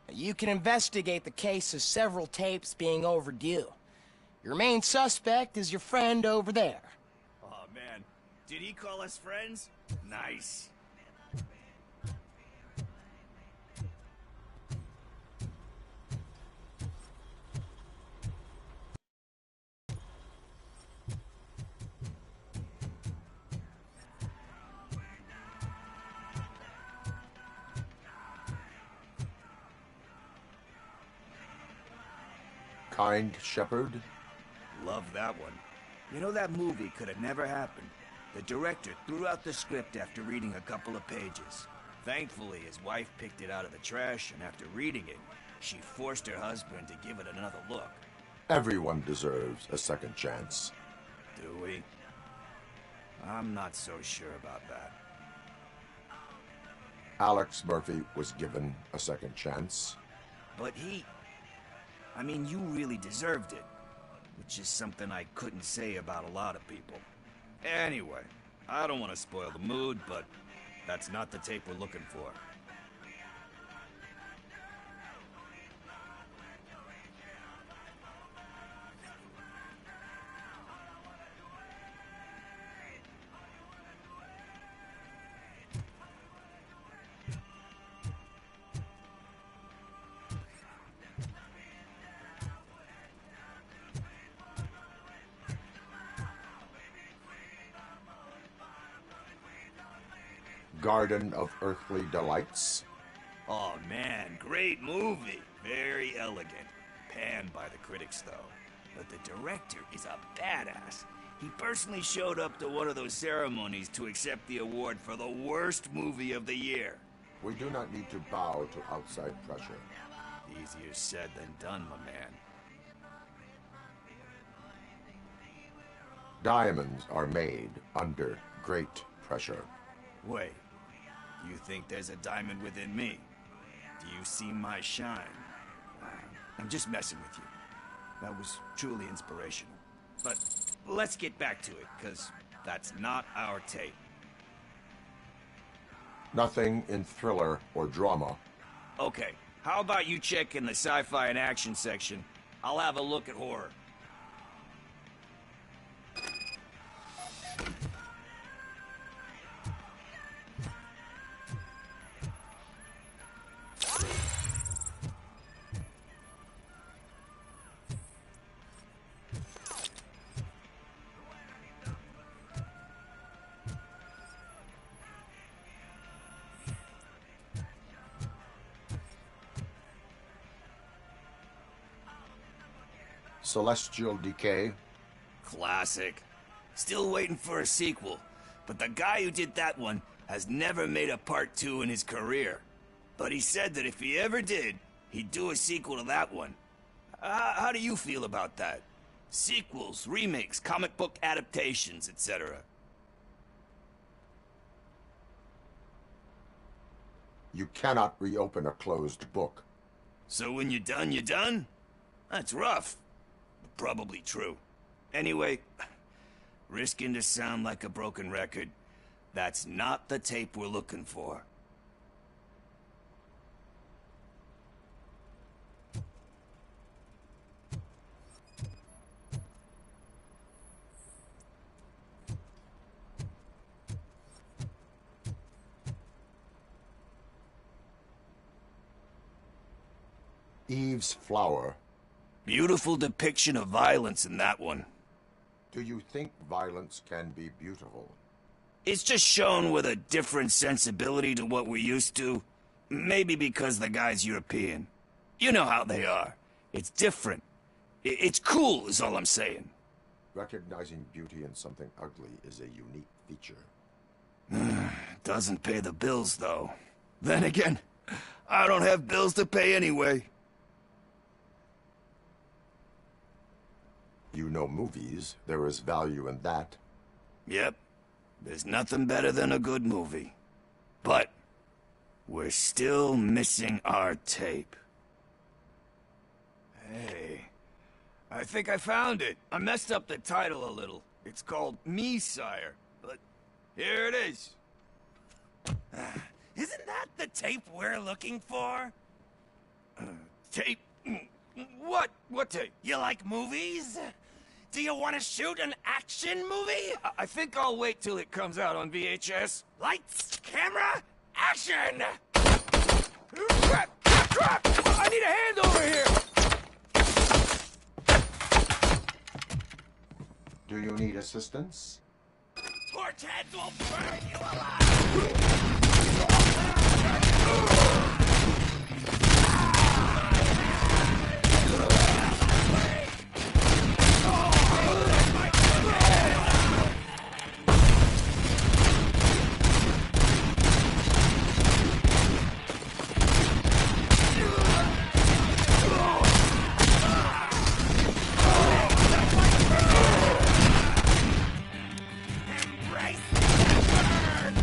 You can investigate the case of several tapes being overdue. Your main suspect is your friend over there. Oh, man. Did he call us friends? Nice. Kind Shepherd? Love that one. You know, that movie could have never happened. The director threw out the script after reading a couple of pages. Thankfully, his wife picked it out of the trash, and after reading it, she forced her husband to give it another look. Everyone deserves a second chance. Do we? I'm not so sure about that. Alex Murphy was given a second chance. But I mean, you really deserved it. Which is something I couldn't say about a lot of people. Anyway, I don't want to spoil the mood, but that's not the tape we're looking for. Garden of Earthly Delights. Oh man, great movie. Very elegant. Panned by the critics though. But the director is a badass. He personally showed up to one of those ceremonies to accept the award for the worst movie of the year. We do not need to bow to outside pressure. Easier said than done, my man. Diamonds are made under great pressure. Wait, you think there's a diamond within me? Do you see my shine? I'm just messing with you. That was truly inspirational. But let's get back to it, because that's not our tape. Nothing in thriller or drama. Okay, how about you check in the sci-fi and action section? I'll have a look at horror. Celestial Decay. Classic. Still waiting for a sequel, but the guy who did that one has never made a part 2 in his career. But he said that if he ever did, he'd do a sequel to that one. How do you feel about that? Sequels, remakes, comic book adaptations, etc. You cannot reopen a closed book. So when you're done, you're done? That's rough. Probably true. Anyway, risking to sound like a broken record, that's not the tape we're looking for. Eve's Flower. Beautiful depiction of violence in that one. Do you think violence can be beautiful? It's just shown with a different sensibility to what we're used to. Maybe because the guy's European. You know how they are. It's different. It's cool, is all I'm saying. Recognizing beauty in something ugly is a unique feature. Doesn't pay the bills, though. Then again, I don't have bills to pay anyway. You know movies. There is value in that. Yep. There's nothing better than a good movie. But we're still missing our tape. Hey, I think I found it. I messed up the title a little. It's called Me, Sire. But here it is. Isn't that the tape we're looking for? Tape? What? What tape? You like movies? Do you want to shoot an action movie? I think I'll wait till it comes out on VHS. Lights, camera, action! Crap! I need a hand over here! Do you need assistance? Torch heads will burn you alive! Embrace the burn!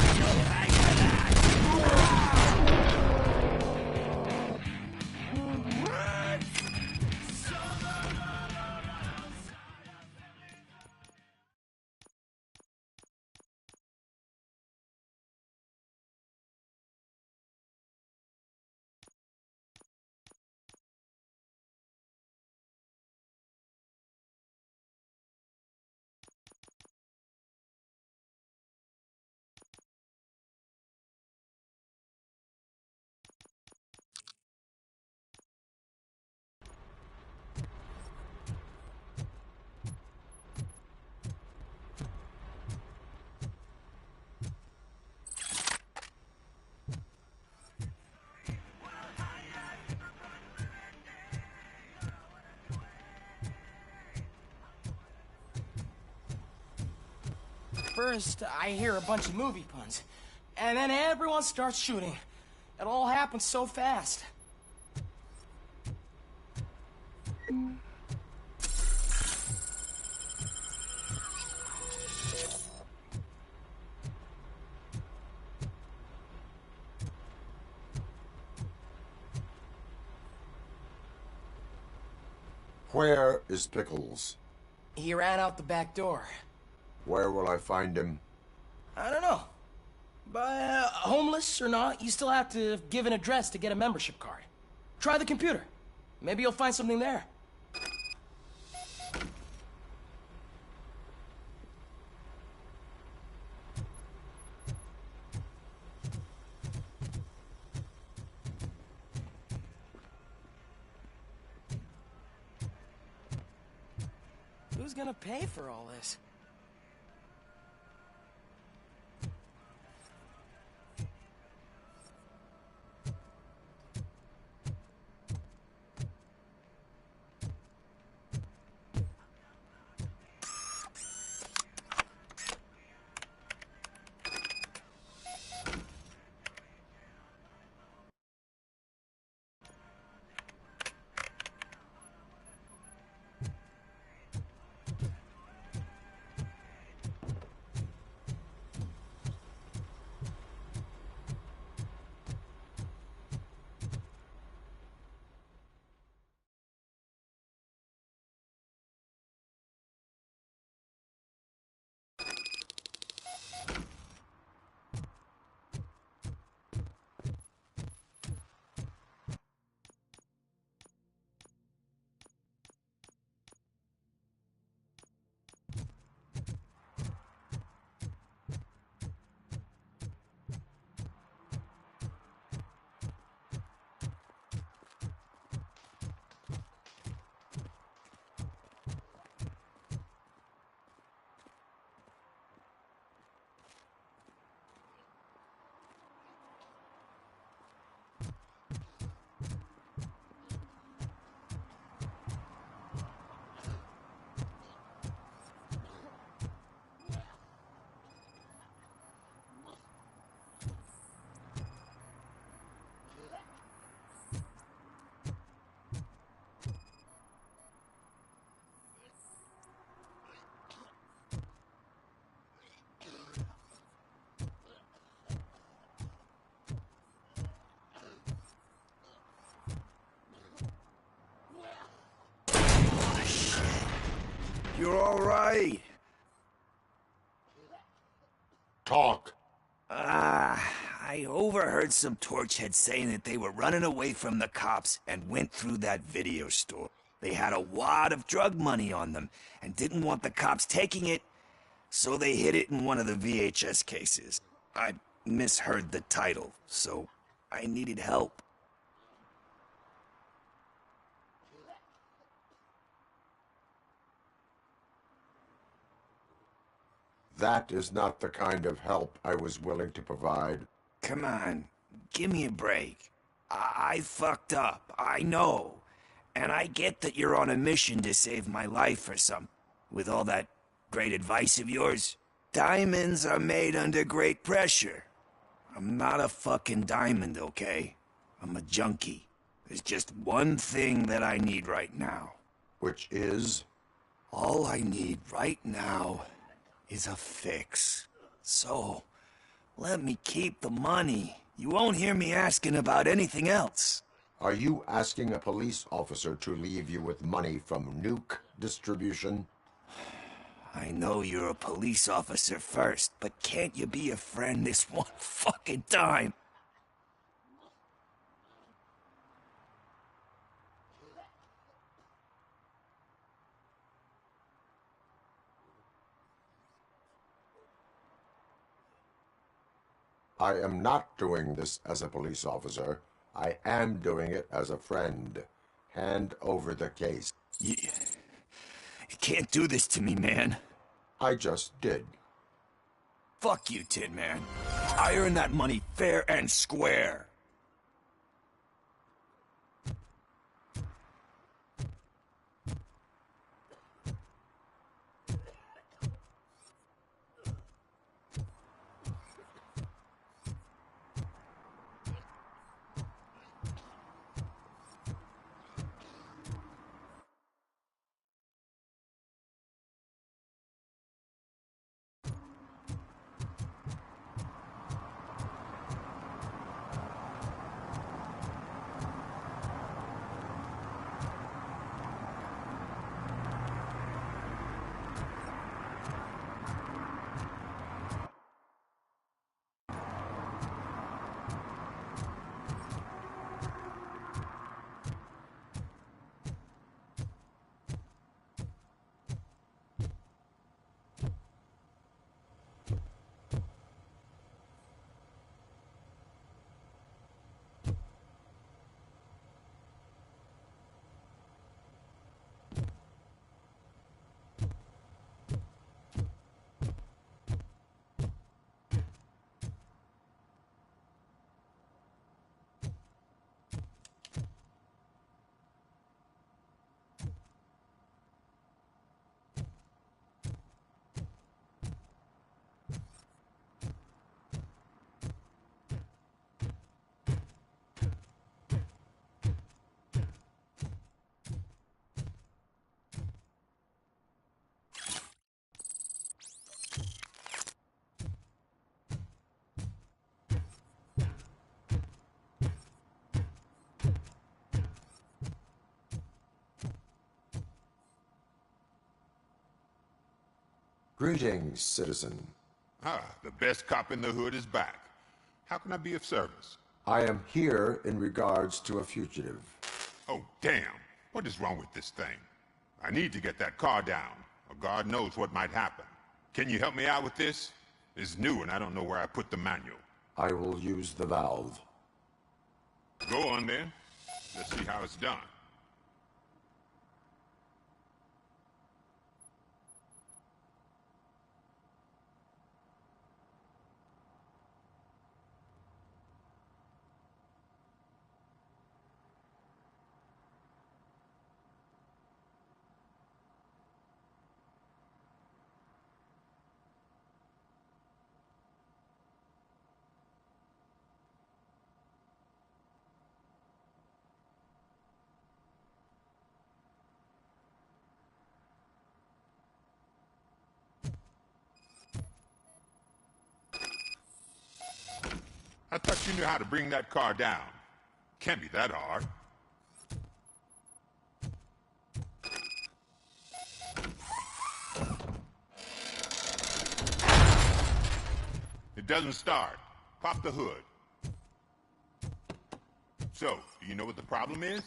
first, I hear a bunch of movie puns. And then everyone starts shooting. It all happens so fast. Where is Pickles? He ran out the back door. Where will I find him? I don't know. But homeless or not, you still have to give an address to get a membership card. Try the computer. Maybe you'll find something there. Who's gonna pay for all this? You're all right. Talk. I overheard some torchheads saying that they were running away from the cops and went through that video store. They had a wad of drug money on them and didn't want the cops taking it, so they hid it in one of the VHS cases. I misheard the title, so I needed help. That is not the kind of help I was willing to provide. Come on, give me a break. I fucked up, I know. And I get that you're on a mission to save my life or something. With all that great advice of yours. Diamonds are made under great pressure. I'm not a fucking diamond, okay? I'm a junkie. There's just one thing that I need right now. Which is? All I need right now is a fix. So, let me keep the money. You won't hear me asking about anything else. Are you asking a police officer to leave you with money from nuke distribution? I know you're a police officer first, but can't you be a friend this one fucking time? I am not doing this as a police officer. I am doing it as a friend. Hand over the case. You can't do this to me, man. I just did. Fuck you, Tin Man. I earned that money fair and square. Greetings, citizen. Ah, the best cop in the hood is back. How can I be of service? I am here in regards to a fugitive. Oh, damn. What is wrong with this thing? I need to get that car down, or God knows what might happen. Can you help me out with this? It's new and I don't know where I put the manual. I will use the valve. Go on then. Let's see how it's done. I thought you knew how to bring that car down. Can't be that hard. It doesn't start. Pop the hood. So, do you know what the problem is?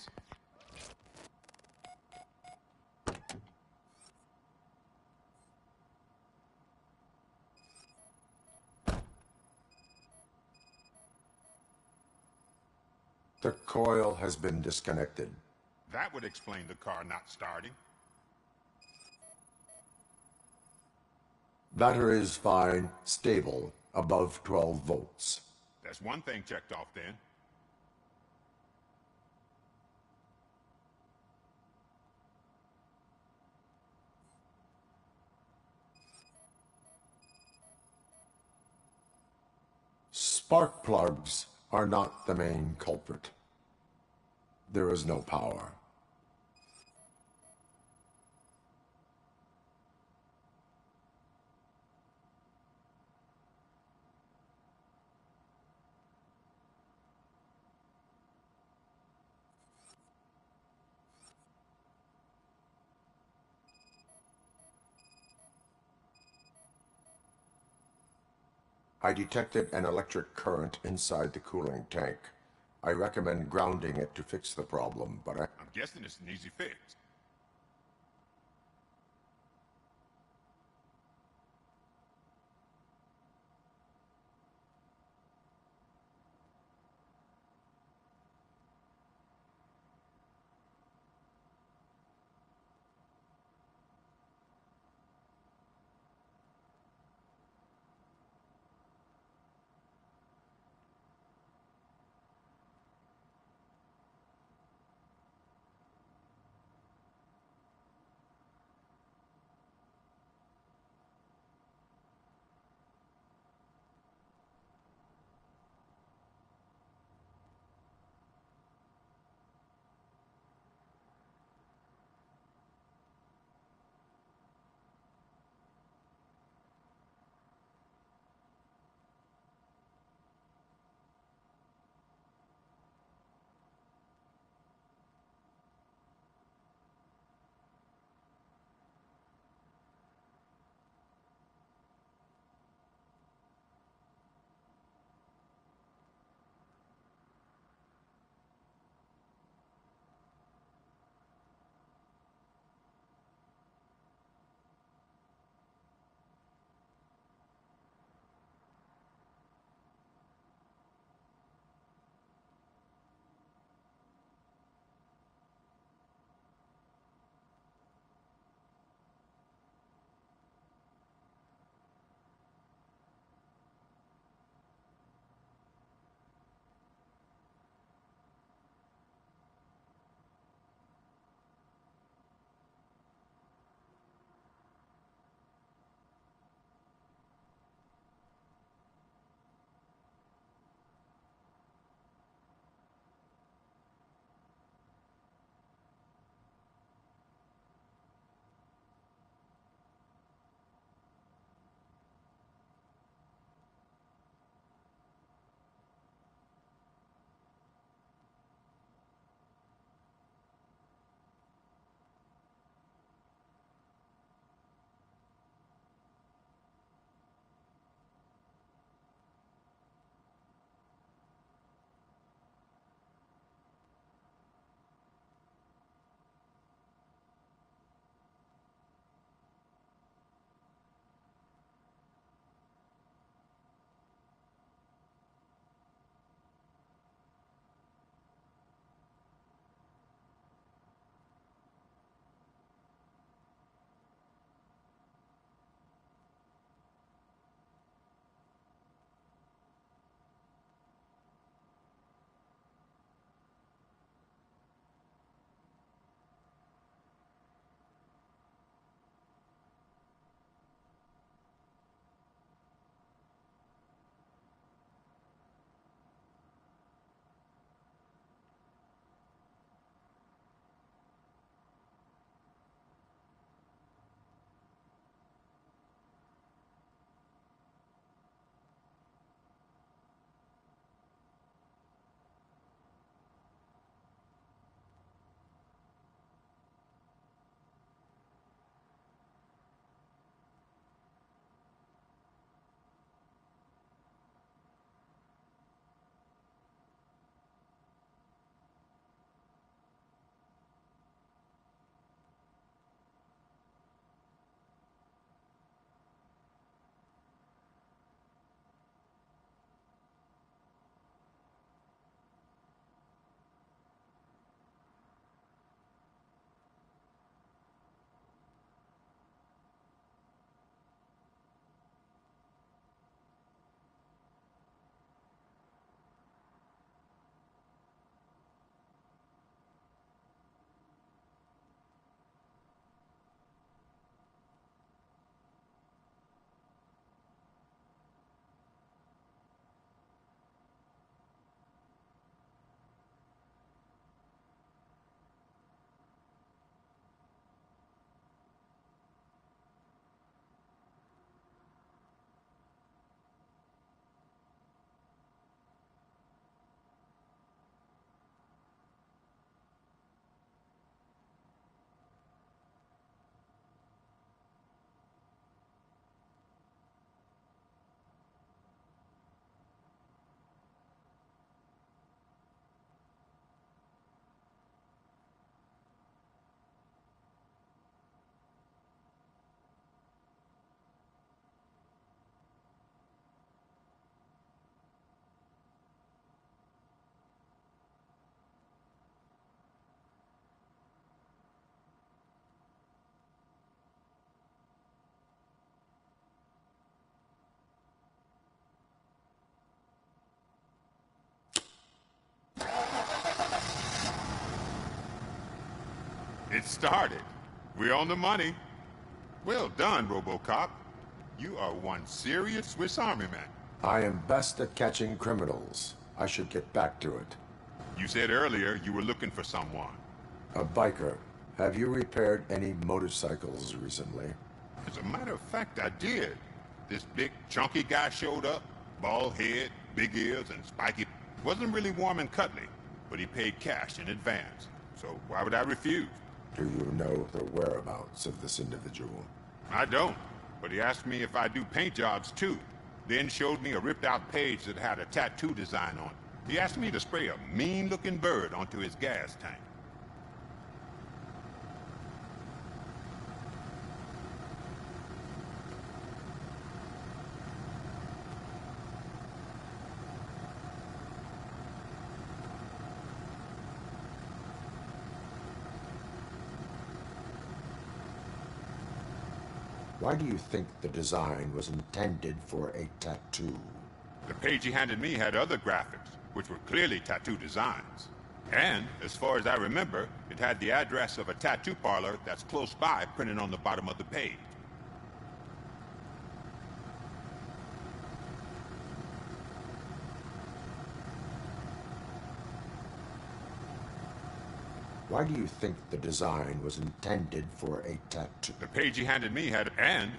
The coil has been disconnected. That would explain the car not starting. Battery is fine, stable, above 12 volts. That's one thing checked off then. Spark plugs are not the main culprit. There is no power. I detected an electric current inside the cooling tank. I recommend grounding it to fix the problem, but I'm guessing it's an easy fix. It started. We're on the money. Well done, Robocop. You are one serious Swiss Army man. I am best at catching criminals. I should get back to it. You said earlier you were looking for someone. A biker. Have you repaired any motorcycles recently? As a matter of fact, I did. This big, chunky guy showed up. Bald head, big ears, and spiky. Wasn't really warm and cuddly, but he paid cash in advance. So why would I refuse? Do you know the whereabouts of this individual? I don't, but he asked me if I do paint jobs too. Then showed me a ripped-out page that had a tattoo design on it. He asked me to spray a mean-looking bird onto his gas tank. Why do you think the design was intended for a tattoo? The page he handed me had other graphics, which were clearly tattoo designs. And, as far as I remember, it had the address of a tattoo parlor that's close by printed on the bottom of the page. Why do you think the design was intended for a tattoo? The page he handed me had and...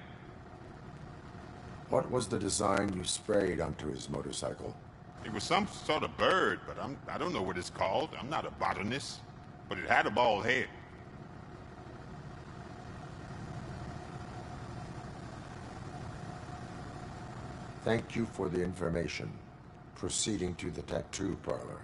What was the design you sprayed onto his motorcycle? It was some sort of bird, but I don't know what it's called. I'm not a botanist. But it had a bald head. Thank you for the information. Proceeding to the tattoo parlor.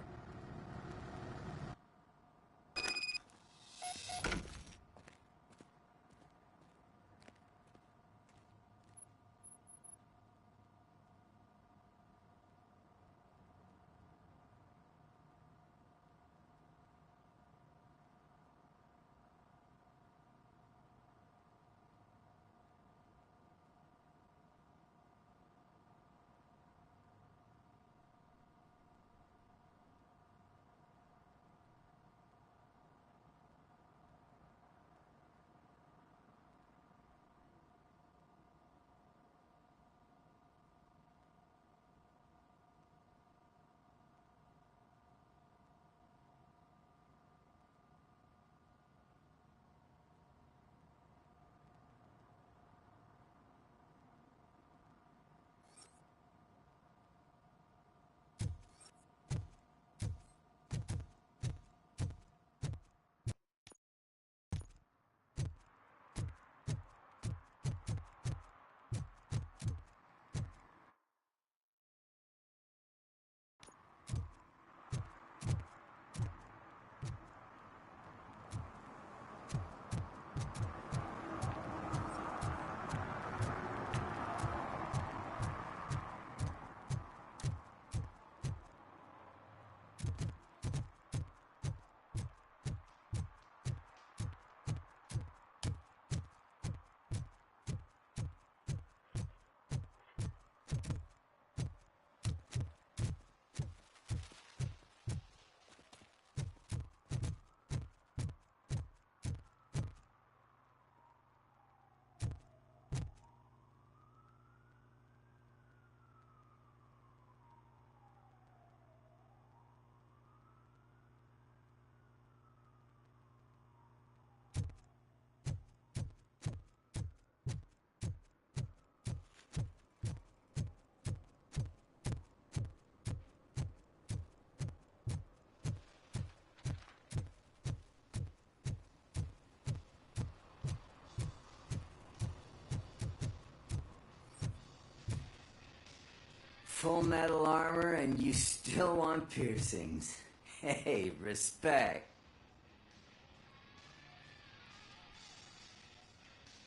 Full metal armor and you still want piercings. Hey, respect.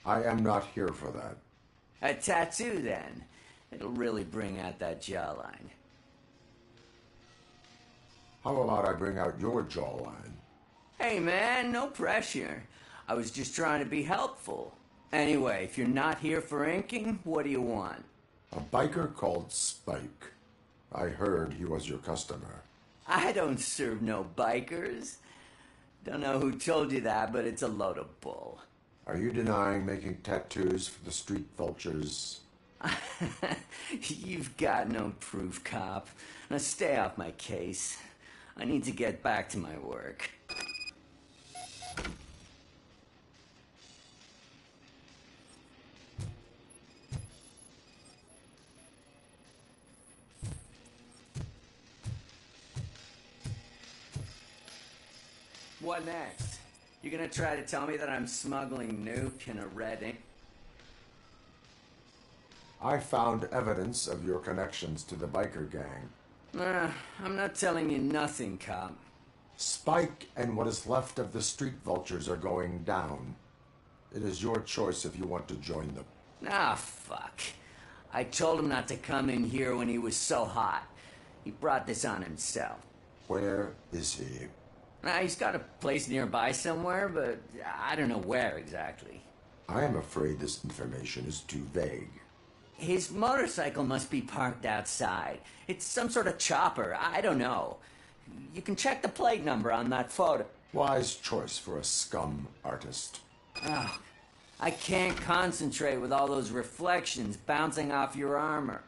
I am not here for that. A tattoo, then. It'll really bring out that jawline. How about I bring out your jawline? Hey, man, no pressure. I was just trying to be helpful. Anyway, if you're not here for inking, what do you want? A biker called Spike. I heard he was your customer. I don't serve no bikers. Don't know who told you that, but it's a load of bull. Are you denying making tattoos for the street vultures? You've got no proof, cop. Now stay off my case. I need to get back to my work. What next? You gonna try to tell me that I'm smuggling nuke in a red ink? I found evidence of your connections to the biker gang. I'm not telling you nothing, cop. Spike and what is left of the street vultures are going down. It is your choice if you want to join them. Ah, fuck. I told him not to come in here when he was so hot. He brought this on himself. Where is he? He's got a place nearby somewhere, but I don't know where exactly. I am afraid this information is too vague. His motorcycle must be parked outside. It's some sort of chopper. I don't know. You can check the plate number on that photo. Wise choice for a scum artist. Oh, I can't concentrate with all those reflections bouncing off your armor.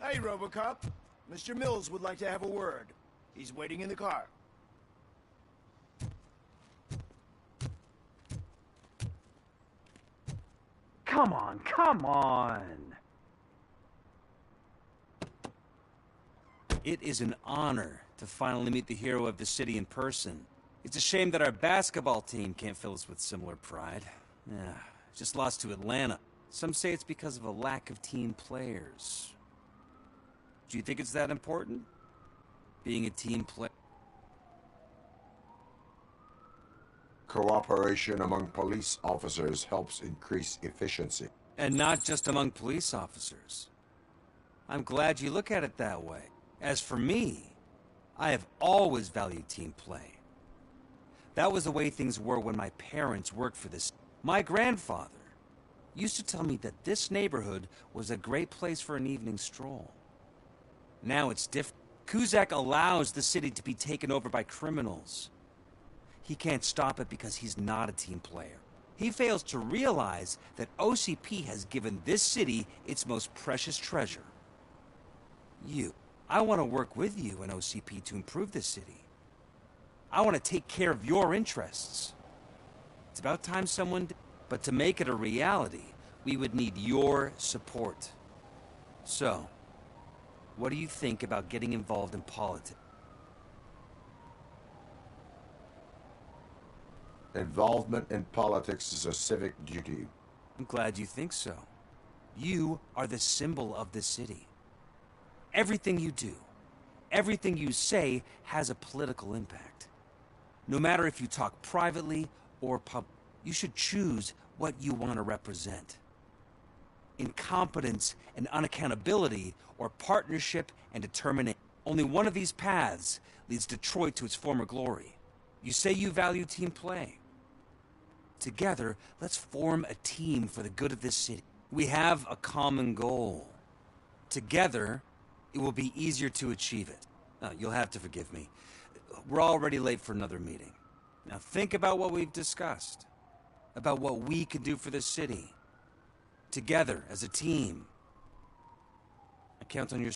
Hey, Robocop. Mr. Mills would like to have a word. He's waiting in the car. Come on, come on! It is an honor to finally meet the hero of the city in person. It's a shame that our basketball team can't fill us with similar pride. Yeah, just lost to Atlanta. Some say it's because of a lack of team players. Do you think it's that important? Being a team player? Cooperation among police officers helps increase efficiency. And not just among police officers. I'm glad you look at it that way. As for me, I have always valued team play. That was the way things were when my parents worked for this. My grandfather used to tell me that this neighborhood was a great place for an evening stroll. Now it's different. Kuzak allows the city to be taken over by criminals. He can't stop it because he's not a team player. He fails to realize that OCP has given this city its most precious treasure. You. I want to work with you and OCP to improve this city. I want to take care of your interests. It's about time someone did. But to make it a reality, we would need your support. So, what do you think about getting involved in politics? Involvement in politics is a civic duty. I'm glad you think so. You are the symbol of the city. Everything you do, everything you say has a political impact. No matter if you talk privately or publicly, you should choose what you want to represent. Incompetence and unaccountability, or partnership and determination. Only one of these paths leads Detroit to its former glory. You say you value team play. Together, let's form a team for the good of this city. We have a common goal. Together, it will be easier to achieve it. You'll have to forgive me. We're already late for another meeting. Now think about what we've discussed. About what we can do for this city. Together, as a team. I count on your...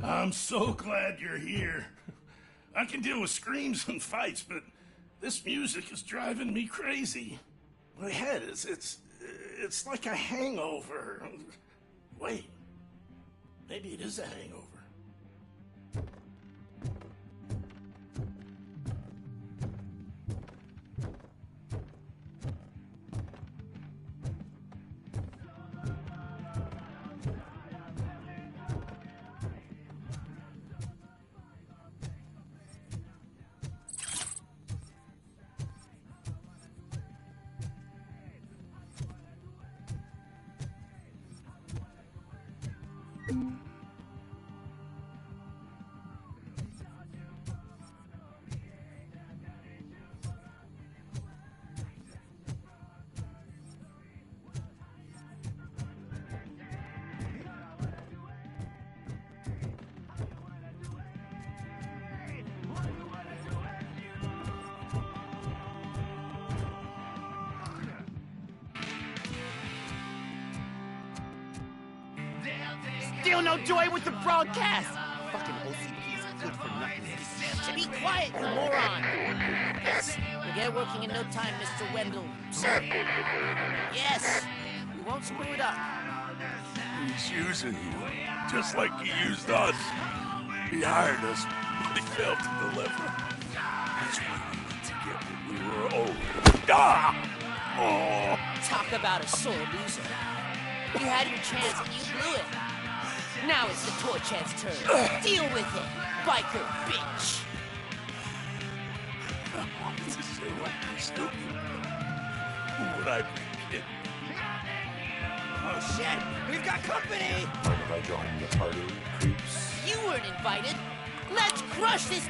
I'm so glad you're here. I can deal with screams and fights, but this music is driving me crazy. My head it's like a hangover. Wait, maybe it is a hangover. Still no joy with the broadcast! Fucking OCP's good for nothing. Be quiet, you moron! Yes, we'll get working in no time, Mr. Wendell. Sir. Yes, we won't screw it up. He's using you, just like he used us. He hired us, but he failed to deliver. That's why we went to get what we were owed. Ah! Oh! Talk about a sore loser. You had your chance and you blew it. Now it's the torch head's turn. Deal with it, biker bitch. I wanted to say something stupid. Who would I be kidding? Oh shit, we've got company! Mind if I join the party, creeps? You weren't invited. Let's crush this.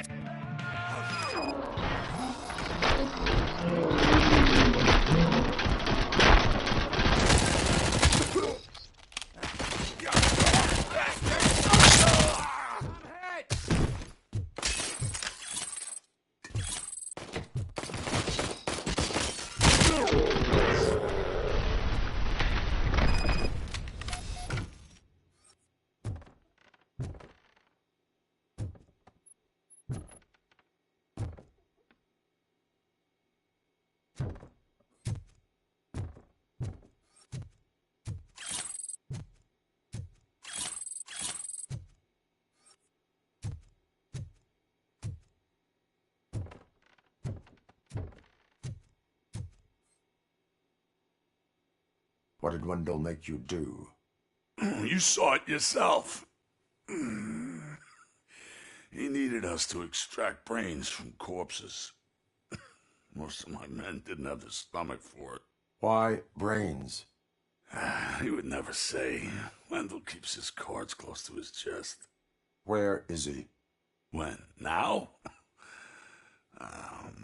What did Wendell make you do? You saw it yourself. He needed us to extract brains from corpses. Most of my men didn't have the stomach for it. Why brains? He would never say. Wendell keeps his cards close to his chest. Where is he? When? Now?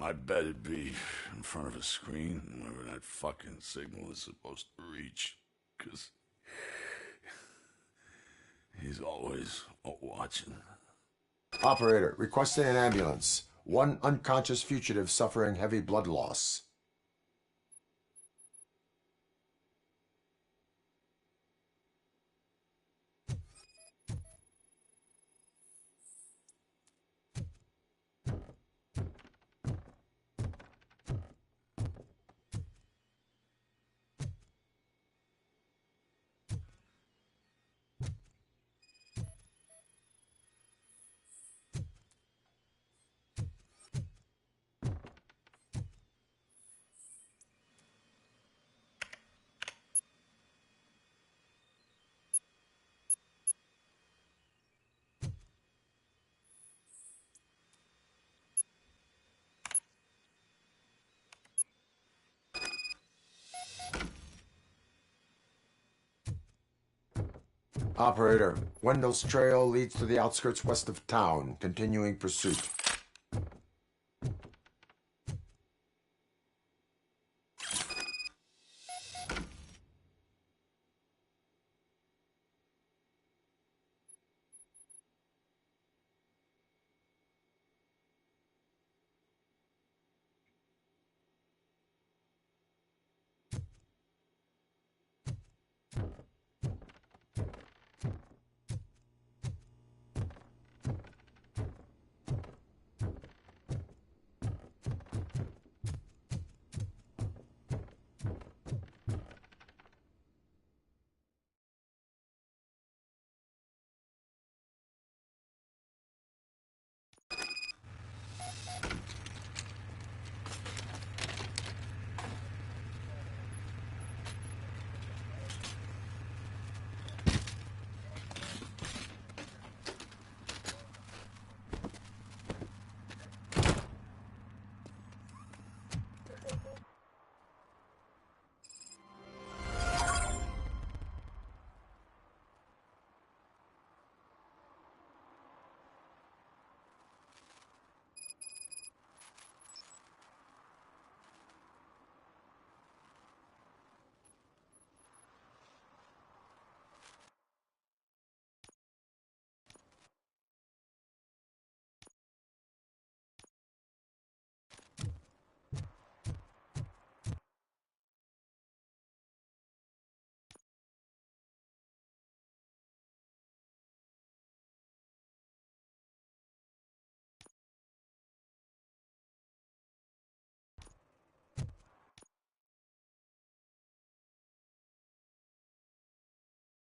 I bet it'd be in front of a screen, wherever that fucking signal is supposed to reach. 'Cause he's always watching. Operator, requesting an ambulance. One unconscious fugitive suffering heavy blood loss. Operator, Wendell's trail leads to the outskirts west of town. Continuing pursuit.